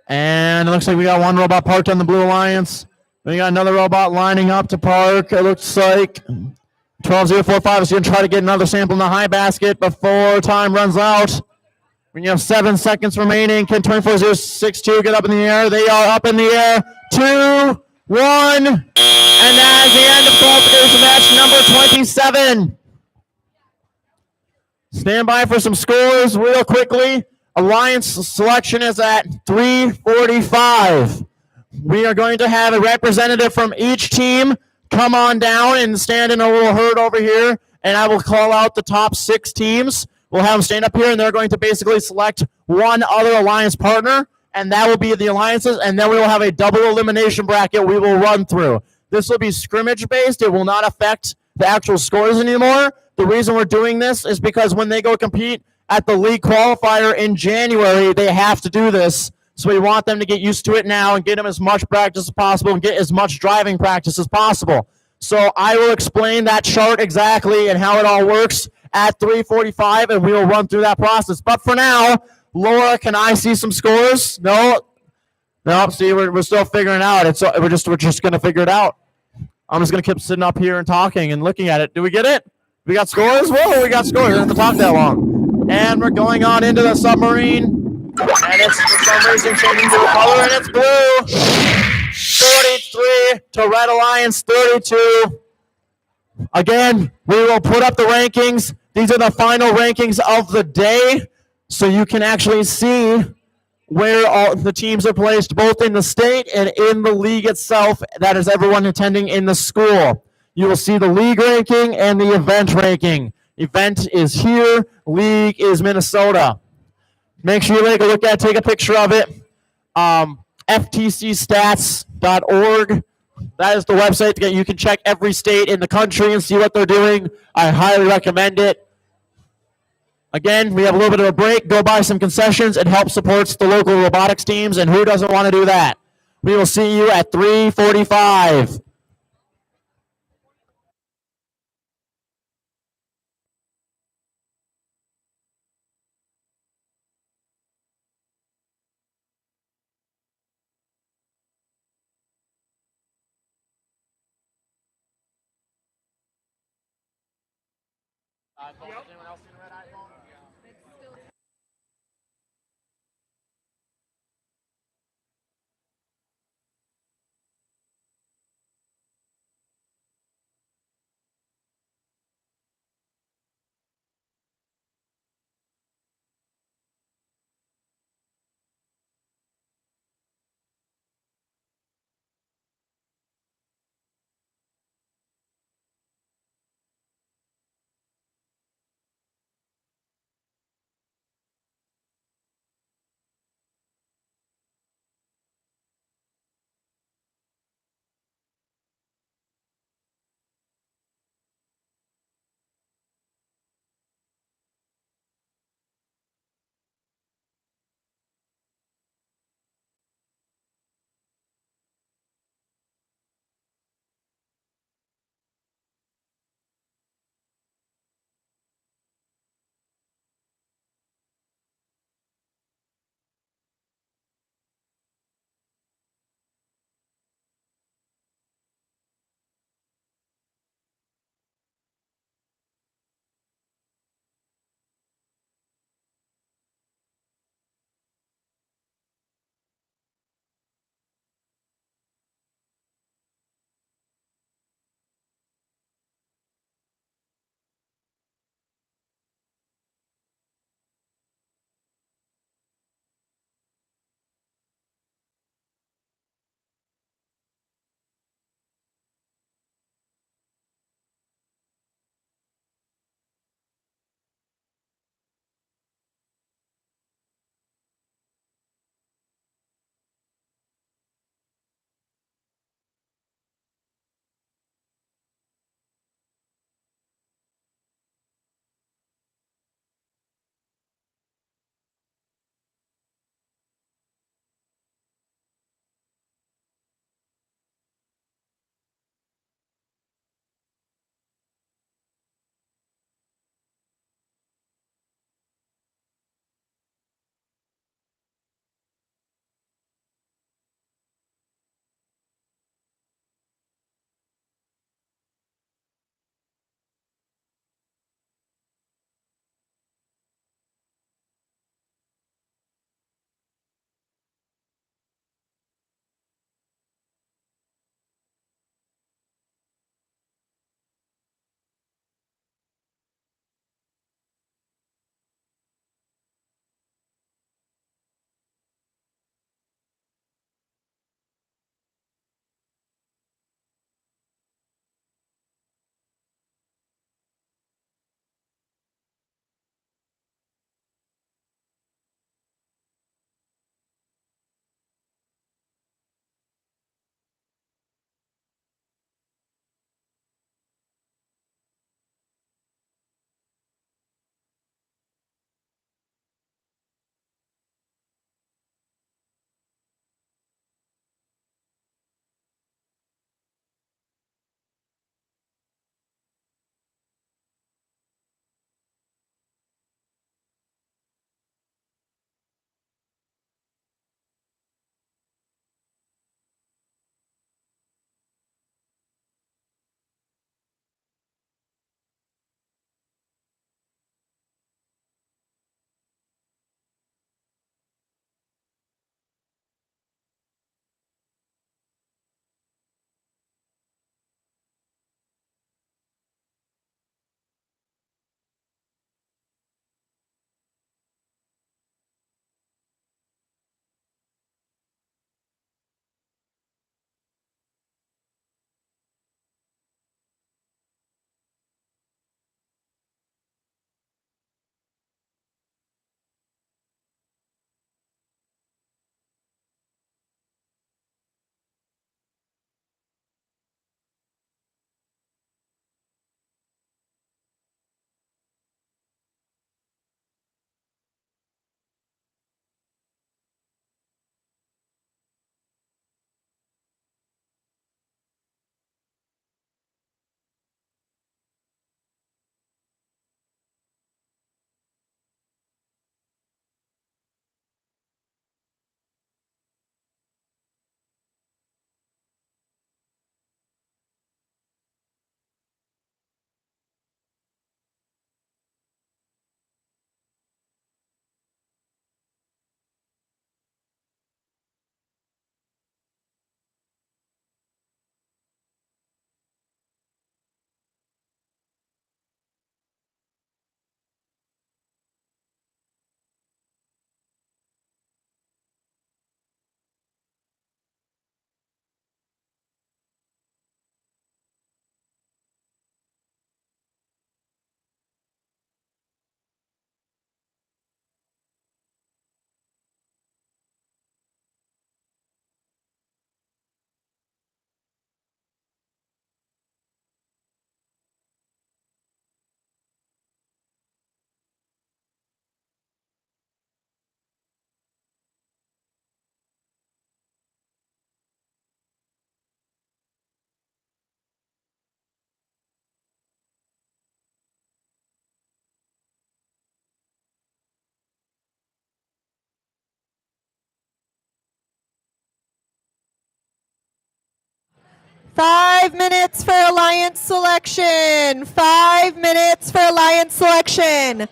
And it looks like we got one robot parked on the Blue Alliance. We got another robot lining up to park. It looks like 12045 is going to try to get another sample in the high basket before time runs out. When you have 7 seconds remaining, can 24062 get up in the air? They are up in the air. 2, 1. And that is the end of qualification match number 27. Stand by for some scores real quickly. Alliance selection is at 345. We are going to have a representative from each team come on down and stand in a little herd over here, and I will call out the top 6 teams. We'll have them stand up here, and they're going to basically select one other alliance partner, and that will be the alliances, and then we will have a double elimination bracket we will run through. This will be scrimmage-based. It will not affect the actual scores anymore. The reason we're doing this is because when they go compete at the league qualifier in January, they have to do this. So we want them to get used to it now and get them as much practice as possible and get as much driving practice as possible. So I will explain that chart exactly and how it all works at 3:45, and we will run through that process. But for now, Laura, can I see some scores? No? See, we're still figuring it out. We're just going to figure it out. I'm just going to keep sitting up here and talking and looking at it. Do we get it? We got scores? Whoa, we got scores. We don't have to talk that long. And we're going on into the submarine. And it's for some reason changing to a color, and it's blue. 43 to Red Alliance 32. Again, we will put up the rankings. These are the final rankings of the day, so you can actually see where all the teams are placed, both in the state and in the league itself. That is everyone attending in the school. You will see the league ranking and the event ranking. Event is here. League is Minnesota. Make sure you take a look at it, take a picture of it. FTCstats.org. That is the website that you can check every state in the country and see what they're doing. I highly recommend it. Again, we have a little bit of a break. Go buy some concessions. It helps supports the local robotics teams, and who doesn't want to do that? We will see you at 3:45. Anyone else seen a red iPhone? 5 minutes for alliance selection. 5 minutes for alliance selection.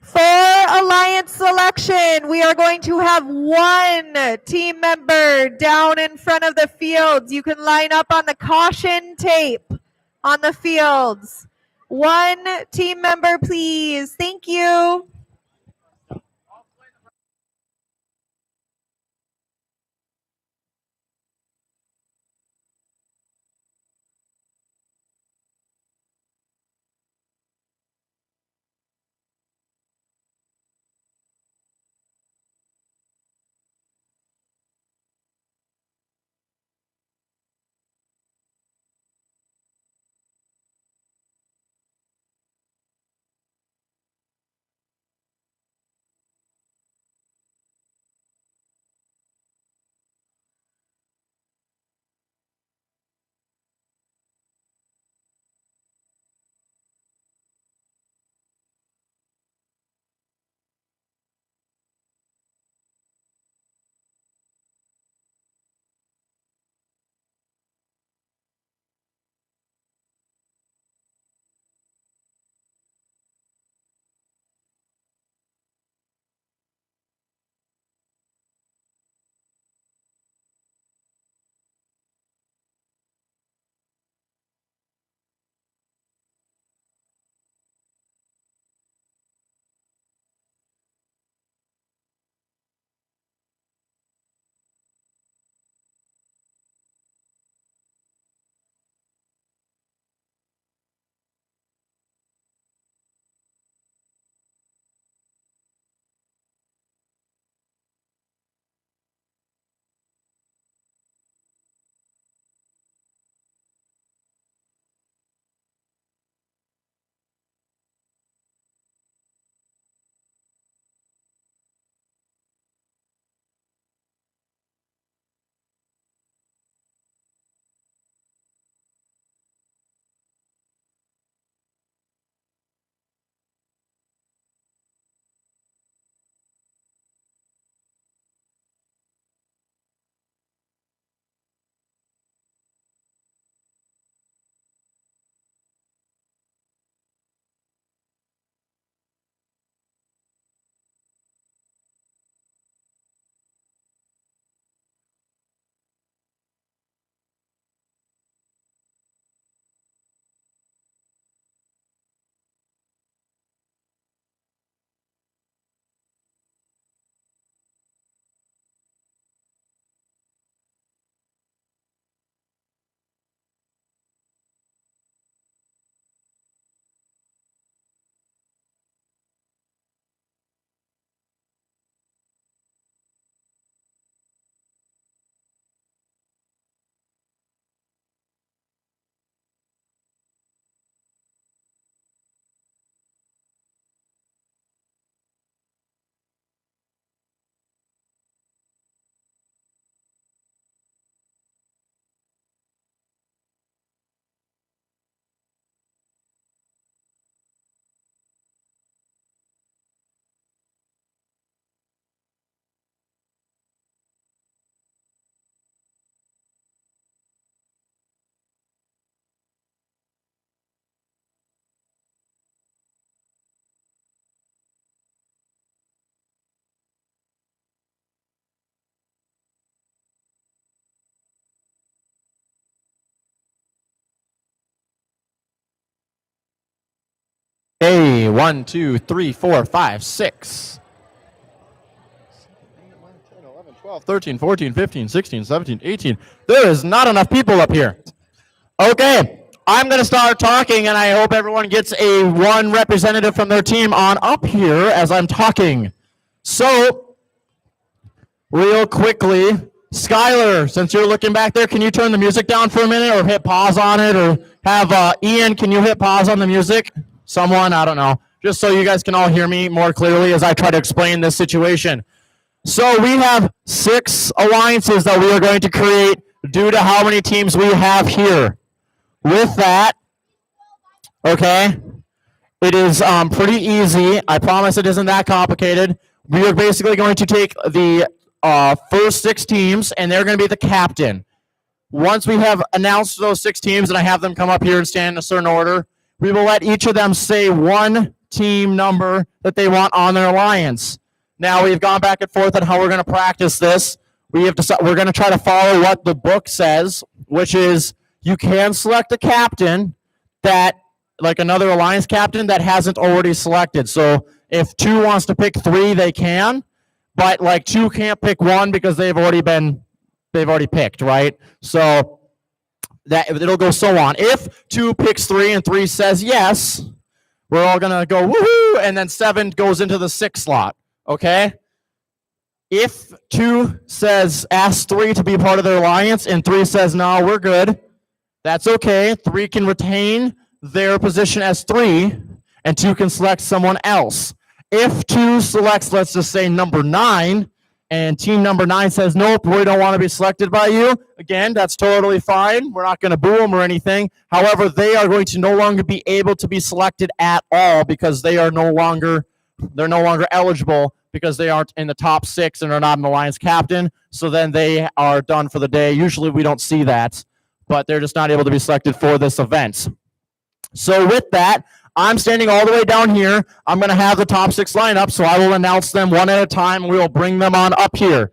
For alliance selection, we are going to have one team member down in front of the fields. You can line up on the caution tape on the fields. One team member, please. Thank you. Hey, 1, 2, 3, 4, 5, 6. 10, 11, 12, 13, 14, 15, 16, 17, 18. There is not enough people up here. Okay, I'm going to start talking, and I hope everyone gets a one representative from their team on up here as I'm talking. So, real quickly, Skylar, since you're looking back there, can you turn the music down for a minute or hit pause on it? Or have Ian, can you hit pause on the music? Someone, I don't know. Just so you guys can all hear me more clearly as I try to explain this situation. So we have 6 alliances that we are going to create due to how many teams we have here. With that, okay, it is pretty easy. I promise it isn't that complicated. We are basically going to take the first 6 teams, and they're going to be the captain. once we have announced those 6 teams and I have them come up here and stand in a certain order, we will let each of them say one team number that they want on their alliance. Now, we've gone back and forth on how we're going to practice this. We're going to try to follow what the book says, which is you can select a captain that, like another alliance captain that hasn't already selected. So if 2 wants to pick 3, they can, but like 2 can't pick 1 because they've already picked, right? So that it'll go so on. If 2 picks 3 and 3 says yes, we're all gonna go woohoo, and then 7 goes into the 6 slot. Okay. If 2 asks 3 to be part of their alliance, and 3 says no, we're good, that's okay. 3 can retain their position as 3, and 2 can select someone else. If 2 selects, let's just say number 9, and team number 9 says, nope, we don't want to be selected by you, again, that's totally fine. We're not going to boo them or anything. However, they are going to no longer be able to be selected at all because they're no longer eligible because they aren't in the top 6 and are not an alliance captain. So then they are done for the day. Usually we don't see that, but they're just not able to be selected for this event. So with that, I'm standing all the way down here. I'm going to have the top 6 line up, so I will announce them one at a time. We will bring them on up here.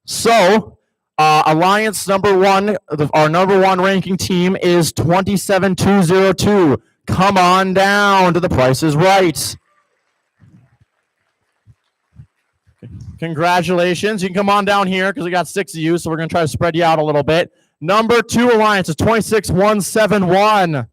So, Alliance number 1, our number 1 ranking team is 27202. Come on down to The Price is Right. Congratulations. You can come on down here because we got 6 of you, so we're going to try to spread you out a little bit. Number 2 Alliance is 26171.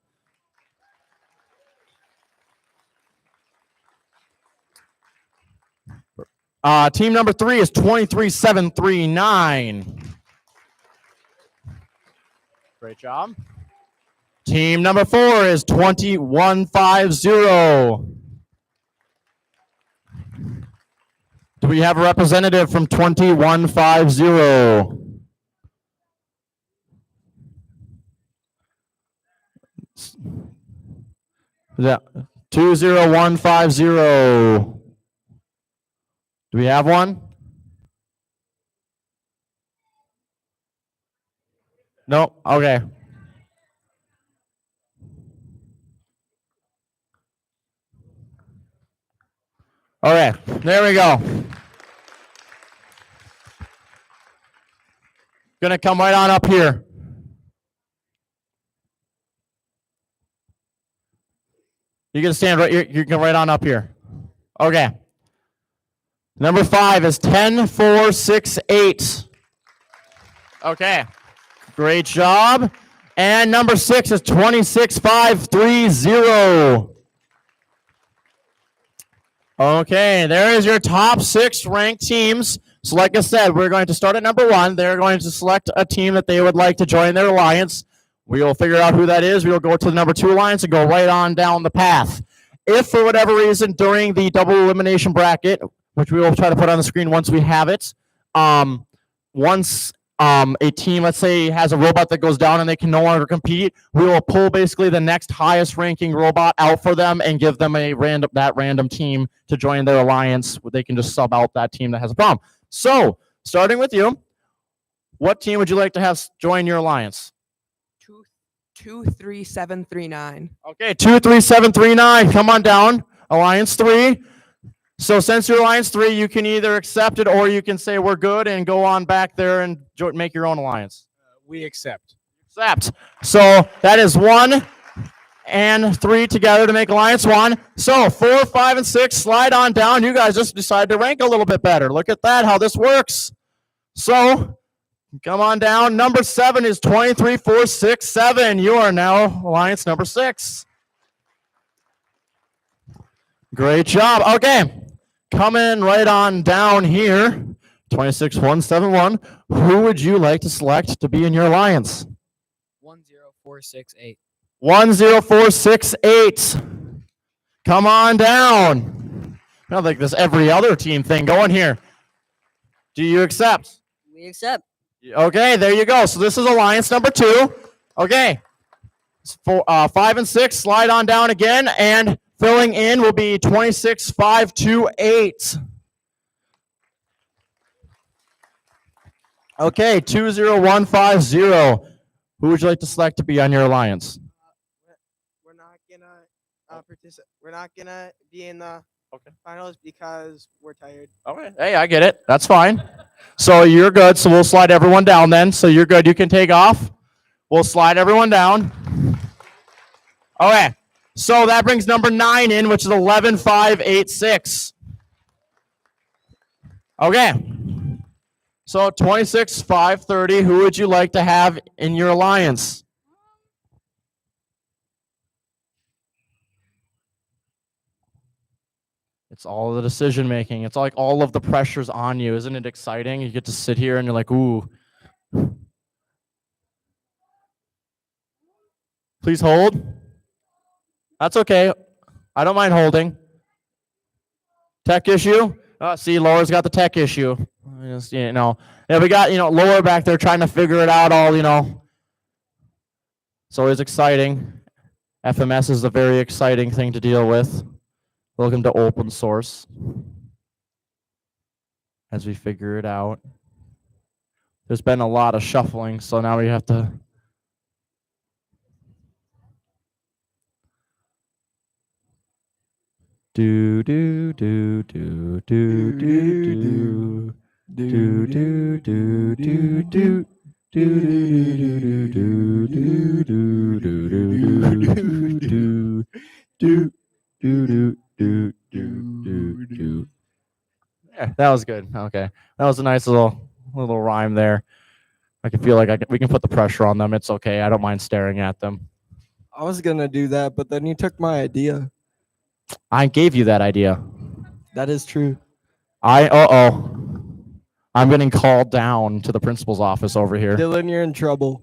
Team number 3 is 23739. Great job. Team number 4 is 2150. Do we have a representative from 2150? Yeah, 20150. Do we have one? No? Okay. Okay, there we go. Gonna come right on up here. You can stand right here. You can right on up here. Okay. Number 5 is 10468. Okay. Great job. And number 6 is 26530. Okay, there is your top 6 ranked teams. So like I said, we're going to start at number 1. They're going to select a team that they would like to join their alliance. We will figure out who that is. We will go to the number 2 alliance and go right on down the path. If for whatever reason during the double elimination bracket, which we will try to put on the screen once we have it, once a team, let's say, has a robot that goes down and they can no longer compete, we will pull basically the next highest ranking robot out for them and give them that random team to join their alliance. They can just sub out that team that has a problem. So, starting with you, what team would you like to have join your alliance? 23739. Okay, 23739. Come on down. Alliance 3. So since you're Alliance 3, you can either accept it or you can say we're good and go on back there and make your own alliance. We accept. Accept. So that is 1 and 3 together to make Alliance 1. So 4, 5, and 6, slide on down. You guys just decided to rank a little bit better. Look at that, how this works. So come on down. Number 7 is 23467. You are now Alliance number 6. Great job. Okay. Coming right on down here, 26171. Who would you like to select to be in your alliance? 10468. 10468. Come on down. I don't think this every other team thing going here. Do you accept? We accept. Okay, there you go. So this is alliance number 2. Okay. 5 and 6, slide on down again, and filling in will be 26528. Okay, 20150. Who would you like to select to be on your alliance? We're not gonna participate. We're not gonna be in the finals because we're tired. Okay. Hey, I get it. That's fine. So you're good. So we'll slide everyone down then. So you're good. You can take off. We'll slide everyone down. Okay. So that brings number 9 in, which is 11,586. Okay. So 26,530. Who would you like to have in your alliance? It's all the decision making. It's like all of the pressure's on you. Isn't it exciting? You get to sit here and you're like, ooh. Please hold. That's okay. I don't mind holding. Tech issue? See, Laura's got the tech issue. Just, we got, Laura back there trying to figure it out all, It's always exciting. FMS is a very exciting thing to deal with. Welcome to open source. As we figure it out. There's been a lot of shuffling, so now we have to do do do do do do do do do do do do. Yeah, that was good. Okay, that was a nice little rhyme there. I can feel like we can put the pressure on them. It's okay. I don't mind staring at them. I was gonna do that, but then you took my idea. I gave you that idea. That is true. I'm getting called down to the principal's office over here. Dylan, you're in trouble.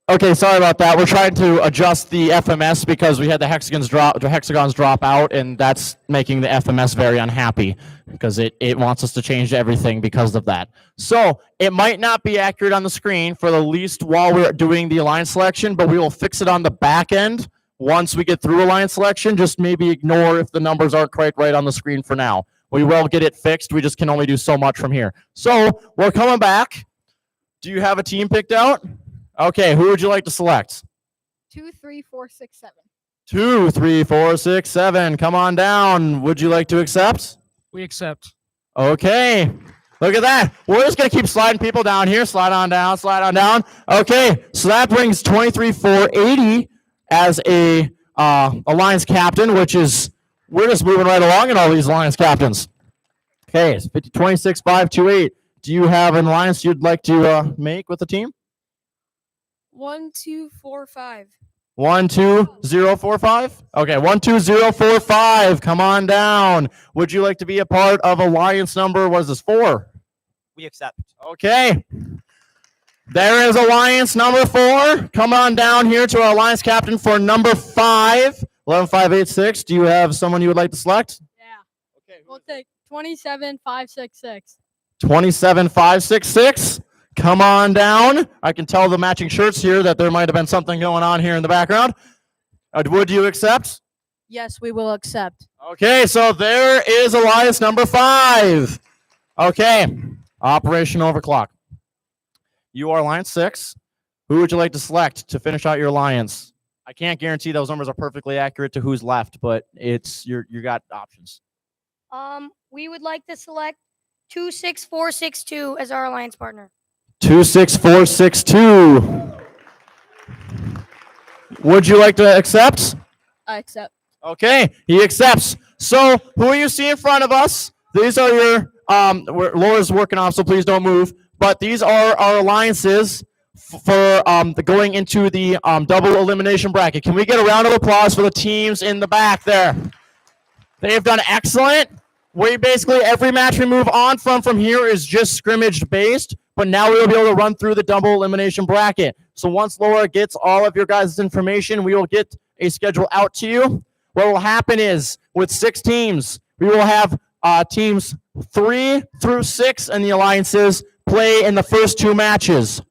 Okay, sorry about that. We're trying to adjust the FMS because we had the hexagons drop out, and that's making the FMS very unhappy because it wants us to change everything because of that. So it might not be accurate on the screen for the least while we're doing the alliance selection, but we will fix it on the back end once we get through alliance selection. Just maybe ignore if the numbers aren't quite right on the screen for now. We will get it fixed. We just can only do so much from here. So we're coming back. Do you have a team picked out? Okay, who would you like to select? 2, 3, 4, 6, 7. 2, 3, 4, 6, 7. Come on down. Would you like to accept? We accept. Okay. Look at that. We're just going to keep sliding people down here. Slide on down, slide on down. Okay, so that brings 23,480 as a Alliance captain, which is, we're just moving right along in all these Alliance captains. Okay, it's 26-5-2-8. Do you have an alliance you'd like to make with the team? 1245. 12045. Okay, 12045. Come on down. Would you like to be a part of alliance number? What is this, 4? We accept. Okay. There is alliance number 4. Come on down here to our alliance captain for number 5. 11586. Do you have someone you would like to select? Yeah. Okay. We'll take 27566. 27566. Come on down. I can tell the matching shirts here that there might have been something going on here in the background. Would you accept? Yes, we will accept. Okay, so there is alliance number 5. Okay, Operation Overclock. You are alliance 6. Who would you like to select to finish out your alliance? I can't guarantee those numbers are perfectly accurate to who's left, but it's you got options. We would like to select 26462 as our alliance partner. 26462. Would you like to accept? I accept. Okay, he accepts. So, who you see in front of us? These are your Laura's working off, so please don't move. But these are our alliances for going into the double elimination bracket. Can we get a round of applause for the teams in the back there? They have done excellent. We basically, every match we move on from here is just scrimmage based, but now we will be able to run through the double elimination bracket. So once Laura gets all of your guys' information, we will get a schedule out to you. What will happen is, with 6 teams, we will have teams 3 through 6 and the alliances play in the first 2 matches.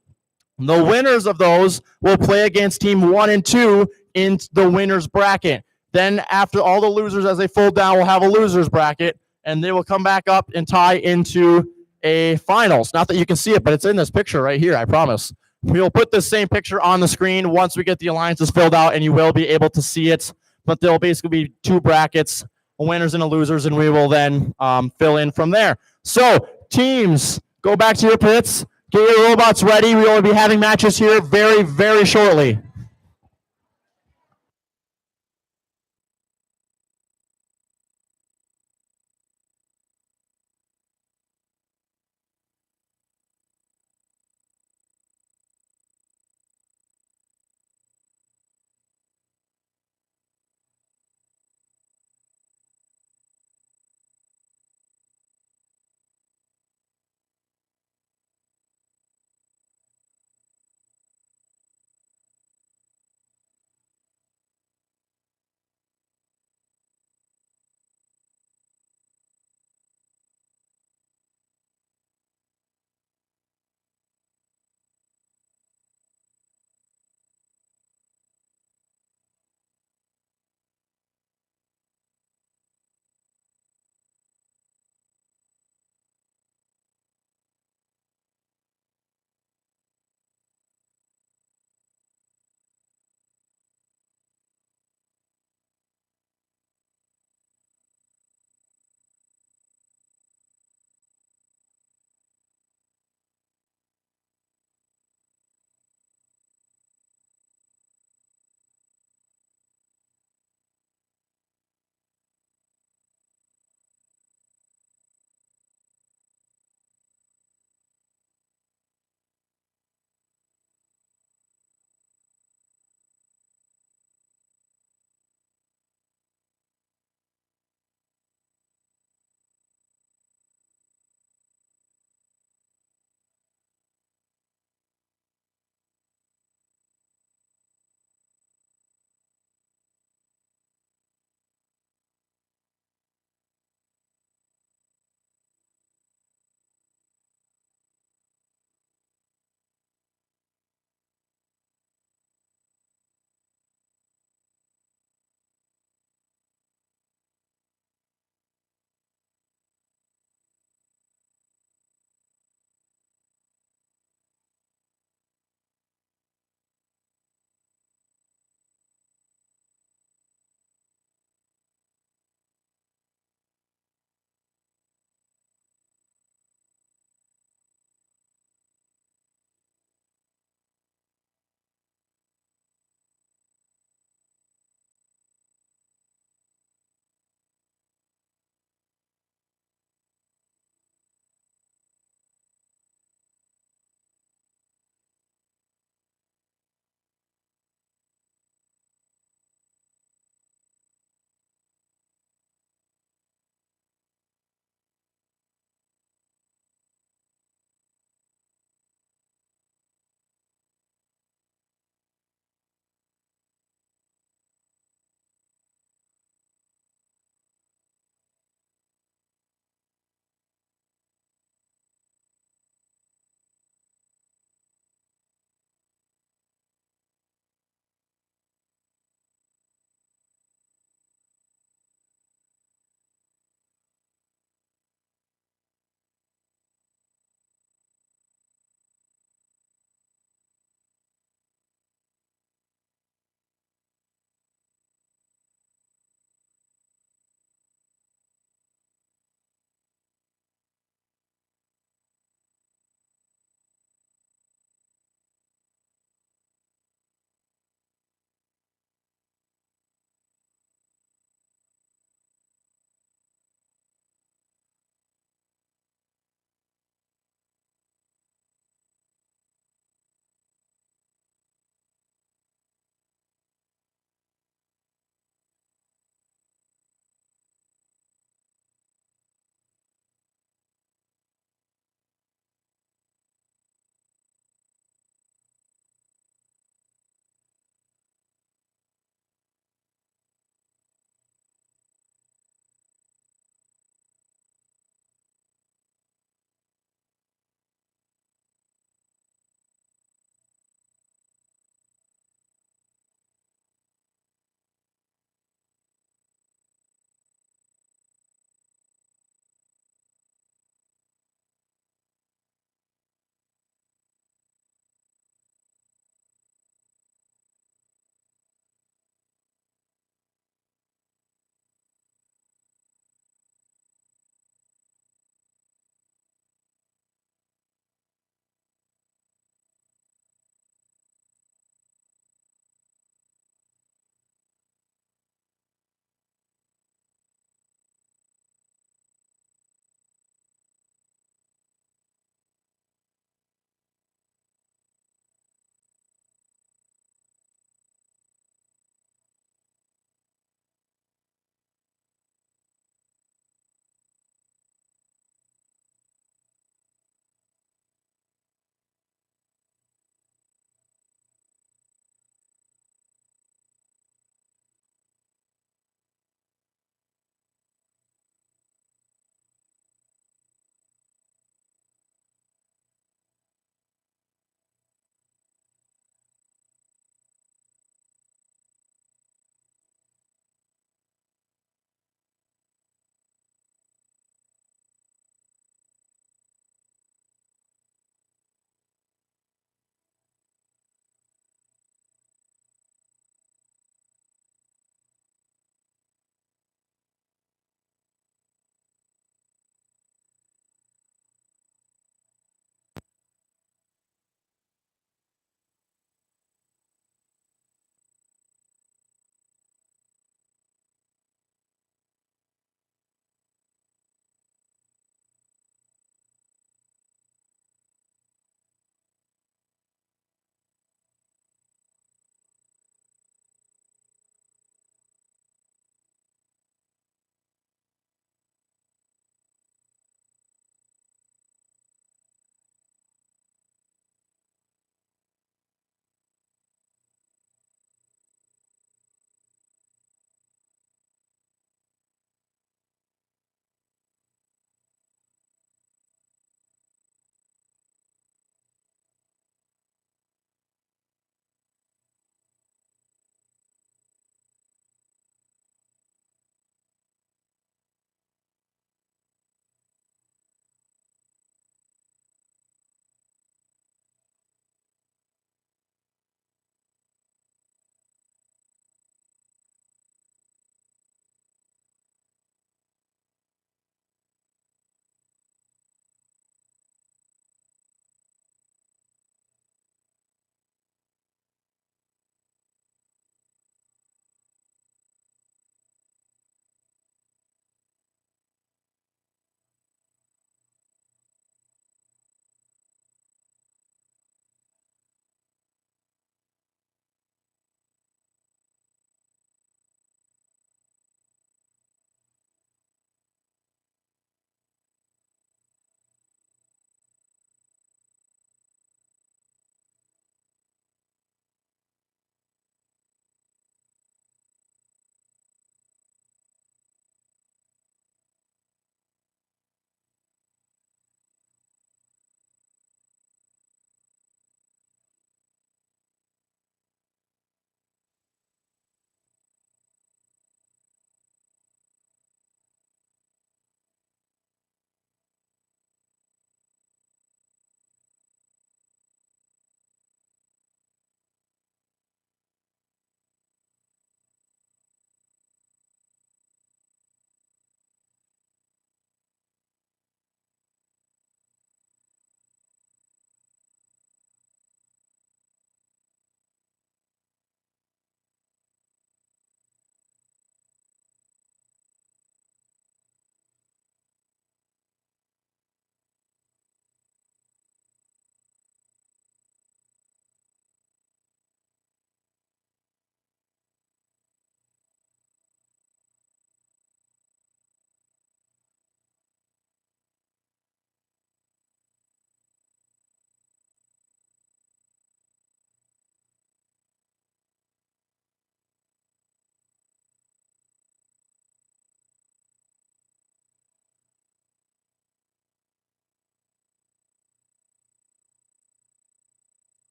The winners of those will play against team 1 and 2 in the winners bracket. Then after all the losers, as they fold down, we'll have a losers bracket, and they will come back up and tie into a finals. Not that you can see it, but it's in this picture right here, I promise. We will put this same picture on the screen once we get the alliances filled out, and you will be able to see it. But there'll basically be 2 brackets, a winners and a losers, and we will then fill in from there. So, teams, go back to your pits. Get your robots ready. We will be having matches here very, very shortly.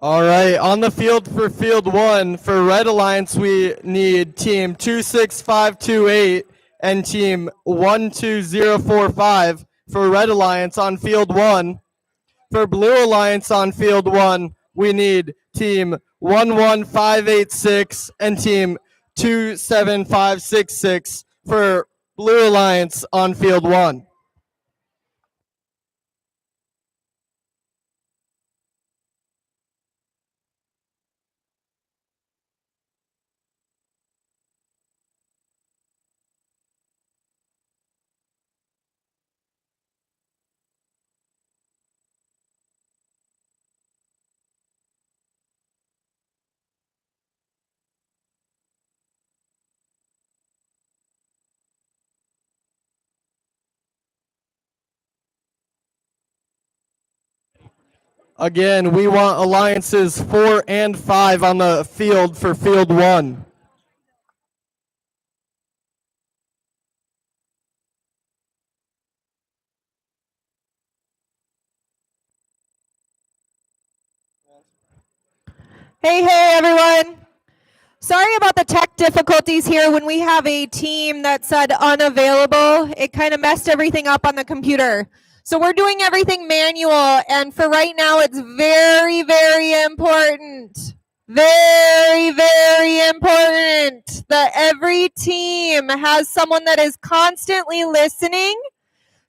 All right, on the field for field one, for Red Alliance, we need team 26528 and team 12045 for Red Alliance on field one. For Blue Alliance on field one, we need team 11586 and team 27566 for Blue Alliance on field one. Again, we want alliances 4 and 5 on the field for field one. Hey, everyone. Sorry about the tech difficulties here when we have a team that said unavailable. It kind of messed everything up on the computer. So we're doing everything manual, and for right now, it's very, very important. Very, very important that every team has someone that is constantly listening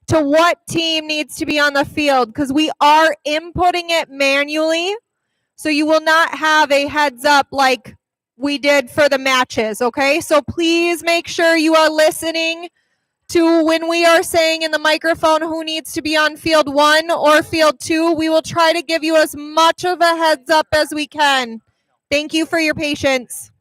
to what team needs to be on the field, because we are inputting it manually. So you will not have a heads up like we did for the matches, okay? So please make sure you are listening to when we are saying in the microphone who needs to be on field one or field two. We will try to give you as much of a heads up as we can. Thank you for your patience.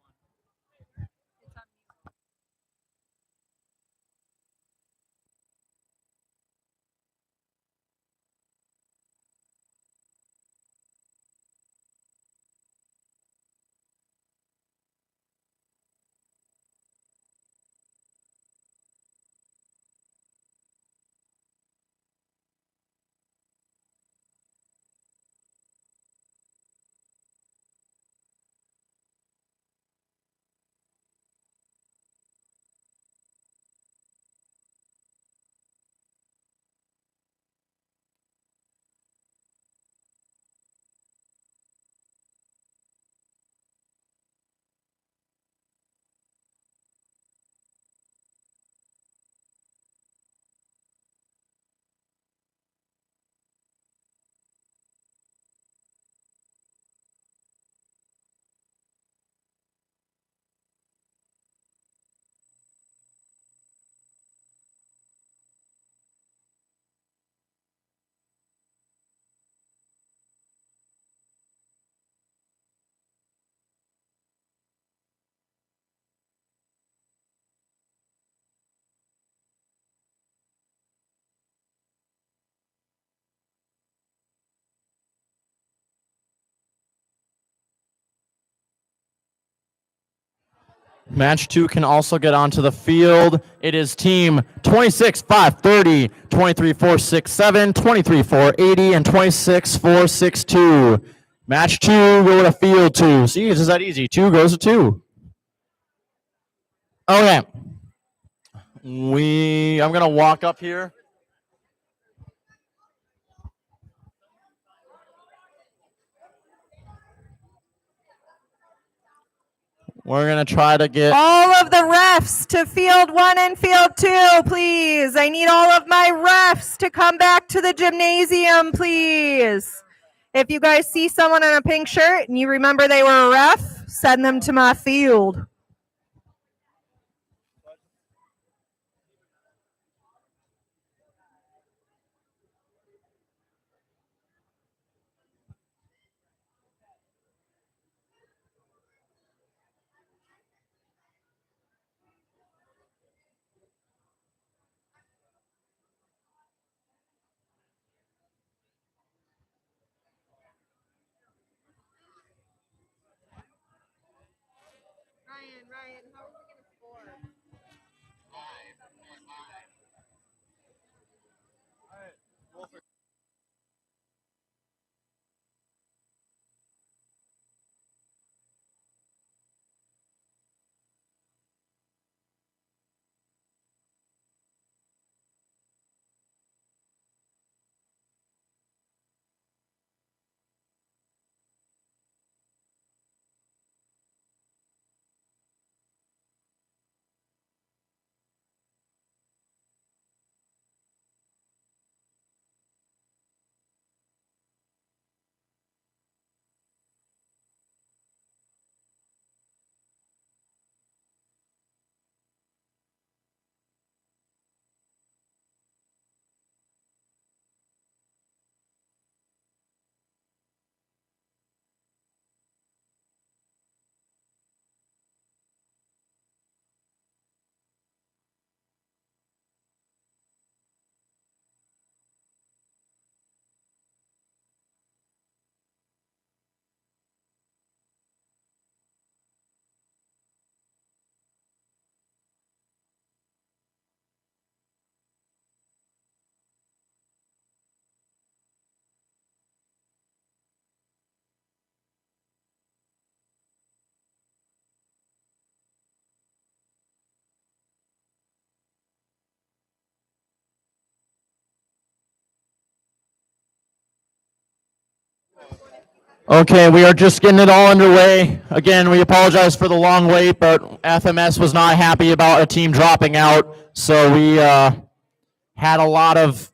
Match 2 can also get onto the field. It is team 26-530, 23-467, 23-480, and 26-462. Match 2 go to field 2. See, it's just that easy. 2 goes to 2. Okay. I'm going to walk up here. We're going to try to get All of the refs to field one and field two, please. I need all of my refs to come back to the gymnasium, please. If you guys see someone in a pink shirt and you remember they were a ref, send them to my field. Okay, we are just getting it all underway. Again, we apologize for the long wait, but FMS was not happy about a team dropping out, so we had a lot of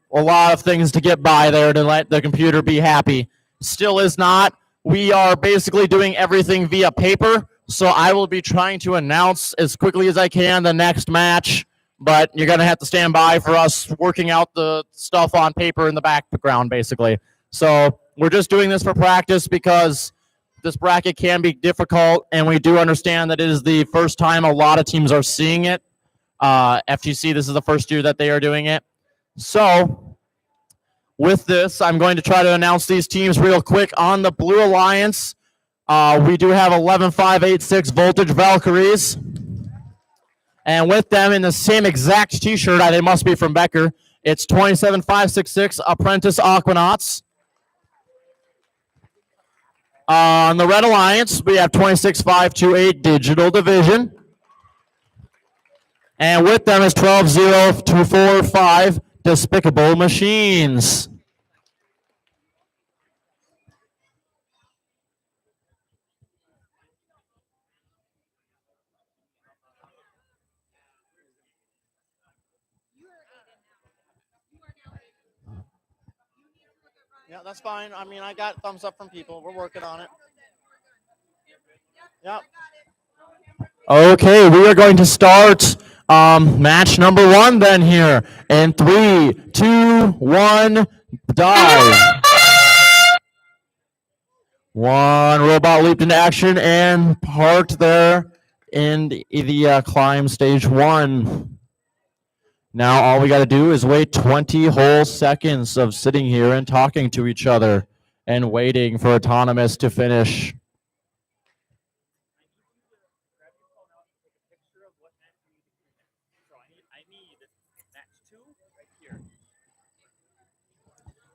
things to get by there to let the computer be happy. Still is not. We are basically doing everything via paper, so I will be trying to announce as quickly as I can the next match, but you're going to have to stand by for us working out the stuff on paper in the background, basically. So we're just doing this for practice because this bracket can be difficult, and we do understand that it is the first time a lot of teams are seeing it. FTC, this is the first year that they are doing it. So with this, I'm going to try to announce these teams real quick. On the Blue Alliance, we do have 11586 Voltage Valkyries. And with them in the same exact t-shirt, they must be from Becker, it's 27566 Apprentice Aquanauts. On the Red Alliance, we have 26528 Digital Division. And with them is 120245 Despicable Machines. Yeah, that's fine. I mean, I got thumbs up from people. We're working on it. Yep. Okay, we are going to start match number 1 then here. In 3, 2, 1, dive. One robot leaped into action and parked there in the climb stage 1. Now all we got to do is wait 20 whole seconds of sitting here and talking to each other and waiting for Autonomous to finish.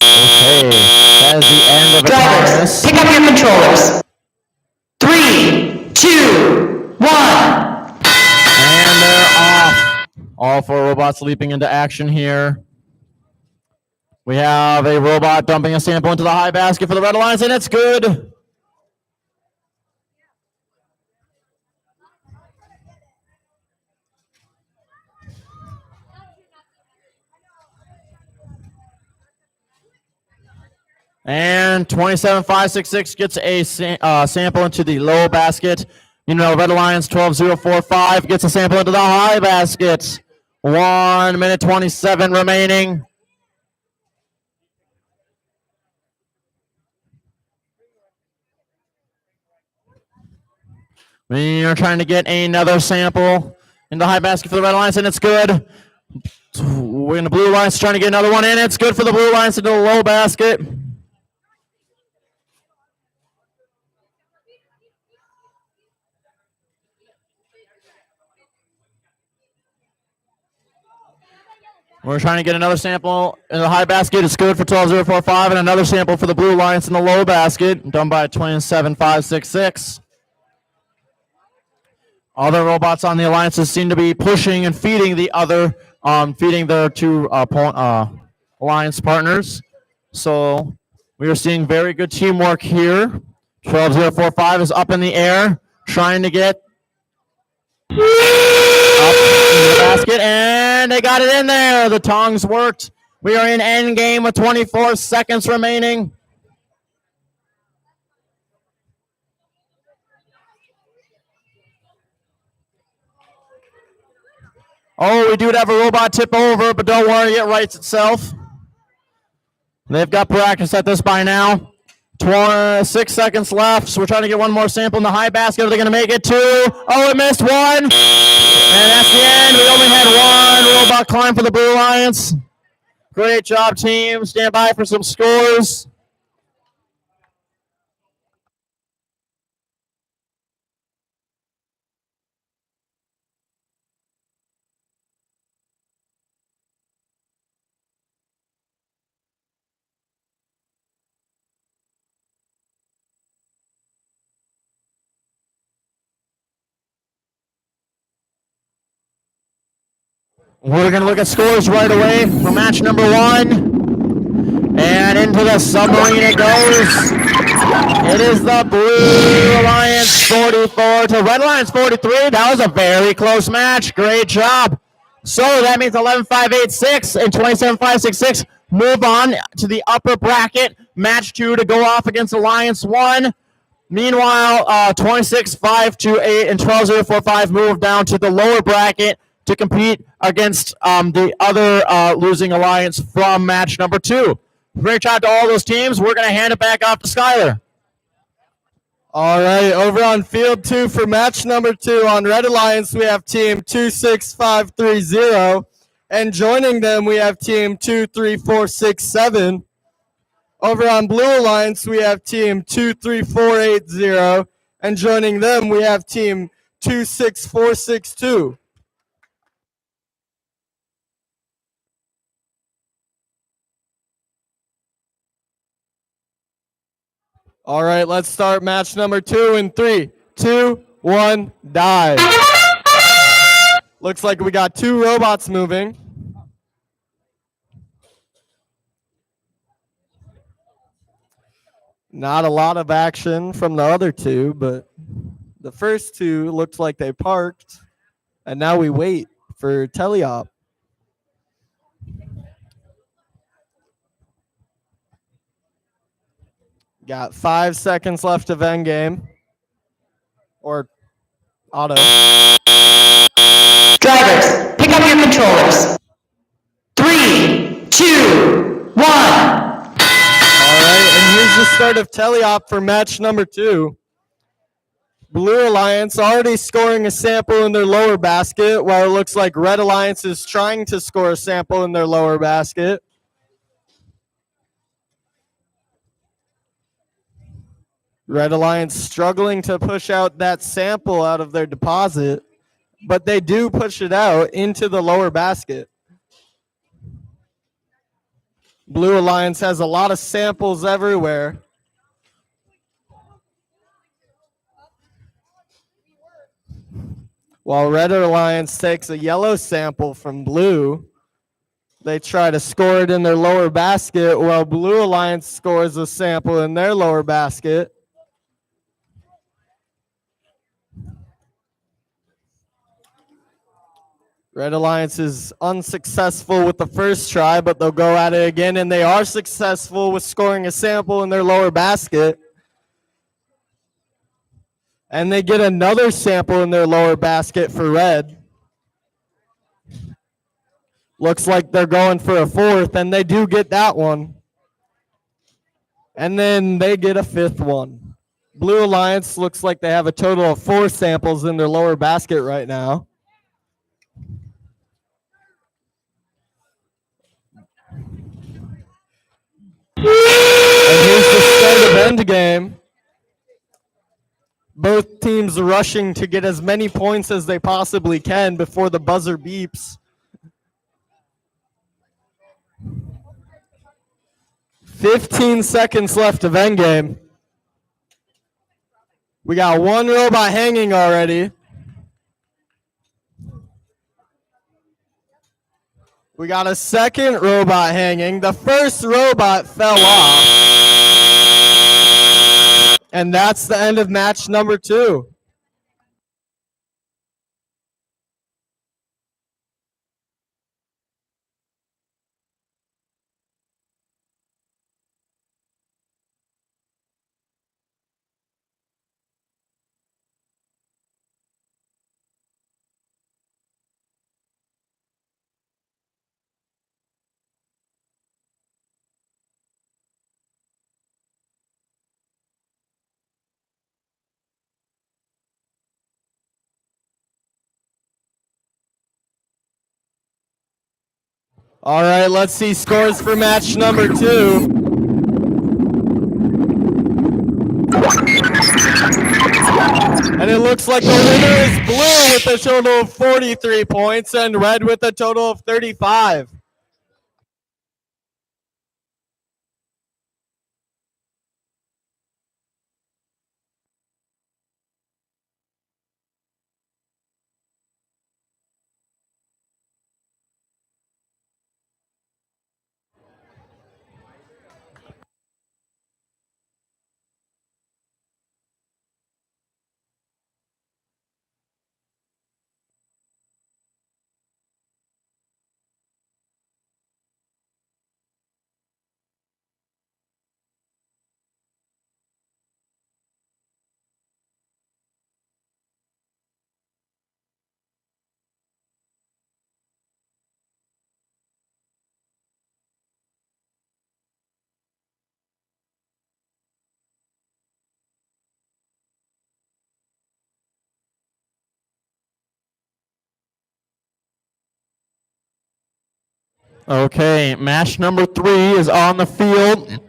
Okay, that is the end of Drivers, Autonomous. pick up your controllers. 3, 2, 1. And they're off. All 4 robots leaping into action here. We have a robot dumping a sample into the high basket for the Red Alliance, and it's good. And 27566 gets a sample into the low basket. You know, Red Alliance 12045 gets a sample into the high basket. 1 minute 27 remaining. We are trying to get another sample in the high basket for the Red Alliance, and it's good. We're in the Blue Alliance trying to get another one in. It's good for the Blue Alliance into the low basket. We're trying to get another sample in the high basket. It's good for 12045, and another sample for the Blue Alliance in the low basket, done by 27566. Other robots on the alliances seem to be pushing and feeding the other, feeding their 2 alliance partners. So we are seeing very good teamwork here. 12045 is up in the air, trying to get up into the basket, and they got it in there. The tongs worked. We are in end game with 24 seconds remaining. Oh, we do have a robot tip over, but don't worry, it rights itself. They've got practice at this by now. 6 seconds left, so we're trying to get one more sample in the high basket. Are they going to make it 2? Oh, it missed 1. And that's the end. We only had 1 robot climb for the Blue Alliance. Great job, team. Stand by for some scores. We're going to look at scores right away for match number 1. And into the submarine it goes. It is the Blue Alliance 44 to Red Alliance 43. That was a very close match. Great job. So that means 11-5-8-6 and 27-5-6-6 move on to the upper bracket. Match 2 to go off against Alliance 1. Meanwhile, 26-5-2-8 and 12-0-4-5 move down to the lower bracket to compete against the other losing alliance from match number 2. Great job to all those teams. We're going to hand it back off to Skylar. All right, over on field 2 for match number 2 on Red Alliance, we have team 26530, and joining them we have team 23467. Over on Blue Alliance, we have team 23480, and joining them we have team 26462. All right, let's start match number 2 in 3, 2, 1, dive. Looks like we got 2 robots moving. Not a lot of action from the other 2, but the first 2 looked like they parked, and now we wait for teleop. Got 5 seconds left of endgame. Or auto. Drivers, pick up your controllers. 3, 2, 1. All right, and here's the start of teleop for match number 2. Blue Alliance already scoring a sample in their lower basket, while it looks like Red Alliance is trying to score a sample in their lower basket. Red Alliance struggling to push out that sample out of their deposit, but they do push it out into the lower basket. Blue Alliance has a lot of samples everywhere. While Red Alliance takes a yellow sample from Blue, they try to score it in their lower basket, while Blue Alliance scores a sample in their lower basket. Red Alliance is unsuccessful with the first try, but they'll go at it again, and they are successful with scoring a sample in their lower basket. And they get another sample in their lower basket for Red. Looks like they're going for a 4th, and they do get that one. And then they get a 5th one. Blue Alliance looks like they have a total of 4 samples in their lower basket right now. And here's the start of endgame. Both teams rushing to get as many points as they possibly can before the buzzer beeps. 15 seconds left of endgame. We got 1 robot hanging already. We got a 2nd robot hanging. The first robot fell off. And that's the end of match number 2. All right, let's see scores for match number 2. And it looks like the winner is Blue with a total of 43 points and Red with a total of 35. Okay, match number 3 is on the field.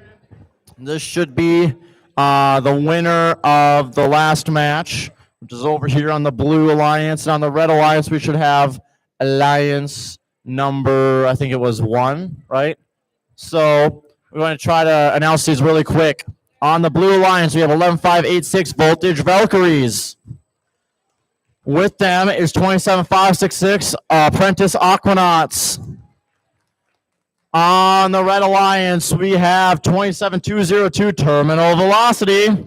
This should be the winner of the last match, which is over here on the Blue Alliance. And on the Red Alliance, we should have Alliance number, I think it was 1, right? So we're going to try to announce these really quick. On the Blue Alliance, we have 11586 Voltage Valkyries. With them is 27566 Apprentice Aquanauts. On the Red Alliance, we have 27202 Terminal Velocity.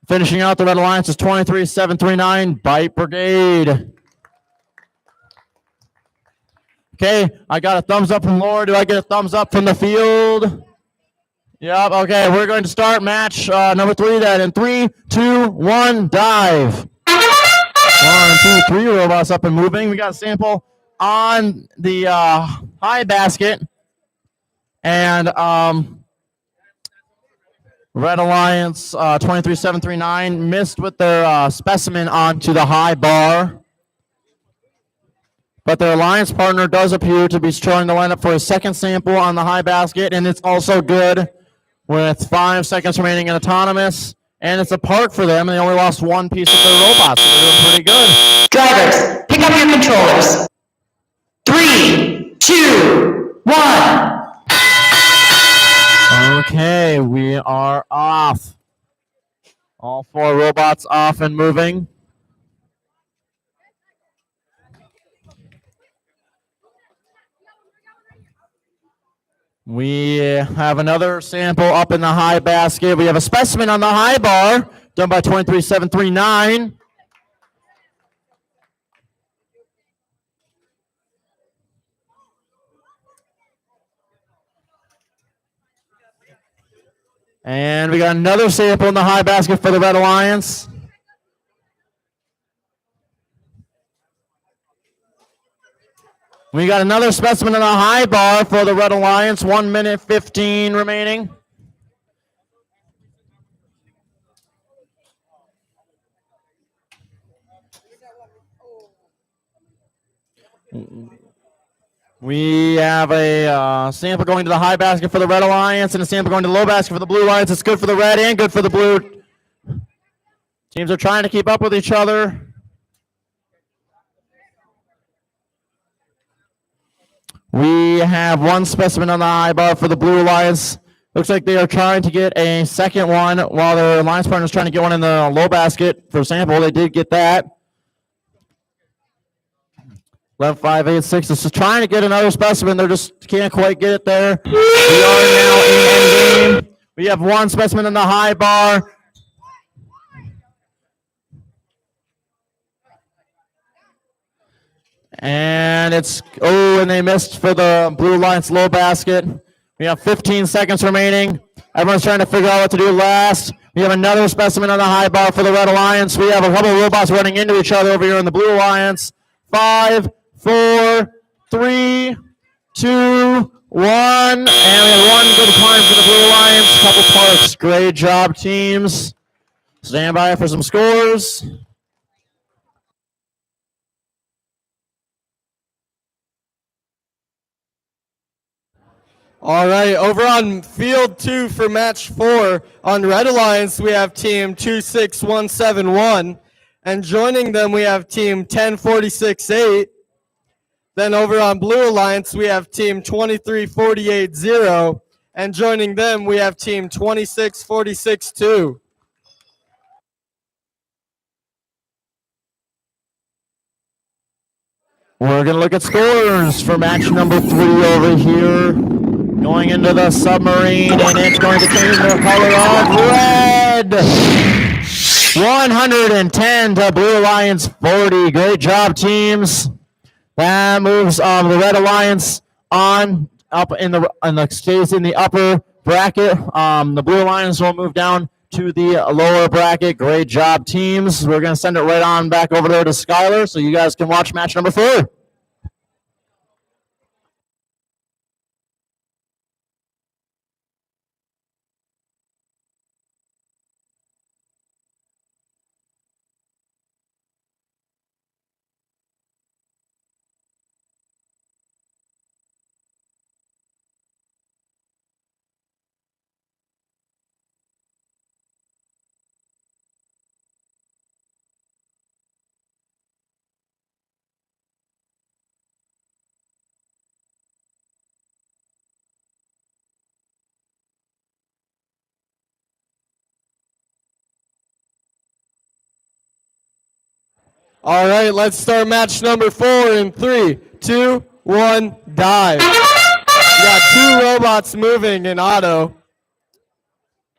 Finishing out the Red Alliance is 23739 Bite Brigade. Okay, I got a thumbs up from Laura. Do I get a thumbs up from the field? Yep, okay, we're going to start match number 3 then. In 3, 2, 1, dive. 1, 2, 3, robots up and moving. We got a sample on the high basket. And Red Alliance 23739 missed with their specimen onto the high bar. But their alliance partner does appear to be trying to line up for a second sample on the high basket, and it's also good with 5 seconds remaining in autonomous. And it's a park for them, and they only lost 1 piece of their robots, so they're doing pretty good. Drivers, pick up your controllers. 3, 2, 1. Okay, we are off. All 4 robots off and moving. We have another sample up in the high basket. We have a specimen on the high bar done by 23739. And we got another sample in the high basket for the Red Alliance. We got another specimen in the high bar for the Red Alliance. 1 minute 15 remaining. We have a sample going to the high basket for the Red Alliance and a sample going to the low basket for the Blue Alliance. It's good for the red and good for the blue. Teams are trying to keep up with each other. We have 1 specimen on the high bar for the Blue Alliance. Looks like they are trying to get a second one while their alliance partner is trying to get one in the low basket for sample. They did get that. 11586 is just trying to get another specimen. They just can't quite get it there. We are now in endgame. We have 1 specimen in the high bar. And and they missed for the Blue Alliance low basket. We have 15 seconds remaining. Everyone's trying to figure out what to do last. We have another specimen on the high bar for the Red Alliance. We have a couple of robots running into each other over here in the Blue Alliance. 5, 4, 3, 2, 1. And we have 1 good climb for the Blue Alliance. Couple parks. Great job, teams. Stand by for some scores. All right, over on field 2 for match 4, on Red Alliance, we have team 26171, and joining them, we have team 10468. Then over on Blue Alliance, we have team 23480, and joining them, we have team 26462. We're going to look at scores for match number 3 over here. Going into the submarine, and it's going to change the color of red. 110 to Blue Alliance 40. Great job, teams. That moves the Red Alliance on up stays in the upper bracket. The Blue Alliance will move down to the lower bracket. Great job, teams. We're going to send it right on back over there to Skylar so you guys can watch match number 4. All right, let's start match number 4 in 3, 2, 1, dive. We got 2 robots moving in auto.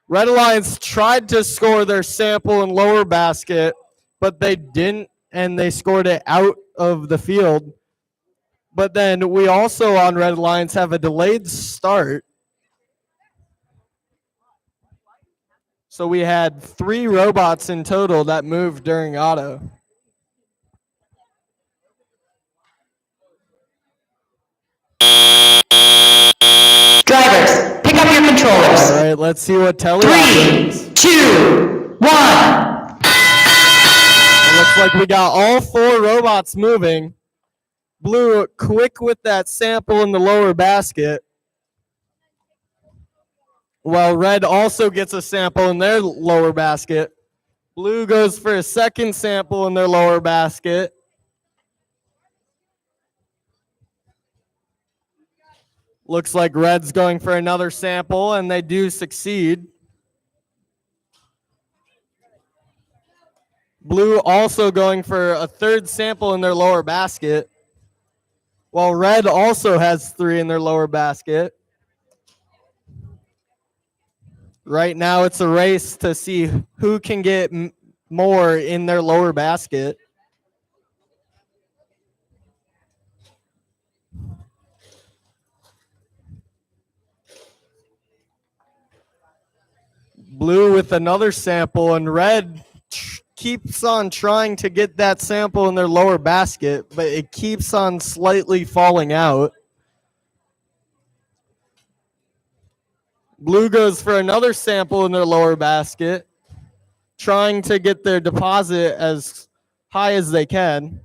Red Alliance tried to score their sample in lower basket, but they didn't, and they scored it out of the field. But then we also on Red Alliance have a delayed start. So we had 3 robots in total that moved during auto. Drivers, pick up your controllers. All right, let's see what Telly 3, 2, 1. It looks like we got all 4 robots moving. Blue quick with that sample in the lower basket. While red also gets a sample in their lower basket. Blue goes for a second sample in their lower basket. Looks like red's going for another sample, and they do succeed. Blue also going for a third sample in their lower basket, while red also has 3 in their lower basket. Right now it's a race to see who can get more in their lower basket. Blue with another sample, and red keeps on trying to get that sample in their lower basket, but it keeps on slightly falling out. Blue goes for another sample in their lower basket, trying to get their deposit as high as they can.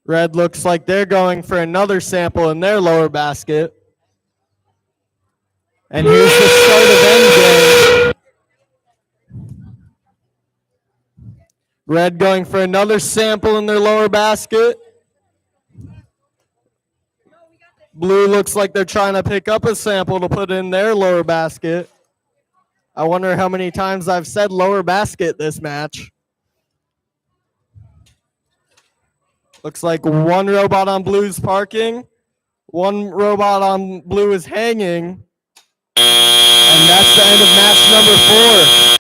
Red looks like they're going for another sample in their lower basket. And here's the start of end game. Red going for another sample in their lower basket. Blue looks like they're trying to pick up a sample to put in their lower basket. I wonder how many times I've said lower basket this match. Looks like 1 robot on Blue's parking. 1 robot on Blue is hanging. And that's the end of match number 4.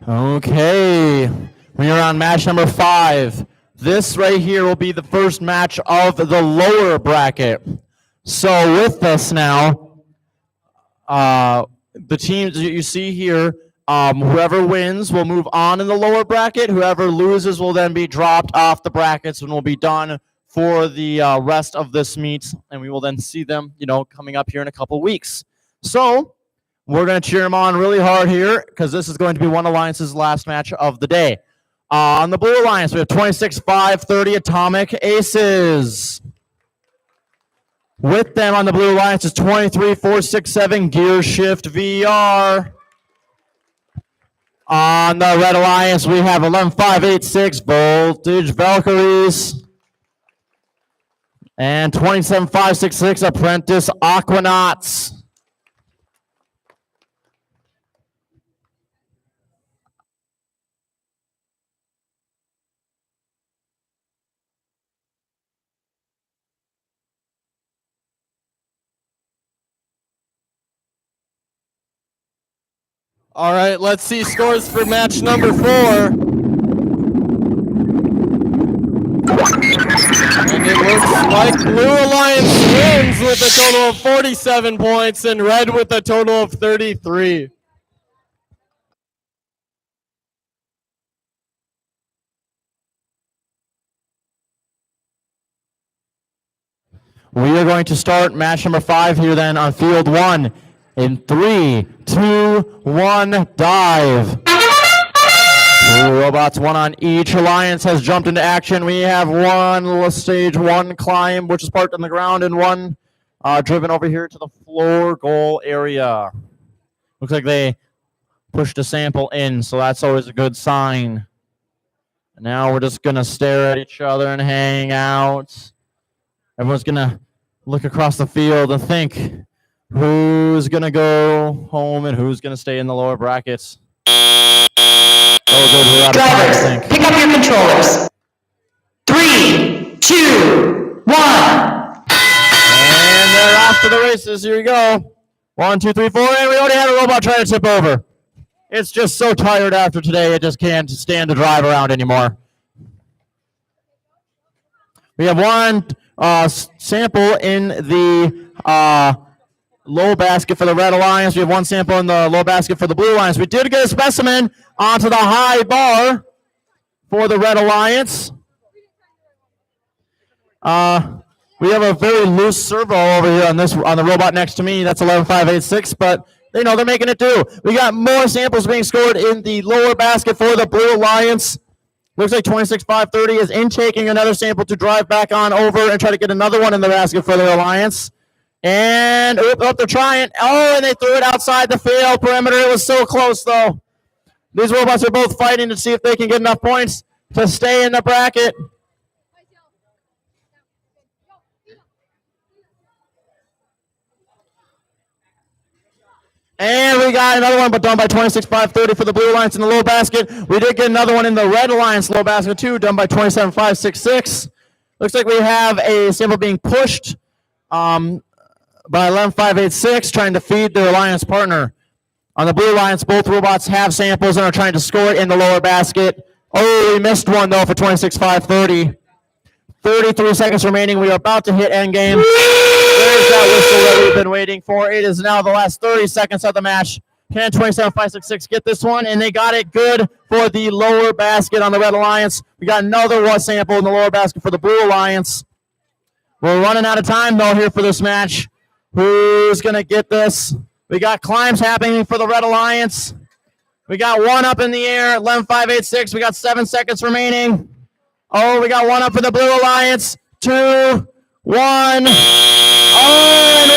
Okay, we are on match number 5. This right here will be the first match of the lower bracket. So with us now, the teams that you see here, whoever wins will move on in the lower bracket. Whoever loses will then be dropped off the brackets and will be done for the rest of this meet. And we will then see them, coming up here in a couple weeks. So we're going to cheer them on really hard here because this is going to be one Alliance's last match of the day. On the Blue Alliance, we have 26-5-30 Atomic Aces. With them on the Blue Alliance is 23-4-6-7 Gear Shift VR. On the Red Alliance, we have 11-5-8-6 Voltage Valkyries. And 27-5-6-6 Apprentice Aquanauts. All right, let's see scores for match number 4. like Blue Alliance wins with a total of 47 points and Red with a total of 33. We are going to start match number 5 here then on field 1 in 3, 2, 1, dive. 2 robots, 1 on each alliance has jumped into action. We have one stage 1 climb, which is parked on the ground, and one driven over here to the floor goal area. Looks like they pushed a sample in, so that's always a good sign. Now we're just going to stare at each other and hang out. Everyone's going to look across the field and think who's going to go home and who's going to stay in the lower brackets. Oh, good. We're out of time, I Drivers, think. pick up your controllers. 3, 2, 1. And they're off to the races. Here we go. 1, 2, 3, 4. And we already had a robot try to tip over. It's just so tired after today, it just can't stand to drive around anymore. We have one sample in the low basket for the Red Alliance. We have one sample in the low basket for the Blue Alliance. We did get a specimen onto the high bar for the Red Alliance. We have a very loose servo over here on the robot next to me. That's 11586, but they're making it do. We got more samples being scored in the lower basket for the Blue Alliance. Looks like 26530 is intaking another sample to drive back on over and try to get another one in the basket for the Alliance. And they're trying. Oh, and they threw it outside the field perimeter. It was so close, though. These robots are both fighting to see if they can get enough points to stay in the bracket. And we got another one, but done by 26.530 for the Blue Alliance in the low basket. We did get another one in the Red Alliance low basket, too, done by 27.566. Looks like we have a sample being pushed by 11586, trying to feed their Alliance partner. On the Blue Alliance, both robots have samples and are trying to score it in the lower basket. Oh, we missed one, though, for 26.530. 33 seconds remaining. We are about to hit endgame. There's that whistle that we've been waiting for. It is now the last 30 seconds of the match. Can 27.566 get this one? And they got it good for the lower basket on the Red Alliance. We got another one sample in the lower basket for the Blue Alliance. We're running out of time, though, here for this match. Who's going to get this? We got climbs happening for the Red Alliance. We got one up in the air, 11.586. We got 7 seconds remaining. Oh, we got one up for the Blue Alliance. 2, 1. Oh, and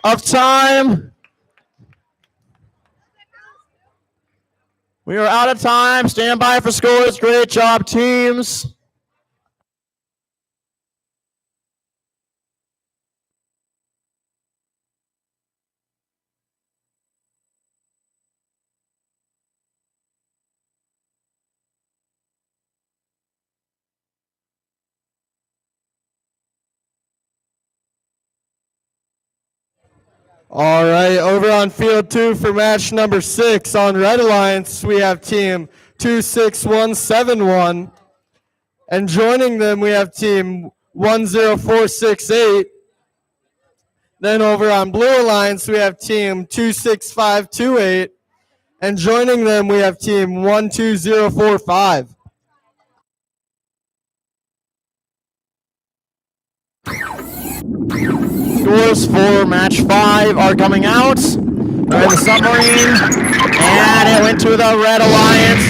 we're out of time. We are out of time. Stand by for scores. Great job, teams. All right, over on field 2 for match number 6 on Red Alliance, we have team 26171. And joining them, we have team 10468. Then over on Blue Alliance, we have team 26528. And joining them, we have team 12045. Scores for match 5 are coming out. We're in the submarine, and it went to the Red Alliance,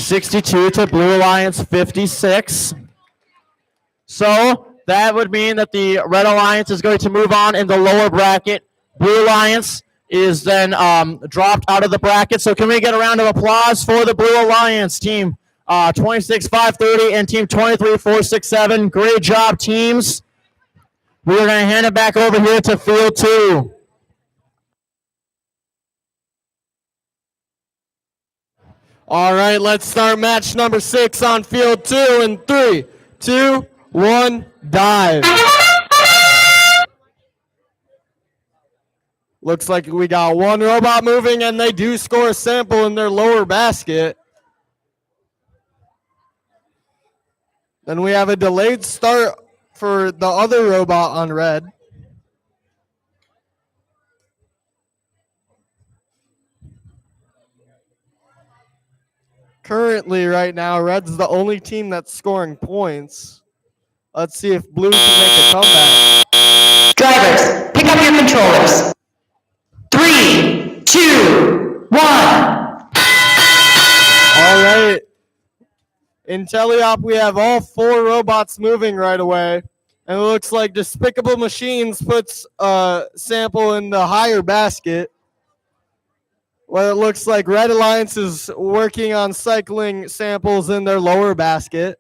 62 to Blue Alliance, 56. So that would mean that the Red Alliance is going to move on in the lower bracket. Blue Alliance is then dropped out of the bracket. So can we get a round of applause for the Blue Alliance team 26.530 and team 23.467. Great job, teams. We're going to hand it back over here to field 2. All right, let's start match number 6 on field 2 in 3, 2, 1, dive. Looks like we got one robot moving, and they do score a sample in their lower basket. Then we have a delayed start for the other robot on red. Currently, right now, red's the only team that's scoring points. Let's see if blue can make a comeback. Drivers, pick up your controllers. 3, 2, 1. All right. In Teleop, we have all 4 robots moving right away. And it looks like Despicable Machines puts a sample in the higher basket. Well, it looks like Red Alliance is working on cycling samples in their lower basket.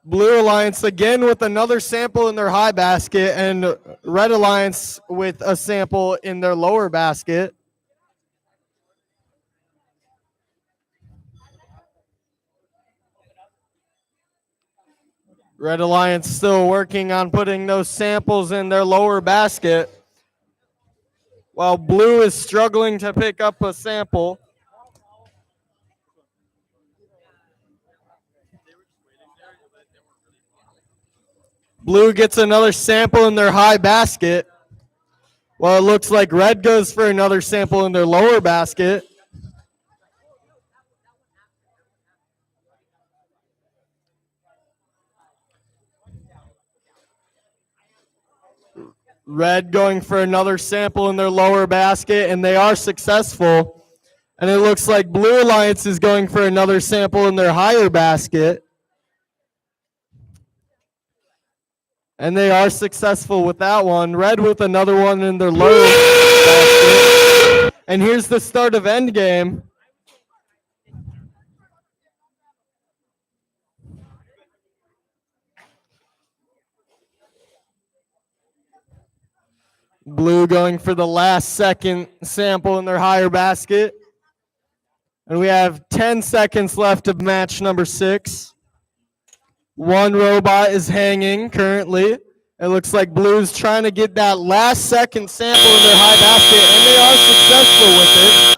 Blue Alliance again with another sample in their high basket, and Red Alliance with a sample in their lower basket. Red Alliance still working on putting those samples in their lower basket, while blue is struggling to pick up a sample. Blue gets another sample in their high basket. Well, it looks like red goes for another sample in their lower basket. Red going for another sample in their lower basket, and they are successful. And it looks like Blue Alliance is going for another sample in their higher basket. And they are successful with that one. Red with another one in their low basket. And here's the start of endgame. Blue going for the last second sample in their higher basket. And we have 10 seconds left of match number 6. One robot is hanging currently. It looks like Blue's trying to get that last second sample in their high basket, and they are successful with it.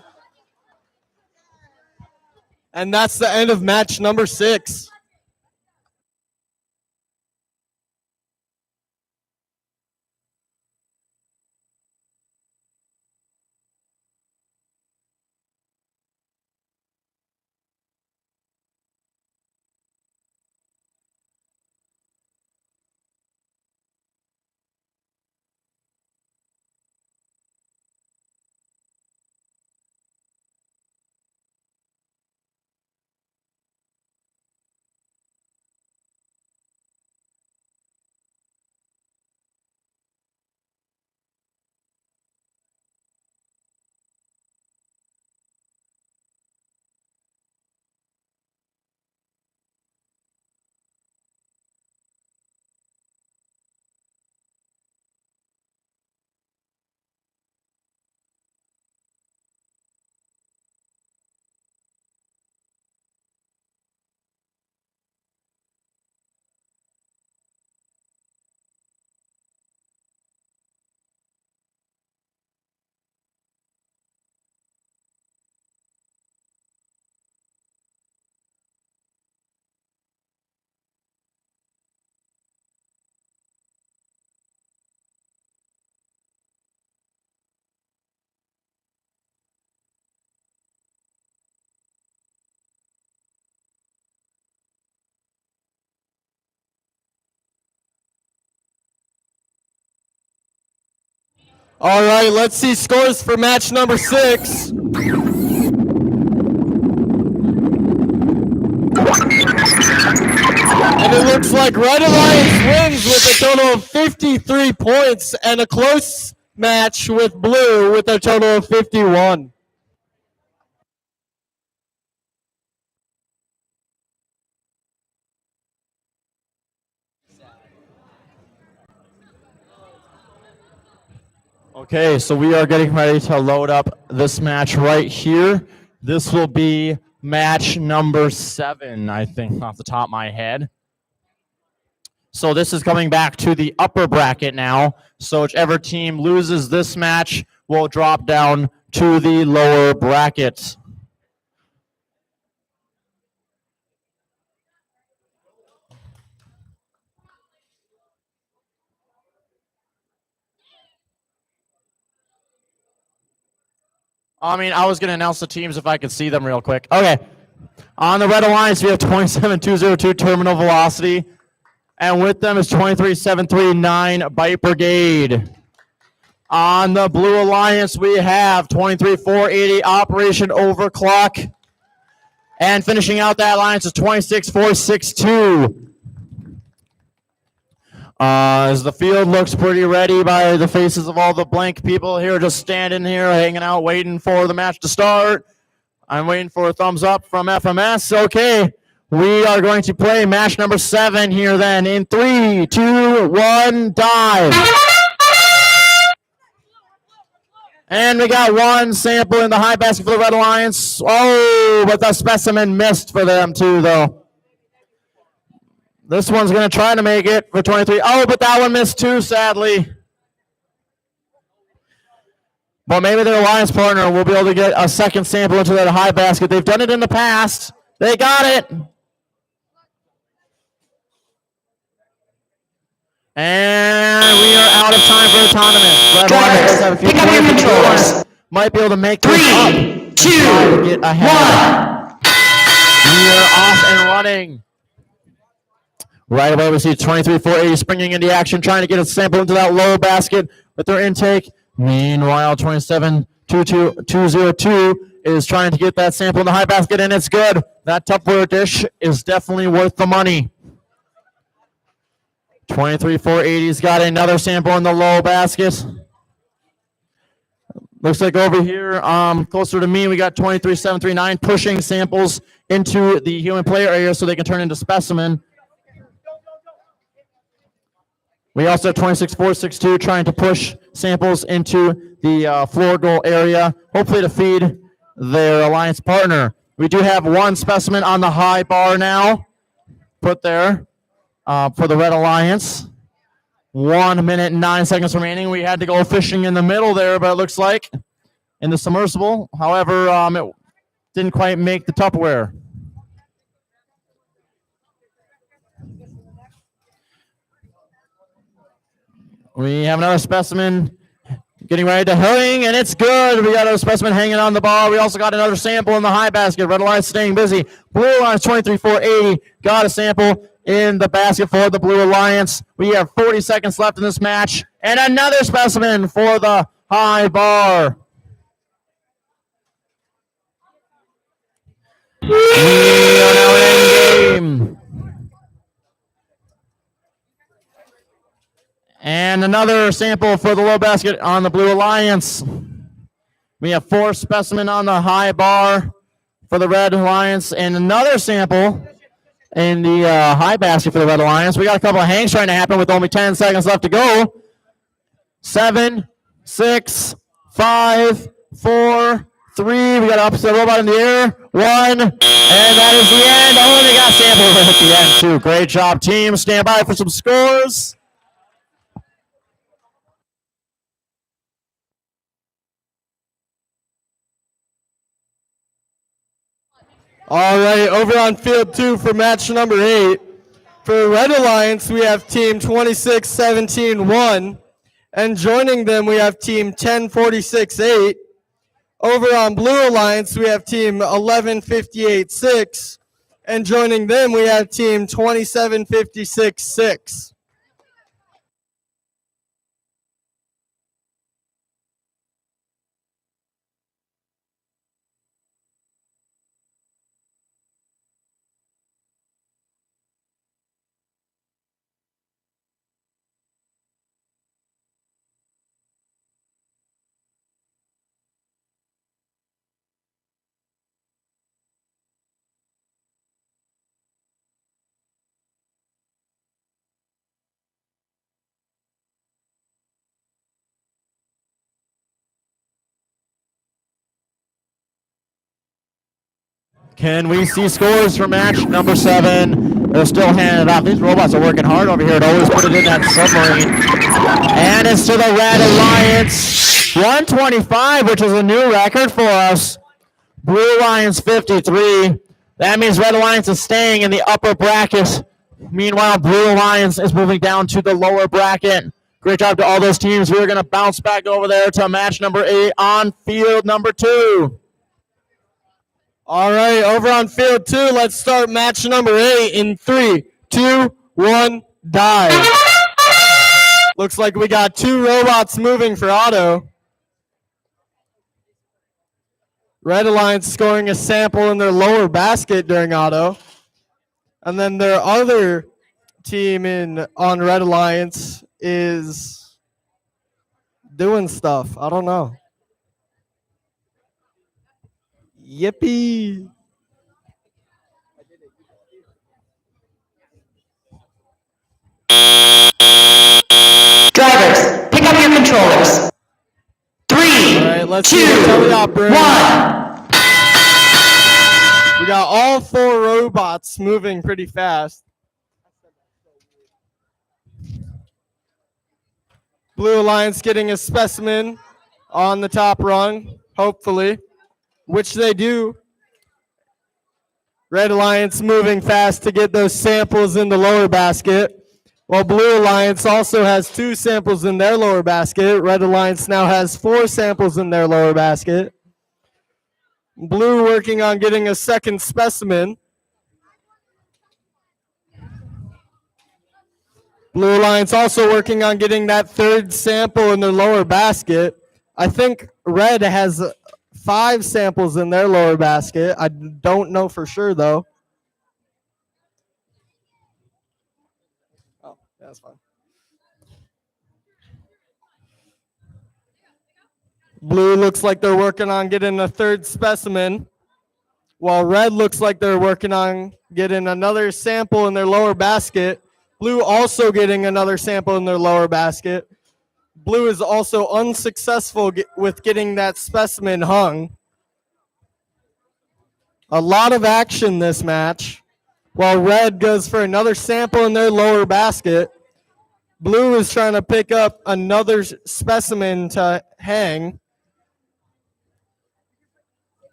And that's the end of match number 6. All right, let's see scores for match number 6. And it looks like Red Alliance wins with a total of 53 points and a close match with Blue with a total of 51. Okay, so we are getting ready to load up this match right here. This will be match number 7, I think, off the top of my head. So this is coming back to the upper bracket now. So whichever team loses this match will drop down to the lower bracket. I was going to announce the teams if I could see them real quick. Okay. On the Red Alliance, we have 27202 Terminal Velocity. And with them is 23739 Bite Brigade. On the Blue Alliance, we have 23480 Operation Overclock. And finishing out that alliance is 26462. As the field looks pretty ready by the faces of all the blank people here, just standing here, hanging out, waiting for the match to start. I'm waiting for a thumbs up from FMS. Okay, we are going to play match number 7 here then in 3, 2, 1, dive. And we got one sample in the high basket for the Red Alliance. Oh, but the specimen missed for them too, though. This one's going to try to make it for 23. Oh, but that one missed too, sadly. But maybe their alliance partner will be able to get a second sample into that high basket. They've done it in the past. They got it. And we are out of time for the tournament. Drivers, pick up your controllers. Might be able to make 3, this up. 2, Get ahead. 1. We are off and running. Right away, we see 23-480 springing into action, trying to get a sample into that low basket with their intake. Meanwhile, 27-202 is trying to get that sample in the high basket, and it's good. That Tupperware dish is definitely worth the money. 23-480's got another sample in the low basket. Looks like over here, closer to me, we got 23-739 pushing samples into the human player area so they can turn into specimen. We also have 26-462 trying to push samples into the floor goal area, hopefully to feed their alliance partner. We do have one specimen on the high bar now, put there for the Red Alliance. 1 minute and 9 seconds remaining. We had to go fishing in the middle there, but it looks like in the submersible. However, it didn't quite make the Tupperware. We have another specimen getting ready to hang, and it's good. We got a specimen hanging on the bar. We also got another sample in the high basket. Red Alliance staying busy. Blue Alliance 23-480 got a sample in the basket for the Blue Alliance. We have 40 seconds left in this match, and another specimen for the high bar. We are now in game. And another sample for the low basket on the Blue Alliance. We have 4 specimen on the high bar for the Red Alliance, and another sample in the high basket for the Red Alliance. We got a couple of hangs trying to happen with only 10 seconds left to go. 7, 6, 5, 4, 3. We got an upset robot in the air. 1, and that is the end. Oh, they got sample at the end too. Great job, team. Stand by for some scores. All right, over on field 2 for match number 8. For Red Alliance, we have team 26-17-1, and joining them, we have team 10-46-8. Over on Blue Alliance, we have team 11-58-6, and joining them, we have team 27-56-6. Can we see scores for match number 7? They're still handing it off. These robots are working hard over here to always put it in that submarine. And it's to the Red Alliance. 125, which is a new record for us. Blue Alliance 53. That means Red Alliance is staying in the upper bracket. Meanwhile, Blue Alliance is moving down to the lower bracket. Great job to all those teams. We're going to bounce back over there to match number 8 on field number 2. All right, over on field 2, let's start match number 8 in 3, 2, 1, dive. Looks like we got 2 robots moving for auto. Red Alliance scoring a sample in their lower basket during auto. And then their other team on Red Alliance is doing stuff. I don't know. Yippee. Drivers, pick up your controllers. 3, All right, let's 2, see the teleoperator. 1. We got all 4 robots moving pretty fast. Blue Alliance getting a specimen on the top rung, hopefully, which they do. Red Alliance moving fast to get those samples in the lower basket, while Blue Alliance also has 2 samples in their lower basket. Red Alliance now has 4 samples in their lower basket. Blue working on getting a second specimen. Blue Alliance also working on getting that third sample in their lower basket. I think Red has 5 samples in their lower basket. I don't know for sure, though. Oh, that's fine. Blue looks like they're working on getting a third specimen, while Red looks like they're working on getting another sample in their lower basket. Blue also getting another sample in their lower basket. Blue is also unsuccessful with getting that specimen hung. A lot of action this match, while Red goes for another sample in their lower basket. Blue is trying to pick up another specimen to hang.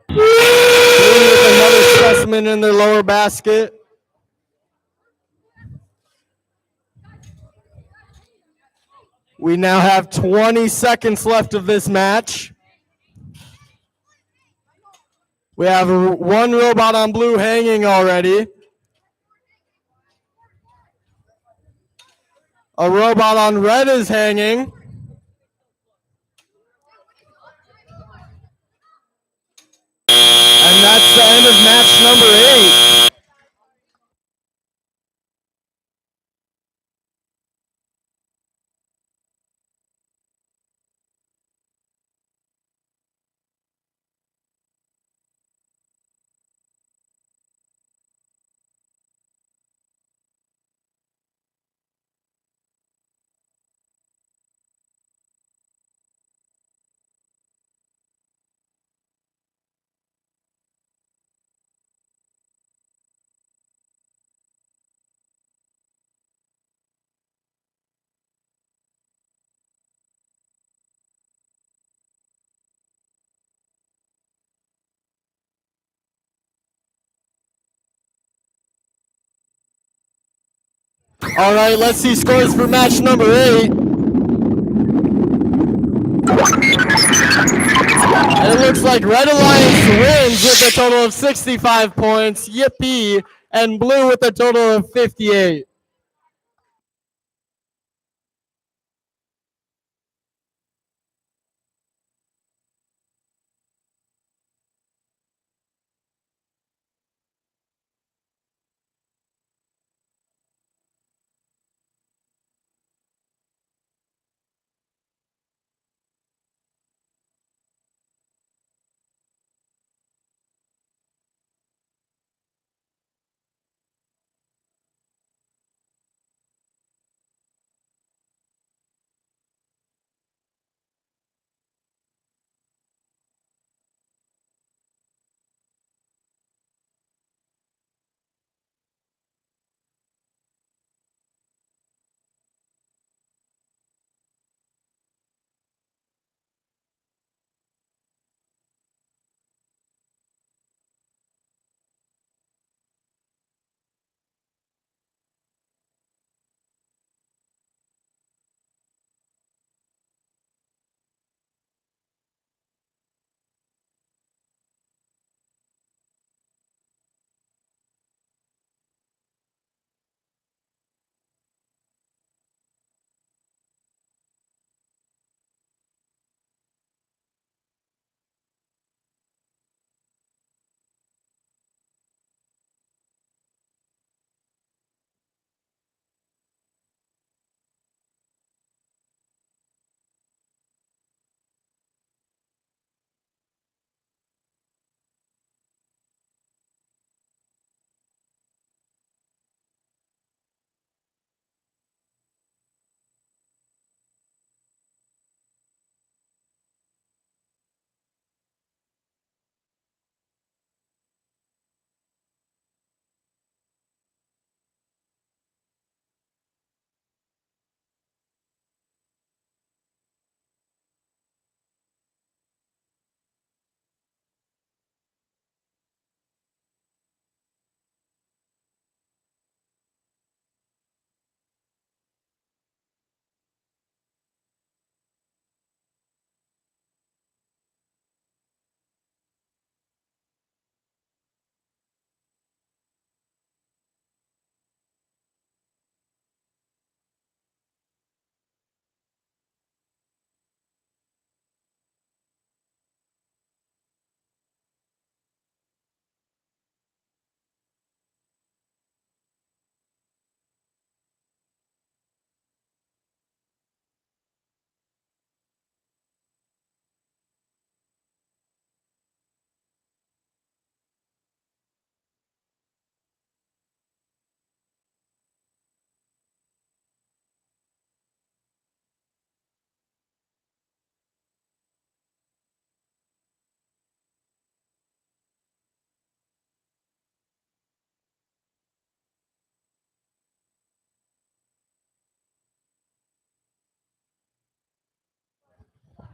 Blue with another specimen in their lower basket. We now have 20 seconds left of this match. We have 1 robot on Blue hanging already. A robot on Red is hanging. And that's the end of match number 8. All right, let's see scores for match number 8. And it looks like Red Alliance wins with a total of 65 points. Yippee. And Blue with a total of 58.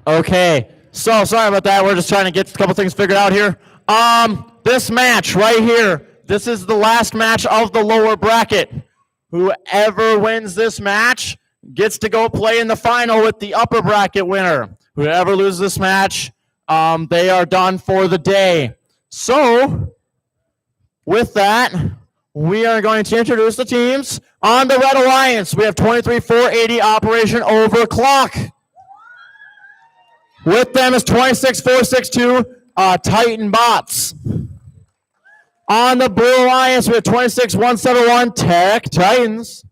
Okay, so sorry about that. We're just trying to get a couple things figured out here. This match right here, this is the last match of the lower bracket. Whoever wins this match gets to go play in the final with the upper bracket winner. Whoever loses this match, they are done for the day. So, with that, we are going to introduce the teams. On the Red Alliance, we have 23-480 Operation Overclock. With them is 26-462 Titan Bots. On the Blue Alliance, we have 26-171 Tech Titans.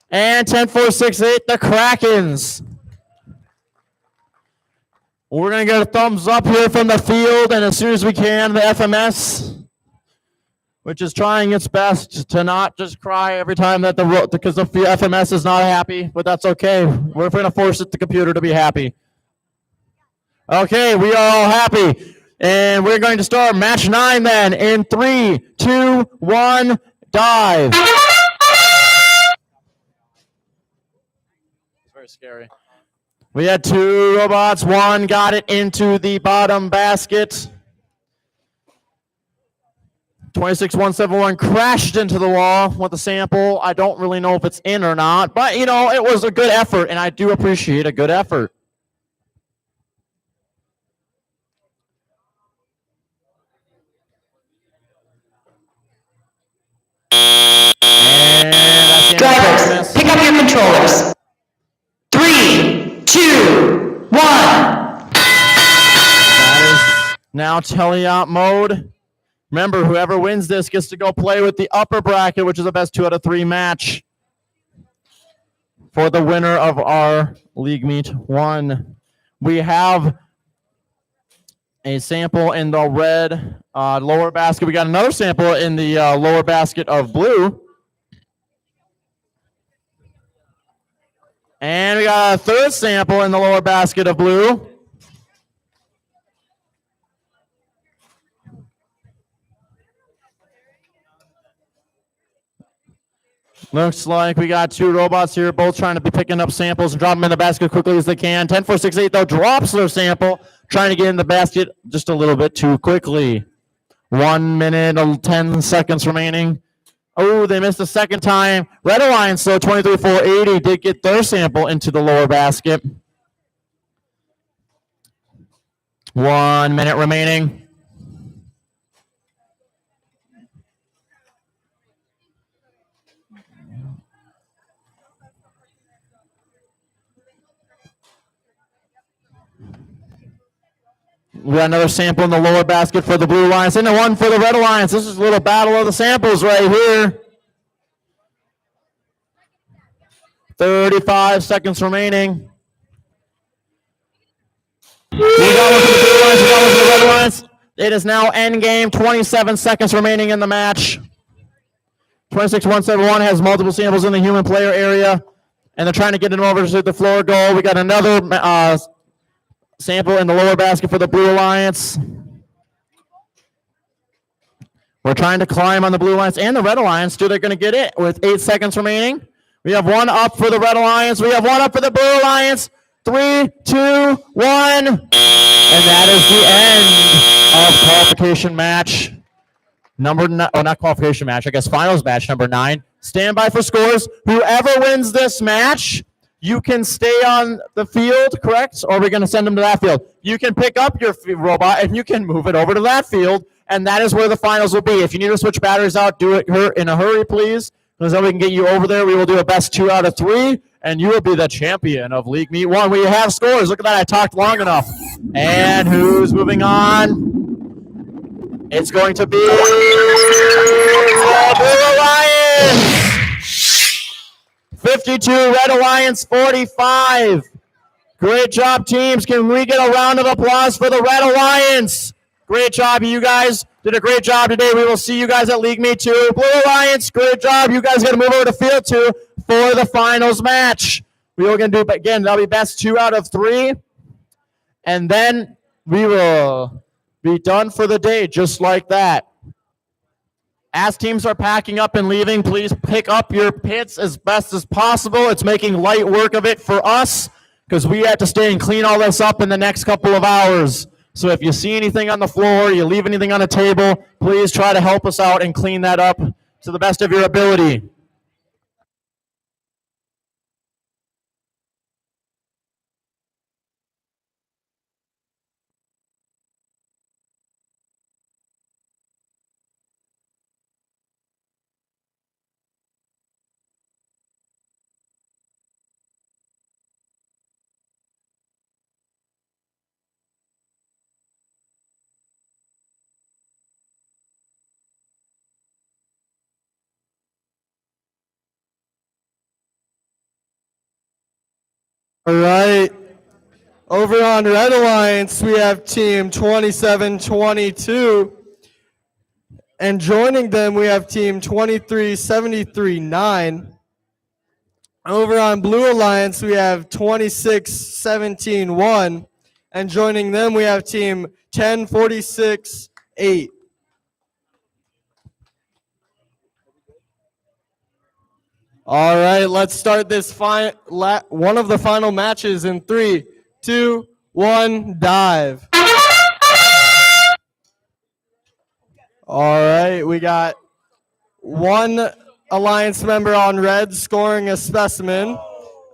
And 10-468 the Krakens. We're going to get a thumbs up here from the field, and as soon as we can, the FMS, which is trying its best to not just cry every time that because the FMS is not happy, but that's okay. We're going to force the computer to be happy. Okay, we are all happy. And we're going to start match 9 then in 3, 2, 1, dive. It's very scary. We had 2 robots. One got it into the bottom basket. 26-171 crashed into the wall with the sample. I don't really know if it's in or not, but you know, it was a good effort, and I do appreciate a good effort. Drivers, pick up your controllers. 3, 2, 1. That is now teleop mode. Remember, whoever wins this gets to go play with the upper bracket, which is the best 2 out of 3 match for the winner of our League Meet 1. We have a sample in the red lower basket. We got another sample in the lower basket of blue. And we got a third sample in the lower basket of blue. Looks like we got 2 robots here, both trying to be picking up samples and drop them in the basket as quickly as they can. 10-4-6-8, though, drops their sample, trying to get in the basket just a little bit too quickly. 1 minute and 10 seconds remaining. Oh, they missed the second time. Red Alliance, though, 23-4-80, did get their sample into the lower basket. 1 minute remaining. We got another sample in the lower basket for the Blue Alliance and the one for the Red Alliance. This is a little battle of the samples right here. 35 seconds remaining. We got one for the Blue Alliance, we got one for the Red Alliance. It is now end game, 27 seconds remaining in the match. 26-171 has multiple samples in the human player area, and they're trying to get it over to the floor goal. We got another sample in the lower basket for the Blue Alliance. We're trying to climb on the Blue Alliance and the Red Alliance. They're going to get it with 8 seconds remaining. We have one up for the Red Alliance. We have one up for the Blue Alliance. 3, 2, 1. And that is the end of qualification match number 9. Oh, not qualification match. I guess finals match number 9. Stand by for scores. Whoever wins this match, you can stay on the field, correct? Or we're going to send them to that field. You can pick up your robot and you can move it over to that field, and that is where the finals will be. If you need to switch batteries out, do it in a hurry, please, because then we can get you over there. We will do a best 2 out of 3, and you will be the champion of League Meet 1. We have scores. Look at that. I talked long enough. And who's moving on? It's going to be the Blue Alliance. 52, Red Alliance 45. Great job, teams. Can we get a round of applause for the Red Alliance? Great job. You guys did a great job today. We will see you guys at League Meet 2. Blue Alliance, great job. You guys got to move over to Field 2 for the finals match. We are going to do, again, that'll be best 2 out of 3. And then we will be done for the day just like that. As teams are packing up and leaving, please pick up your pits as best as possible. It's making light work of it for us. because we have to stay and clean all this up in the next couple of hours. So if you see anything on the floor, you leave anything on the table, please try to help us out and clean that up to the best of your ability. All right. Over on Red Alliance, we have team 2722. And joining them, we have team 2373-9. Over on Blue Alliance, we have 2617-1. And joining them, we have team 1046-8. All right, let's start this one of the final matches in 3, 2, 1, dive. All right, we got one Alliance member on red scoring a specimen,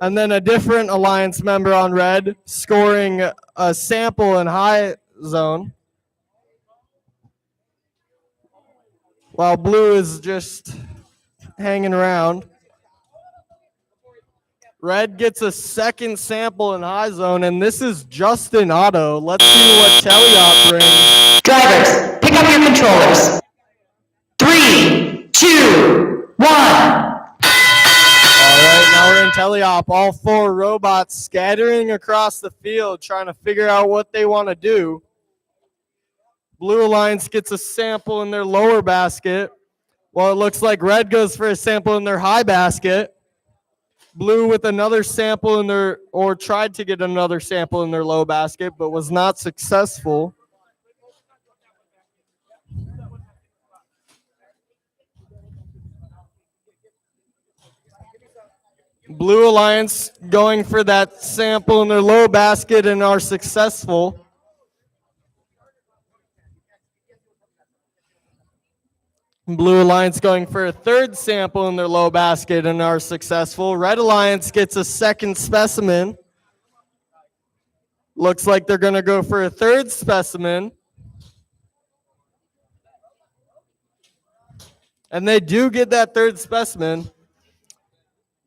and then a different Alliance member on red scoring a sample in high zone, while blue is just hanging around. Red gets a second sample in high zone, and this is Justin Otto. Let's see what Teliop brings. Drivers, pick up your controllers. 3, 2, 1. All right, now we're in Teliop. All 4 robots scattering across the field, trying to figure out what they want to do. Blue Alliance gets a sample in their lower basket, while it looks like red goes for a sample in their high basket. Blue with another sample in their, or tried to get another sample in their low basket, but was not successful. Blue Alliance going for that sample in their low basket and are successful. Blue Alliance going for a third sample in their low basket and are successful. Red Alliance gets a second specimen. Looks like they're going to go for a third specimen. And they do get that third specimen.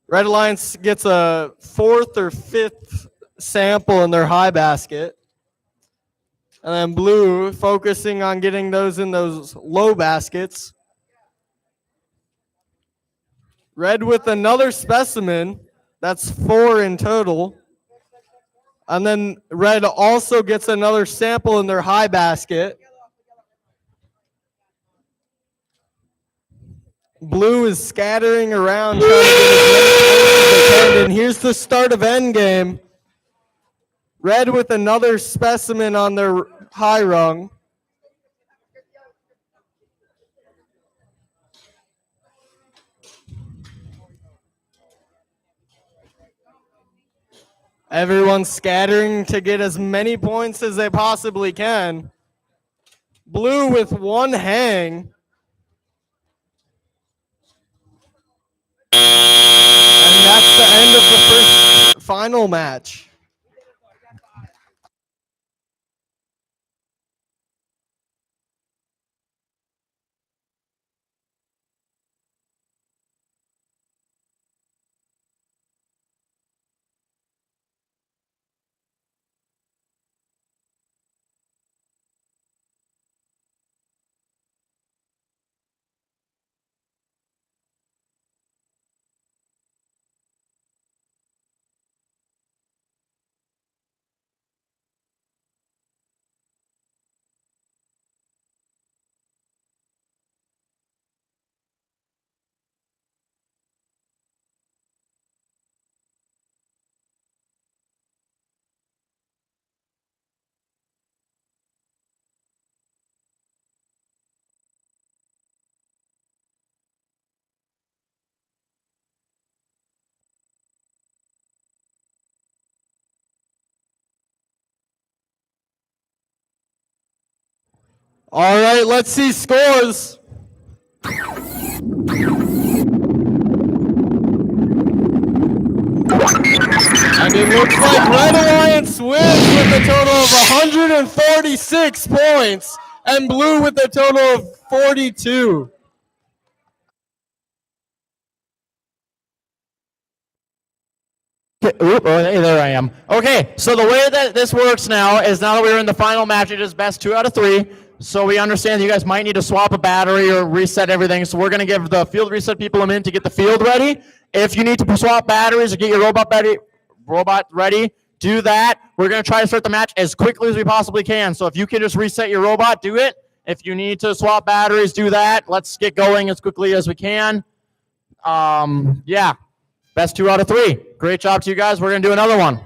Red Alliance gets a fourth or fifth sample in their high basket. And then blue focusing on getting those in those low baskets. Red with another specimen. That's 4 in total. And then red also gets another sample in their high basket. Blue is scattering around trying to get as many points as they can. And here's the start of endgame. Red with another specimen on their high rung. Everyone's scattering to get as many points as they possibly can. Blue with one hang. And that's the end of the first final match. All right, let's see scores. And it looks like Red Alliance wins with a total of 146 points and Blue with a total of 42. Oop, oh, hey, there I am. Okay, so the way that this works now is now that we're in the final match, it is best 2 out of 3. So we understand that you guys might need to swap a battery or reset everything. So we're going to give the field reset people a minute to get the field ready. If you need to swap batteries or get your robot ready, do that. We're going to try to start the match as quickly as we possibly can. So if you can just reset your robot, do it. If you need to swap batteries, do that. Let's get going as quickly as we can. Yeah. Best 2 out of 3. Great job to you guys. We're going to do another one.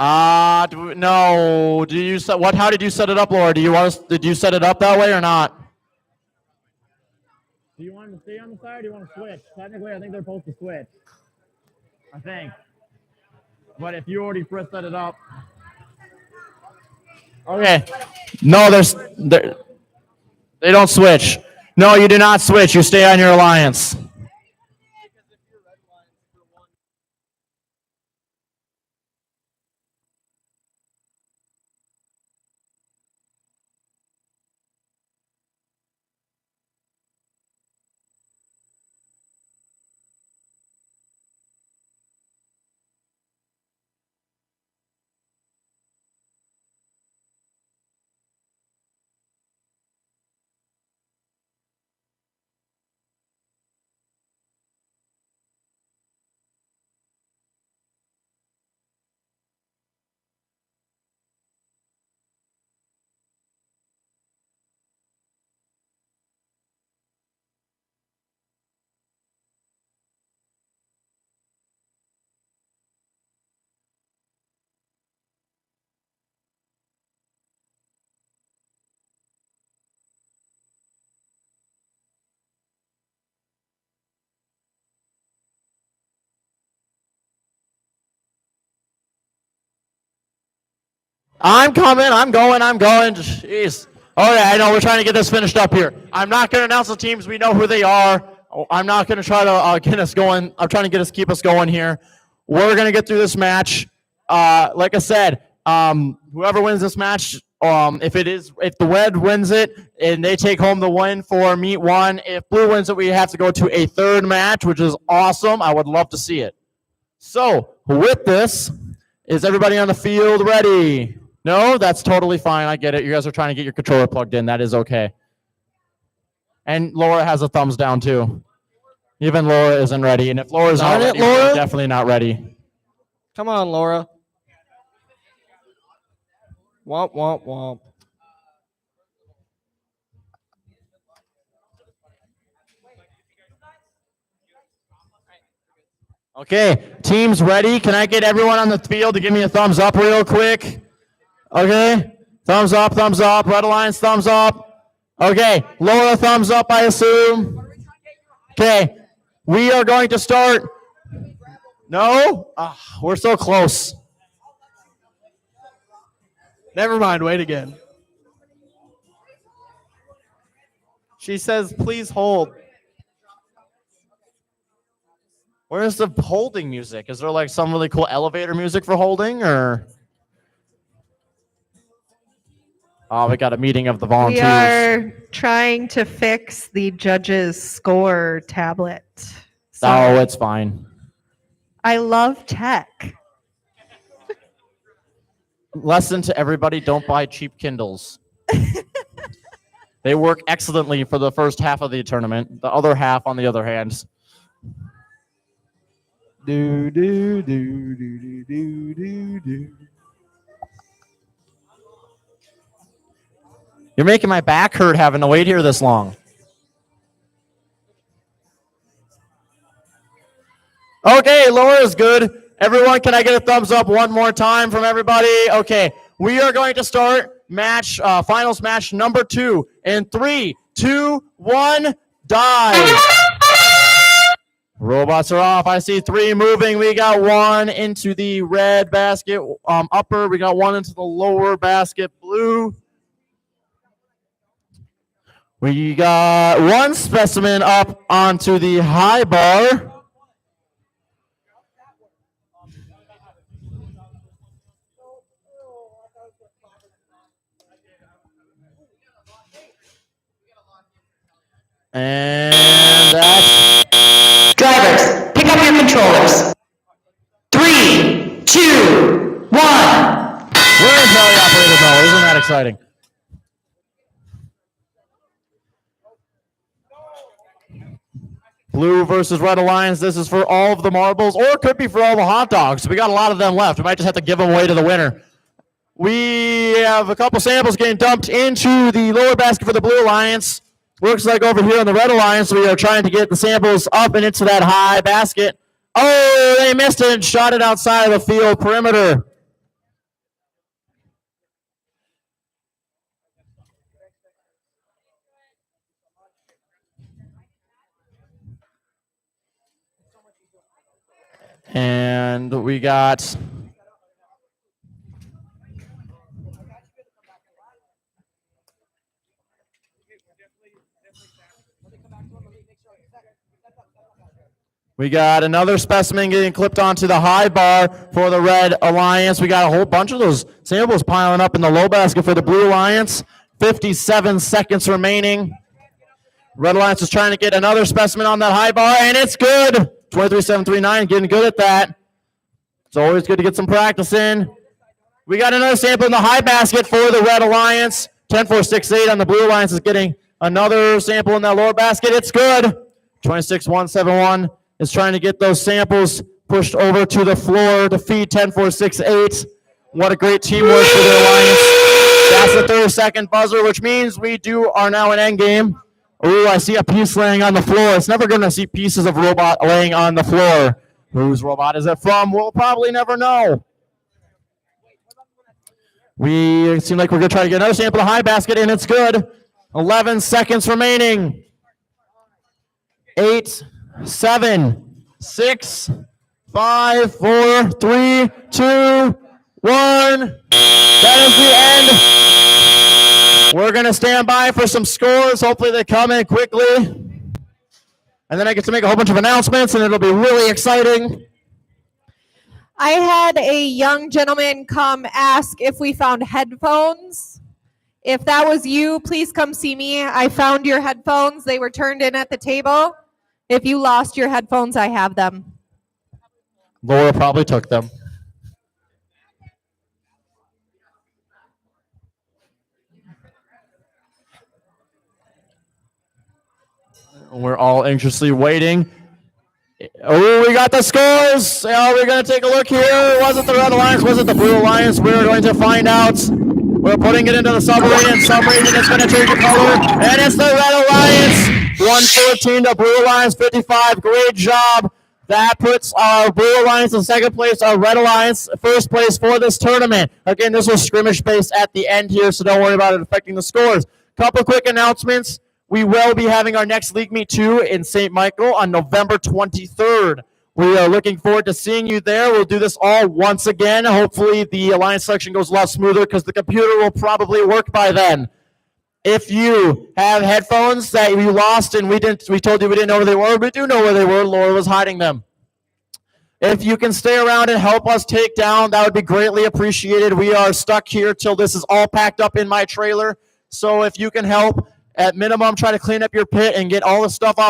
No. How did you set it up, Laura? Did you set it up that way or not? Do you want to stay on the side or do you want to switch? Technically, I think they're supposed to switch. I think. But if you already first set it up. Okay. No, they don't switch. No, you do not switch. You stay on your alliance. I'm coming. I'm going. Jeez. Oh, yeah, I know. We're trying to get this finished up here. I'm not going to announce the teams. We know who they are. I'm not going to try to get us going. I'm trying to keep us going here. We're going to get through this match. Like I said, whoever wins this match, if the red wins it and they take home the win for meet 1, if blue wins it, we have to go to a third match, which is awesome. I would love to see it. So with this, is everybody on the field ready? No, that's totally fine. I get it. You guys are trying to get your controller plugged in. That is okay. And Laura has a thumbs down too. Even Laura isn't ready. And if Laura's not ready, Laura? Definitely not ready. Come on, Laura. Womp, womp, womp. Okay, teams ready. Can I get everyone on the field to give me a thumbs up real quick? Okay, thumbs up, Red Alliance, thumbs up. Okay, Laura, thumbs up, I assume. Okay, we are going to start. No? We're so close. Never mind, wait again. She says, please hold. Where's the holding music? Is there like some really cool elevator music for holding or? Oh, we got a meeting of the volunteers. We are trying to fix the judge's score tablet. So Oh, it's fine. I love tech. Lesson to everybody, don't buy cheap Kindles. They work excellently for the first half of the tournament. The other half, on the other hand. Do, do, do, do, do, do, do. You're making my back hurt having to wait here this long. Okay, Laura's good. Everyone, can I get a thumbs up one more time from everybody? Okay, we are going to start finals match number 2 in 3, 2, 1, dive. Robots are off. I see 3 moving. We got 1 into the red basket upper. We got 1 into the lower basket blue. We got 1 specimen up onto the high bar. And that's... Drivers, pick up your controllers. 3, 2, 1. We're in teleoperated mode. Isn't that exciting? Blue versus Red Alliance. This is for all of the marbles, or it could be for all the hot dogs. We got a lot of them left. We might just have to give them away to the winner. We have a couple samples getting dumped into the lower basket for the Blue Alliance. Looks like over here on the Red Alliance, we are trying to get the samples up and into that high basket. Oh, they missed it and shot it outside of the field perimeter. And we got... We got another specimen getting clipped onto the high bar for the Red Alliance. We got a whole bunch of those samples piling up in the low basket for the Blue Alliance. 57 seconds remaining. Red Alliance is trying to get another specimen on that high bar, and it's good. 23-7-3-9, getting good at that. It's always good to get some practice in. We got another sample in the high basket for the Red Alliance. 10-4-6-8 on the Blue Alliance is getting another sample in that lower basket. It's good. 26-1-7-1 is trying to get those samples pushed over to the floor to feed 10-4-6-8. What a great teamwork for the Alliance. That's the 30-second buzzer, which means we are now in endgame. Ooh, I see a piece laying on the floor. It's never going to see pieces of robot laying on the floor. Whose robot is it from? We'll probably never know. We seem like we're going to try to get another sample of the high basket, and it's good. 11 seconds remaining. 8, 7, 6, 5, 4, 3, 2, 1. That is the end. We're going to stand by for some scores. Hopefully they come in quickly. And then I get to make a whole bunch of announcements, and it'll be really exciting. I had a young gentleman come ask if we found headphones. If that was you, please come see me. I found your headphones. They were turned in at the table. If you lost your headphones, I have them. Laura probably took them. We're all anxiously waiting. Oh, we got the scores. Are we going to take a look here? Was it the Red Alliance? Was it the Blue Alliance? We're going to find out. We're putting it into the submarine, and submarine is going to change the color. And it's the Red Alliance. 114 to Blue Alliance 55. Great job. That puts our Blue Alliance in second place, our Red Alliance first place for this tournament. Again, this was scrimmage based at the end here, so don't worry about it affecting the scores. Couple quick announcements. We will be having our next League Meet 2 in St. Michael on November 23rd. We are looking forward to seeing you there. We'll do this all once again. Hopefully the Alliance selection goes a lot smoother because the computer will probably work by then. If you have headphones that you lost and we told you we didn't know where they were, we do know where they were. Laura was hiding them. If you can stay around and help us take down, that would be greatly appreciated. We are stuck here till this is all packed up in my trailer. So if you can help, at minimum, try to clean up your pit and get all the stuff off